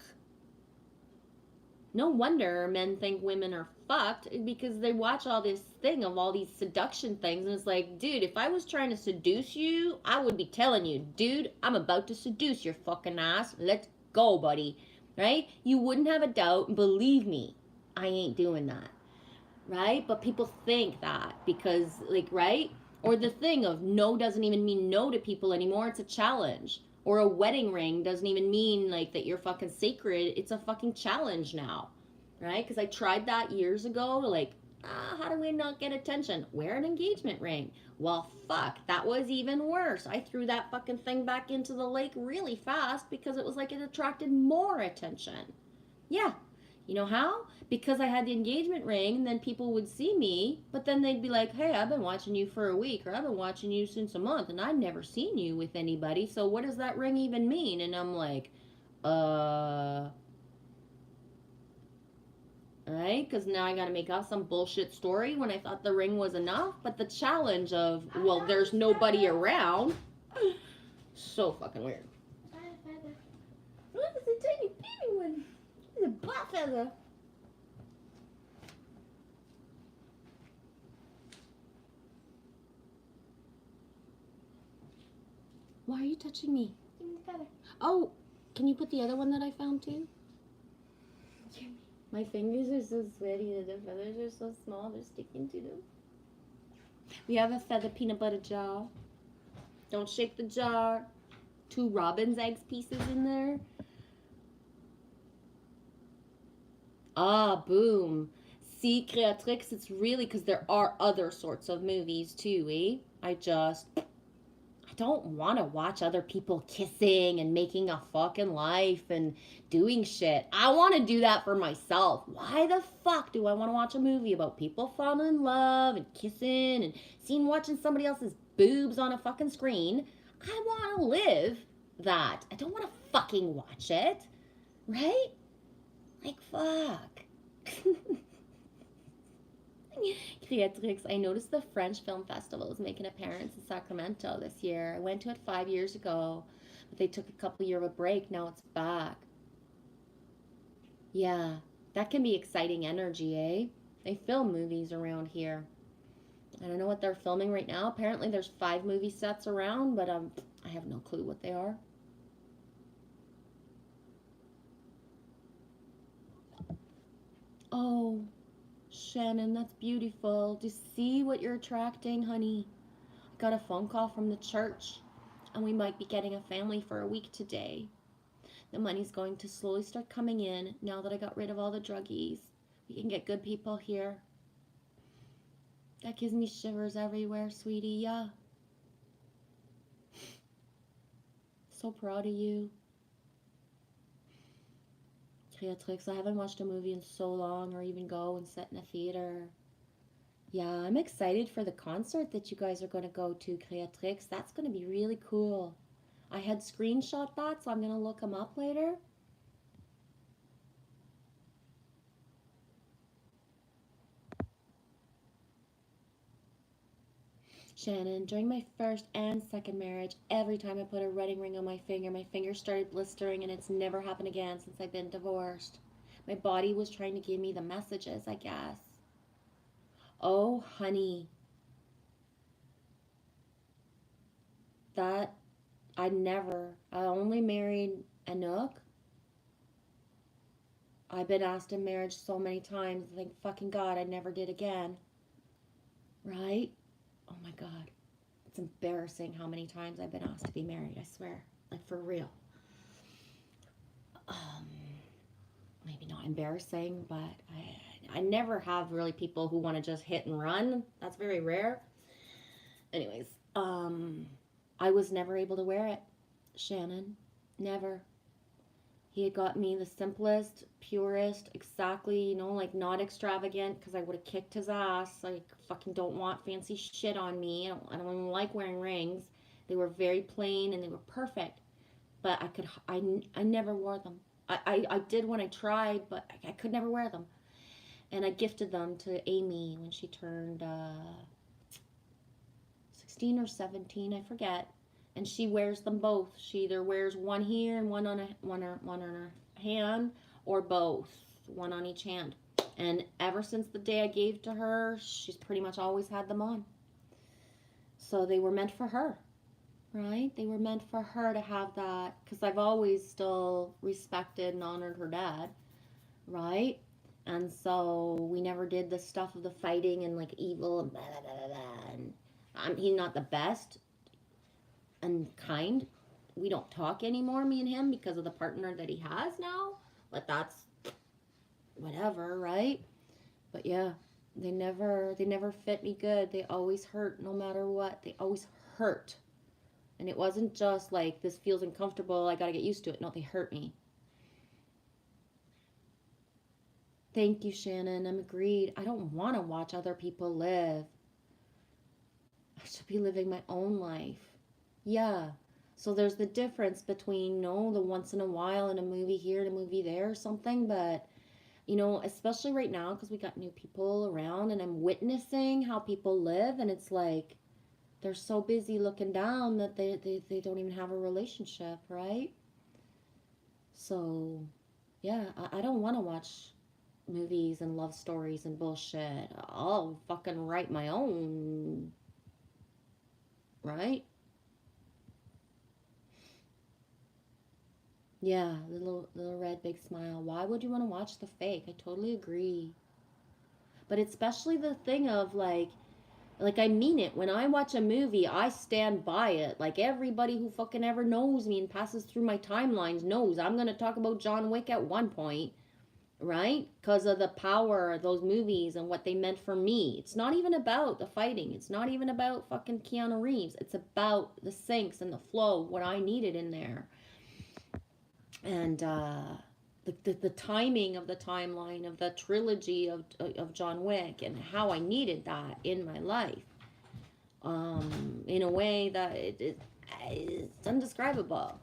No wonder men think women are fucked, because they watch all this thing of all these seduction things, and it's like, dude, if I was trying to seduce you, I would be telling you, dude, I'm about to seduce your fucking ass. Let's go, buddy. Right? You wouldn't have a doubt. Believe me, I ain't doing that. Right? But people think that because, like, right? Or the thing of no doesn't even mean no to people anymore. It's a challenge. Or a wedding ring doesn't even mean like that you're fucking sacred. It's a fucking challenge now, right? Because I tried that years ago to like, how do we not get attention? Wear an engagement ring. Well, fuck, that was even worse. I threw that fucking thing back into the lake really fast because it was like it attracted more attention. Yeah. You know how? Because I had the engagement ring, and then people would see me, but then they'd be like, hey, I've been watching you for a week, or I've been watching you since a month, and I've never seen you with anybody, so what does that ring even mean? And I'm like, right? Because now I gotta make up some bullshit story when I thought the ring was enough, but the challenge of, well, there's nobody around, so fucking weird. Look, it's a tiny baby one. It's a black feather. Why are you touching me? Give me the feather. Oh, can you put the other one that I found too? Give me. My fingers are so sweaty that the feathers are so small, they're sticking to them. We have a feather peanut butter jar. Don't shake the jar. 2 robin's eggs pieces in there. Ah, boom. See, Creatrix, it's really because there are other sorts of movies too, eh? I don't want to watch other people kissing and making a fucking life and doing shit. I want to do that for myself. Why the fuck do I want to watch a movie about people falling in love and kissing and watching somebody else's boobs on a fucking screen? I want to live that. I don't want to fucking watch it. Right? Like, fuck. Creatrix, I noticed the French Film Festival is making an appearance in Sacramento this year. I went to it 5 years ago, but they took a couple year of a break. Now it's back. Yeah, that can be exciting energy, eh? They film movies around here. I don't know what they're filming right now. Apparently there's 5 movie sets around, but I have no clue what they are. Oh, Shannon, that's beautiful. Do you see what you're attracting, honey? I got a phone call from the church, and we might be getting a family for a week today. The money's going to slowly start coming in now that I got rid of all the druggies. We can get good people here. That gives me shivers everywhere, sweetie, yeah. So proud of you. Creatrix, I haven't watched a movie in so long or even go and sit in a theater. Yeah, I'm excited for the concert that you guys are going to go to, Creatrix. That's going to be really cool. I had screenshot that, so I'm going to look them up later. Shannon, during my first and second marriage, every time I put a wedding ring on my finger started blistering, and it's never happened again since I've been divorced. My body was trying to give me the messages, I guess. Oh, honey. That, I only married Anouk. I've been asked in marriage so many times, thank fucking God I never did again. Right? Oh my God. It's embarrassing how many times I've been asked to be married, I swear. Like, for real. Maybe not embarrassing, but I never have really people who want to just hit and run. That's very rare. Anyways, I was never able to wear it, Shannon. Never. He had got me the simplest, purest, exactly, like not extravagant, because I would have kicked his ass. I fucking don't want fancy shit on me. I don't even like wearing rings. They were very plain and they were perfect. But I never wore them. I did when I tried, but I could never wear them. And I gifted them to Amy when she turned 16 or 17, I forget. And she wears them both. She either wears one here and one on her hand, or both, one on each hand. And ever since the day I gave to her, she's pretty much always had them on. So they were meant for her, right? They were meant for her to have that, because I've always still respected and honored her dad, right? And so we never did the stuff of the fighting and like evil and blah, blah, blah, blah. And he's not the best and kind. We don't talk anymore, me and him, because of the partner that he has now. But that's whatever, right? But yeah, they never fit me good. They always hurt no matter what. They always hurt. And it wasn't just like, this feels uncomfortable, I gotta get used to it. No, they hurt me. Thank you, Shannon. I'm agreed. I don't want to watch other people live. I should be living my own life. Yeah. So there's the difference between, the once in a while in a movie here and a movie there or something. But, especially right now, because we got new people around and I'm witnessing how people live. And it's like, they're so busy looking down that they don't even have a relationship, right? So, yeah, I don't want to watch movies and love stories and bullshit. I'll fucking write my own, right? Yeah, little red big smile. Why would you want to watch the fake? I totally agree. But it's especially the thing of like Like, I mean it. When I watch a movie, I stand by it. Like, everybody who fucking ever knows me and passes through my timelines knows I'm going to talk about John Wick at one point, right? Because of the power of those movies and what they meant for me. It's not even about the fighting. It's not even about fucking Keanu Reeves. It's about the syncs and the flow, what I needed in there. And the timing of the timeline of the trilogy of John Wick and how I needed that in my life, in a way that it's indescribable.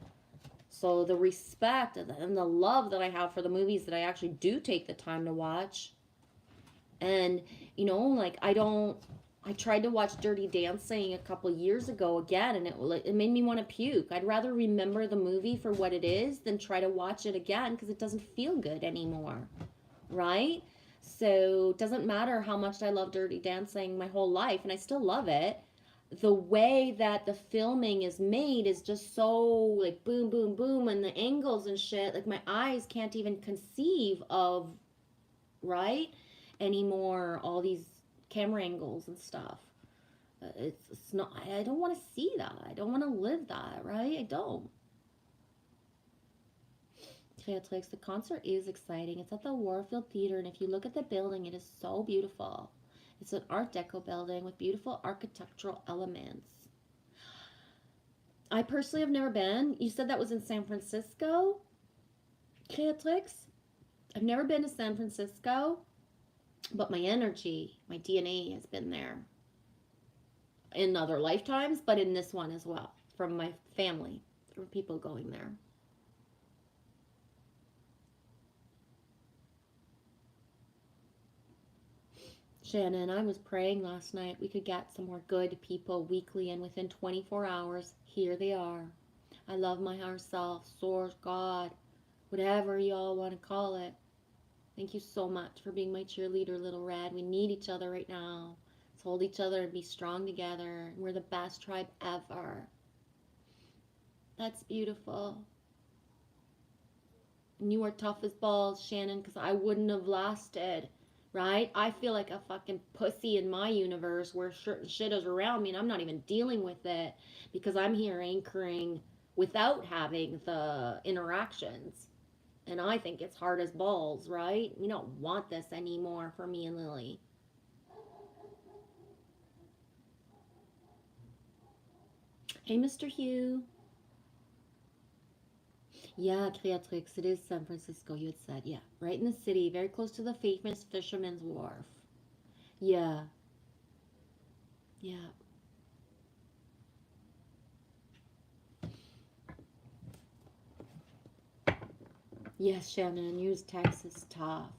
So the respect and the love that I have for the movies that I actually do take the time to watch, and like I tried to watch Dirty Dancing a couple years ago again, and it made me want to puke. I'd rather remember the movie for what it is than try to watch it again because it doesn't feel good anymore, right? So it doesn't matter how much I love Dirty Dancing my whole life, and I still love it. The way that the filming is made is just so like boom, boom, boom, and the angles and shit. Like my eyes can't even conceive of, right, anymore. All these camera angles and stuff. It's not. I don't want to see that. I don't want to live that. Right? I don't. Theatrix, the concert is exciting. It's at the Warfield Theater, and if you look at the building, it is so beautiful. It's an Art Deco building with beautiful architectural elements. I personally have never been. You said that was in San Francisco, Creatrix? I've never been to San Francisco, but my energy, my DNA has been there in other lifetimes, but in this one as well, from my family, from people going there. Shannon, I was praying last night we could get some more good people weekly, and within 24 hours, here they are. I love my higher self, source, God, whatever y'all want to call it. Thank you so much for being my cheerleader, Little Red. We need each other right now. Let's hold each other and be strong together. We're the best tribe ever. That's beautiful. And you are tough as balls, Shannon, because I wouldn't have lasted. Right? I feel like a fucking pussy in my universe where certain shit is around me and I'm not even dealing with it because I'm here anchoring without having the interactions. And I think it's hard as balls, right? We don't want this anymore for me and Lily. Hey, Mr. Hugh. Yeah, Creatrix, it is San Francisco, you had said. Yeah, right in the city, very close to the famous Fisherman's Wharf. Yeah. Yeah. Yes, Shannon, use Texas tough.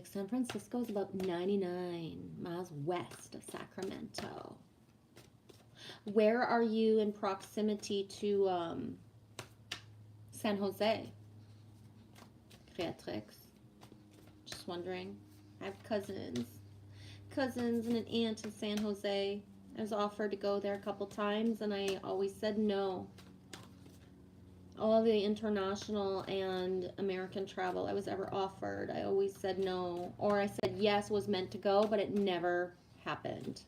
San Francisco is about 99 miles west of Sacramento. Where are you in proximity to San Jose? Beatrix. Just wondering. I have cousins and an aunt in San Jose. I was offered to go there a couple times and I always said no. All the international and American travel I was ever offered, I always said no. Or I said yes, was meant to go, but it never happened.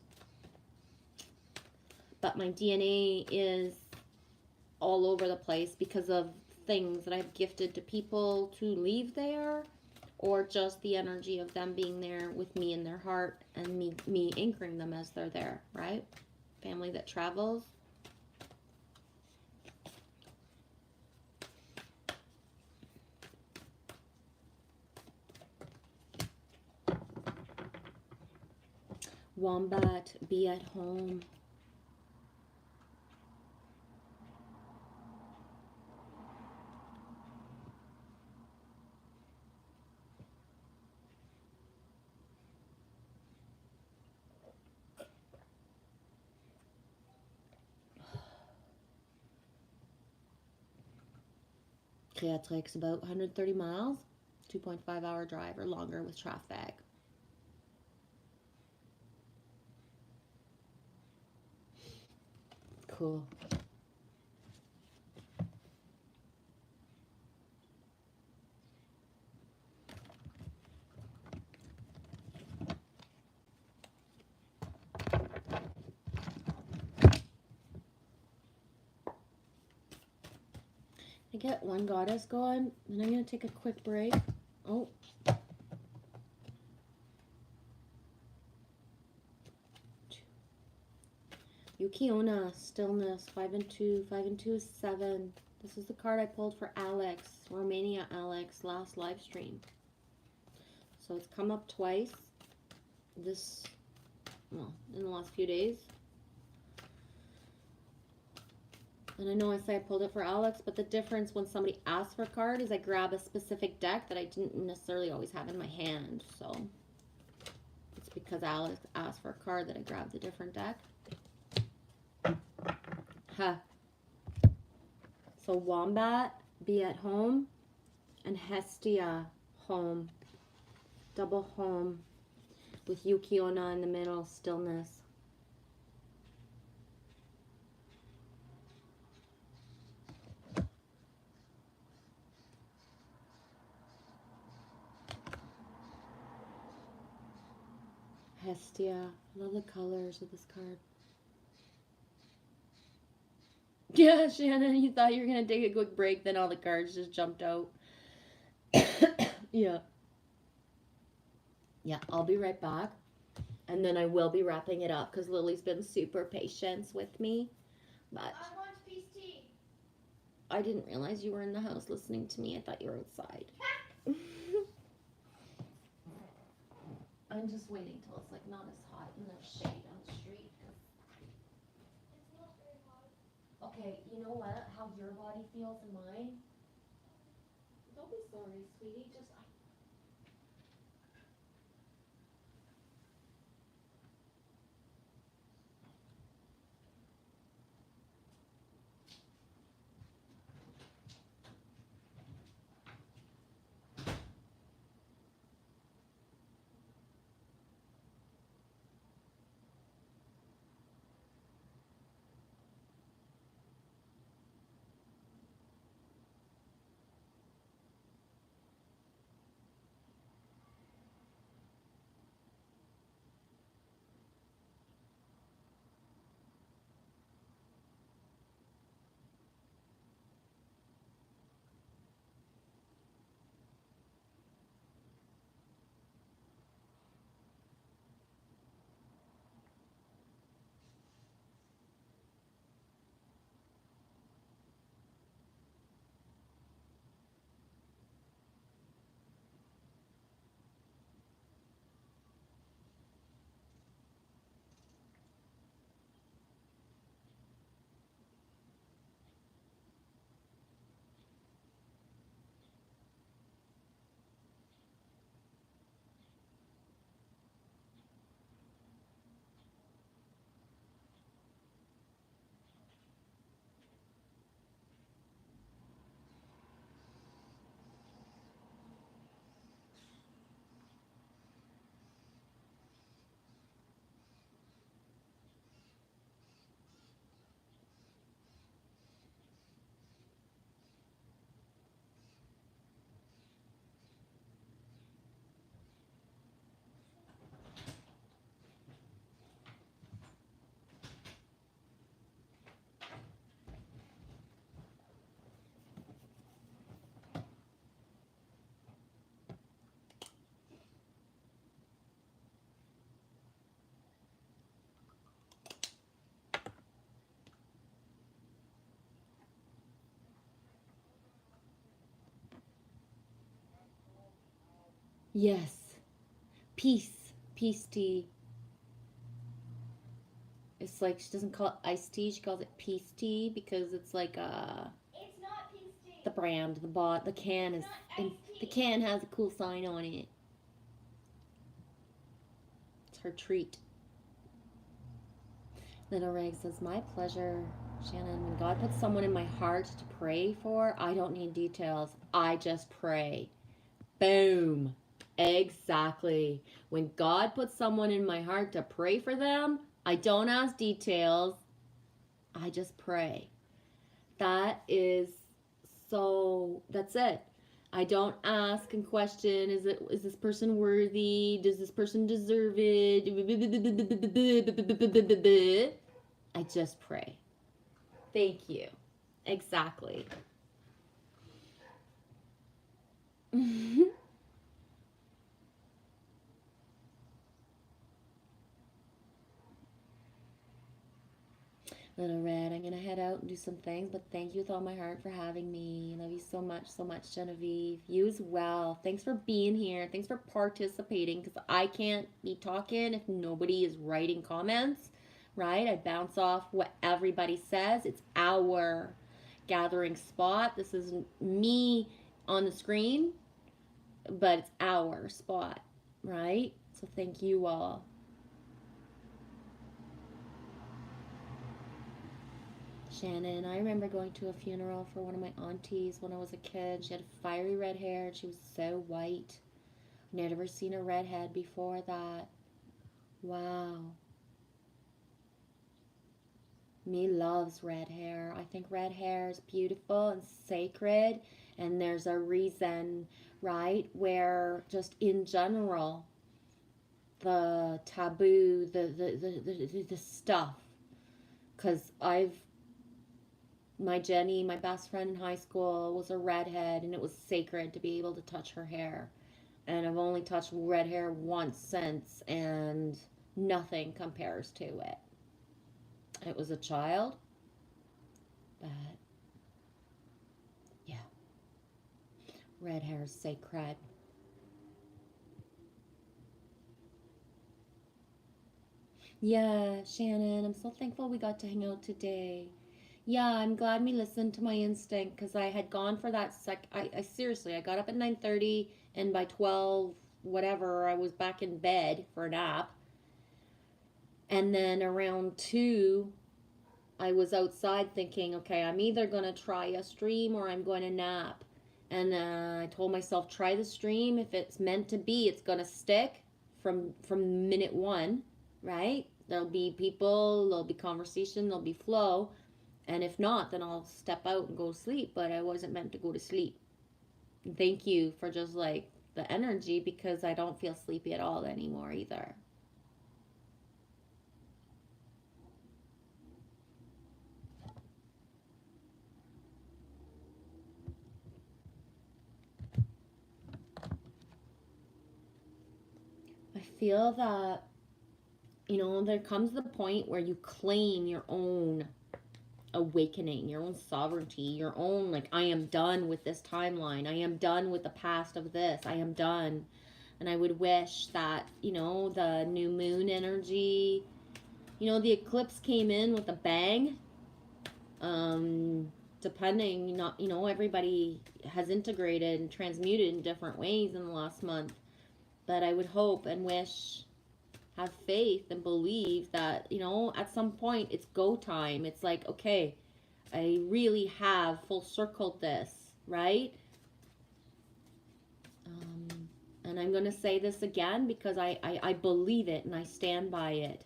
But my DNA is all over the place because of things that I've gifted to people to leave there, or just the energy of them being there with me in their heart and me anchoring them as they're there, right? Family that travels. Wombat, be at home. Creatrix, about 130 miles, 2.5 hour drive or longer with traffic. Cool. I get one goddess going, and I'm going to take a quick break. Oh. Yukiona, stillness, 5 and 2. 5 and 2 is 7. This is the card I pulled for Alex, Romania Alex, last live stream. So it's come up twice in the last few days. And I know I say I pulled it for Alex, but the difference when somebody asks for a card is I grab a specific deck that I didn't necessarily always have in my hand. So it's because Alex asked for a card that I grabbed a different deck. Huh. So Wombat, be at home, and Hestia, home. Double home with Yukiona in the middle, stillness. Hestia. I love the colors of this card. Yeah, Shannon, you thought you were going to take a quick break, then all the cards just jumped out. Yeah. Yeah, I'll be right back. And then I will be wrapping it up because Lily's been super patient with me. But I want peace tea. I didn't realize you were in the house listening to me. I thought you were outside. I'm just waiting till it's like not as hot and there's shade on the street. It's not very hot. Okay, you know what? How your body feels and mine. Don't be sorry, sweetie. Just yes. Peace. Peace tea. It's like she doesn't call it iced tea, she calls it peace tea because it's like It's not peace tea. the brand, the can is It's not the can has a cool sign on it. It's her treat. Little Rag says, my pleasure. Shannon, when God puts someone in my heart to pray for, I don't need details. I just pray. Boom. Exactly. When God puts someone in my heart to pray for them, I don't ask details. I just pray. That's it. I don't ask and question, is this person worthy? Does this person deserve it? I just pray. Thank you. Exactly. Little Red, I'm gonna head out and do some things, but thank you with all my heart for having me. Love you so much, Genevieve. You as well. Thanks for being here. Thanks for participating, because I can't be talking if nobody is writing comments, right? I bounce off what everybody says. It's our gathering spot. This is me on the screen, but it's our spot, right? So thank you all. Shannon, I remember going to a funeral for one of my aunties when I was a kid. She had fiery red hair and she was so white. Never seen a redhead before that. Wow. Me loves red hair. I think red hair is beautiful and sacred, and there's a reason, right, where just in general the taboo, the stuff, because my Jenny, my best friend in high school, was a redhead, and it was sacred to be able to touch her hair. And I've only touched red hair once since, and nothing compares to it. It was a child, but yeah, red hair is sacred. Yeah, Shannon, I'm so thankful we got to hang out today. Yeah, I'm glad me listened to my instinct, because I had gone for that I seriously, I got up at 9:30, and by 12 whatever I was back in bed for a nap. And then around 2 I was outside thinking, okay, I'm either going to try a stream or I'm going to nap. And I told myself, try the stream. If it's meant to be, it's going to stick from minute 1, right? There'll be people, there'll be conversation, there'll be flow. And if not, then I'll step out and go to sleep. But I wasn't meant to go to sleep. And thank you for just like the energy, because I don't feel sleepy at all anymore either. I feel that, there comes the point where you claim your own awakening, your own sovereignty, your own, like, I am done with this timeline. I am done with the past of this. I am done. And I would wish that, the new moon energy, the eclipse came in with a bang. Depending, everybody has integrated and transmuted in different ways in the last month. But I would hope and wish, have faith and believe that, at some point it's go time. It's like, okay, I really have full circled this, right? And I'm going to say this again because I believe it and I stand by it.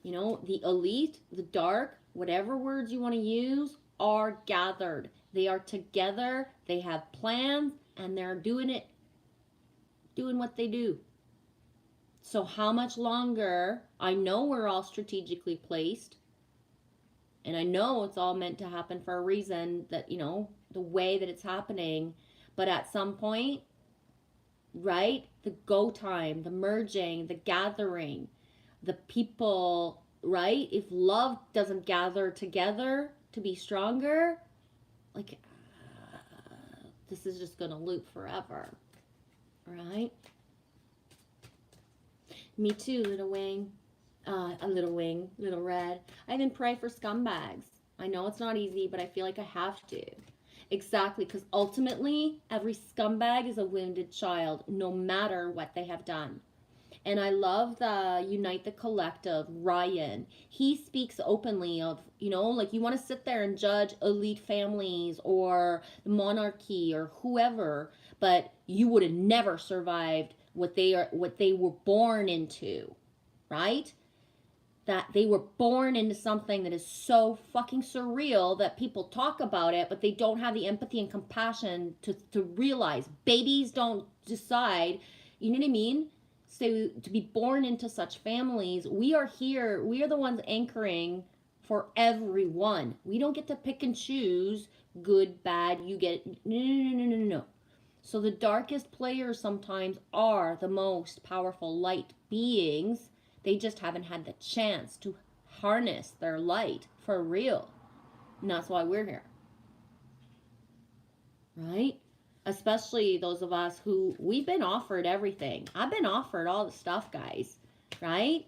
The elite, the dark, whatever words you want to use, are gathered. They are together. They have plans, and they're doing what they do. So how much longer? I know we're all strategically placed, and I know it's all meant to happen for a reason, that, the way that it's happening. But at some point, right, the go time, the merging, the gathering, the people, right? If love doesn't gather together to be stronger, like, this is just going to loop forever, right? Me too, little wing. Little red. I even pray for scumbags. I know it's not easy, but I feel like I have to. Exactly, because ultimately, every scumbag is a wounded child, no matter what they have done. And I love the Unite the Collective, Ryan. He speaks openly of, like, you want to sit there and judge elite families or the monarchy or whoever, but you would have never survived what they were born into, right? That they were born into something that is so fucking surreal that people talk about it, but they don't have the empathy and compassion to realize. Babies don't decide, you know what I mean? So to be born into such families, we are here, we are the ones anchoring for everyone. We don't get to pick and choose good, bad, you get it. No, no, no, no, no, no. So the darkest players sometimes are the most powerful light beings. They just haven't had the chance to harness their light for real. And that's why we're here. Right? Especially those of us who, we've been offered everything. I've been offered all the stuff, guys. Right?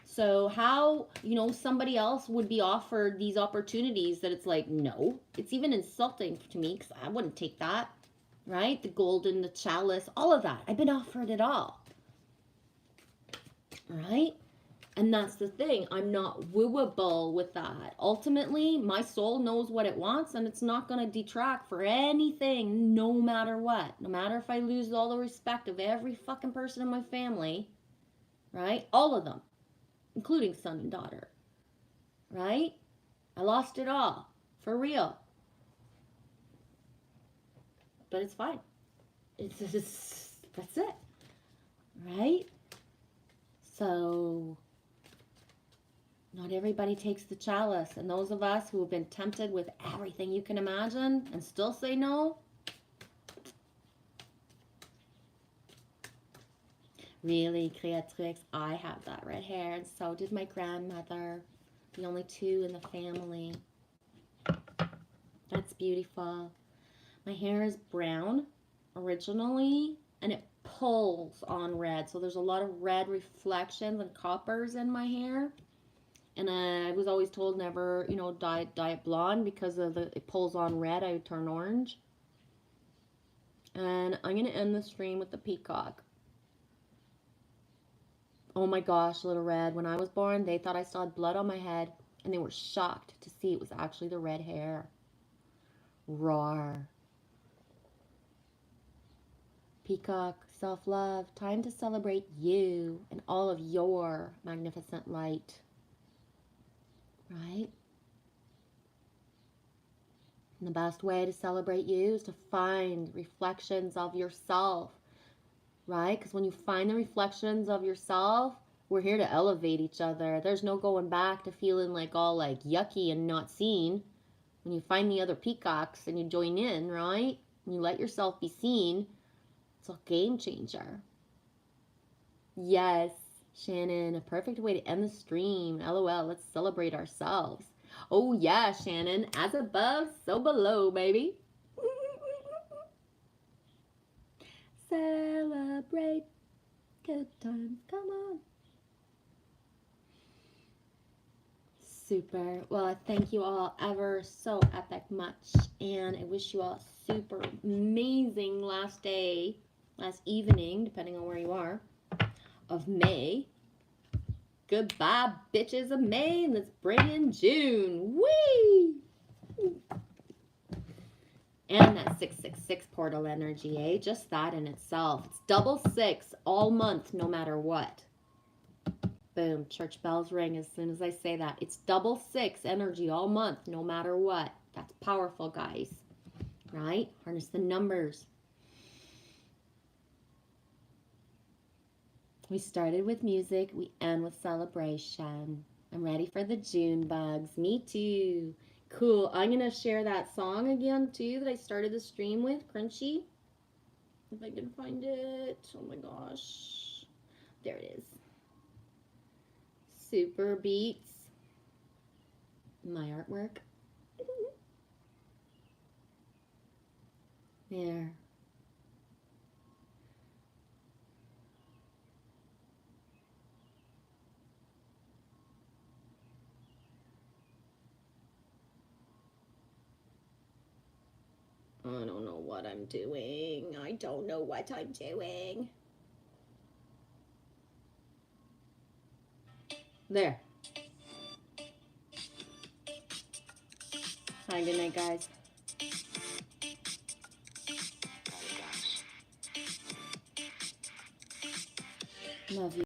So how, you know, somebody else would be offered these opportunities that it's like, no. It's even insulting to me because I wouldn't take that. Right? The golden, the chalice, all of that. I've been offered it all. Right? And that's the thing. I'm not wooable with that. Ultimately, my soul knows what it wants, and it's not going to detract for anything, no matter what. No matter if I lose all the respect of every fucking person in my family, right? All of them, including son and daughter, right? I lost it all, for real. But it's fine. It's that's it, right? So not everybody takes the chalice, and those of us who have been tempted with everything you can imagine and still say no, really, Creatrix, I have that red hair, and so did my grandmother, the only two in the family. That's beautiful. My hair is brown originally, and it pulls on red, so there's a lot of red reflections and coppers in my hair. And I was always told never, you know, dye it blonde because of it pulls on red. I would turn orange. And I'm going to end the stream with the peacock. Oh my gosh, little red. When I was born, they thought I still had blood on my head. And they were shocked to see it was actually the red hair. Roar. Peacock, self-love. Time to celebrate you and all of your magnificent light. Right? And the best way to celebrate you is to find reflections of yourself, right? Because when you find the reflections of yourself, we're here to elevate each other. There's no going back to feeling like all like yucky and not seen. When you find the other peacocks and you join in, right? And you let yourself be seen, it's a game changer. Yes, Shannon, a perfect way to end the stream. LOL, let's celebrate ourselves. Oh yeah, Shannon, as above, so below, baby. Celebrate good times, come on. Super. Well, I thank you all ever so epic much, and I wish you all a super amazing last day, last evening, depending on where you are, of May. Goodbye, bitches of May, and let's bring in June. Whee! And that 666 portal energy, eh? Just that in itself. It's double six all month, no matter what. Boom, church bells ring as soon as I say that. It's double six energy all month, no matter what. That's powerful, guys. Right? Harness the numbers. We started with music, we end with celebration. I'm ready for the June bugs. Me too. Cool. I'm going to share that song again too that I started the stream with, Crunchy. If I can find it. Oh my gosh. There it is. Super beats. My artwork. There. I don't know what I'm doing. I don't know what I'm doing. There. Hi, good night, guys. Love you.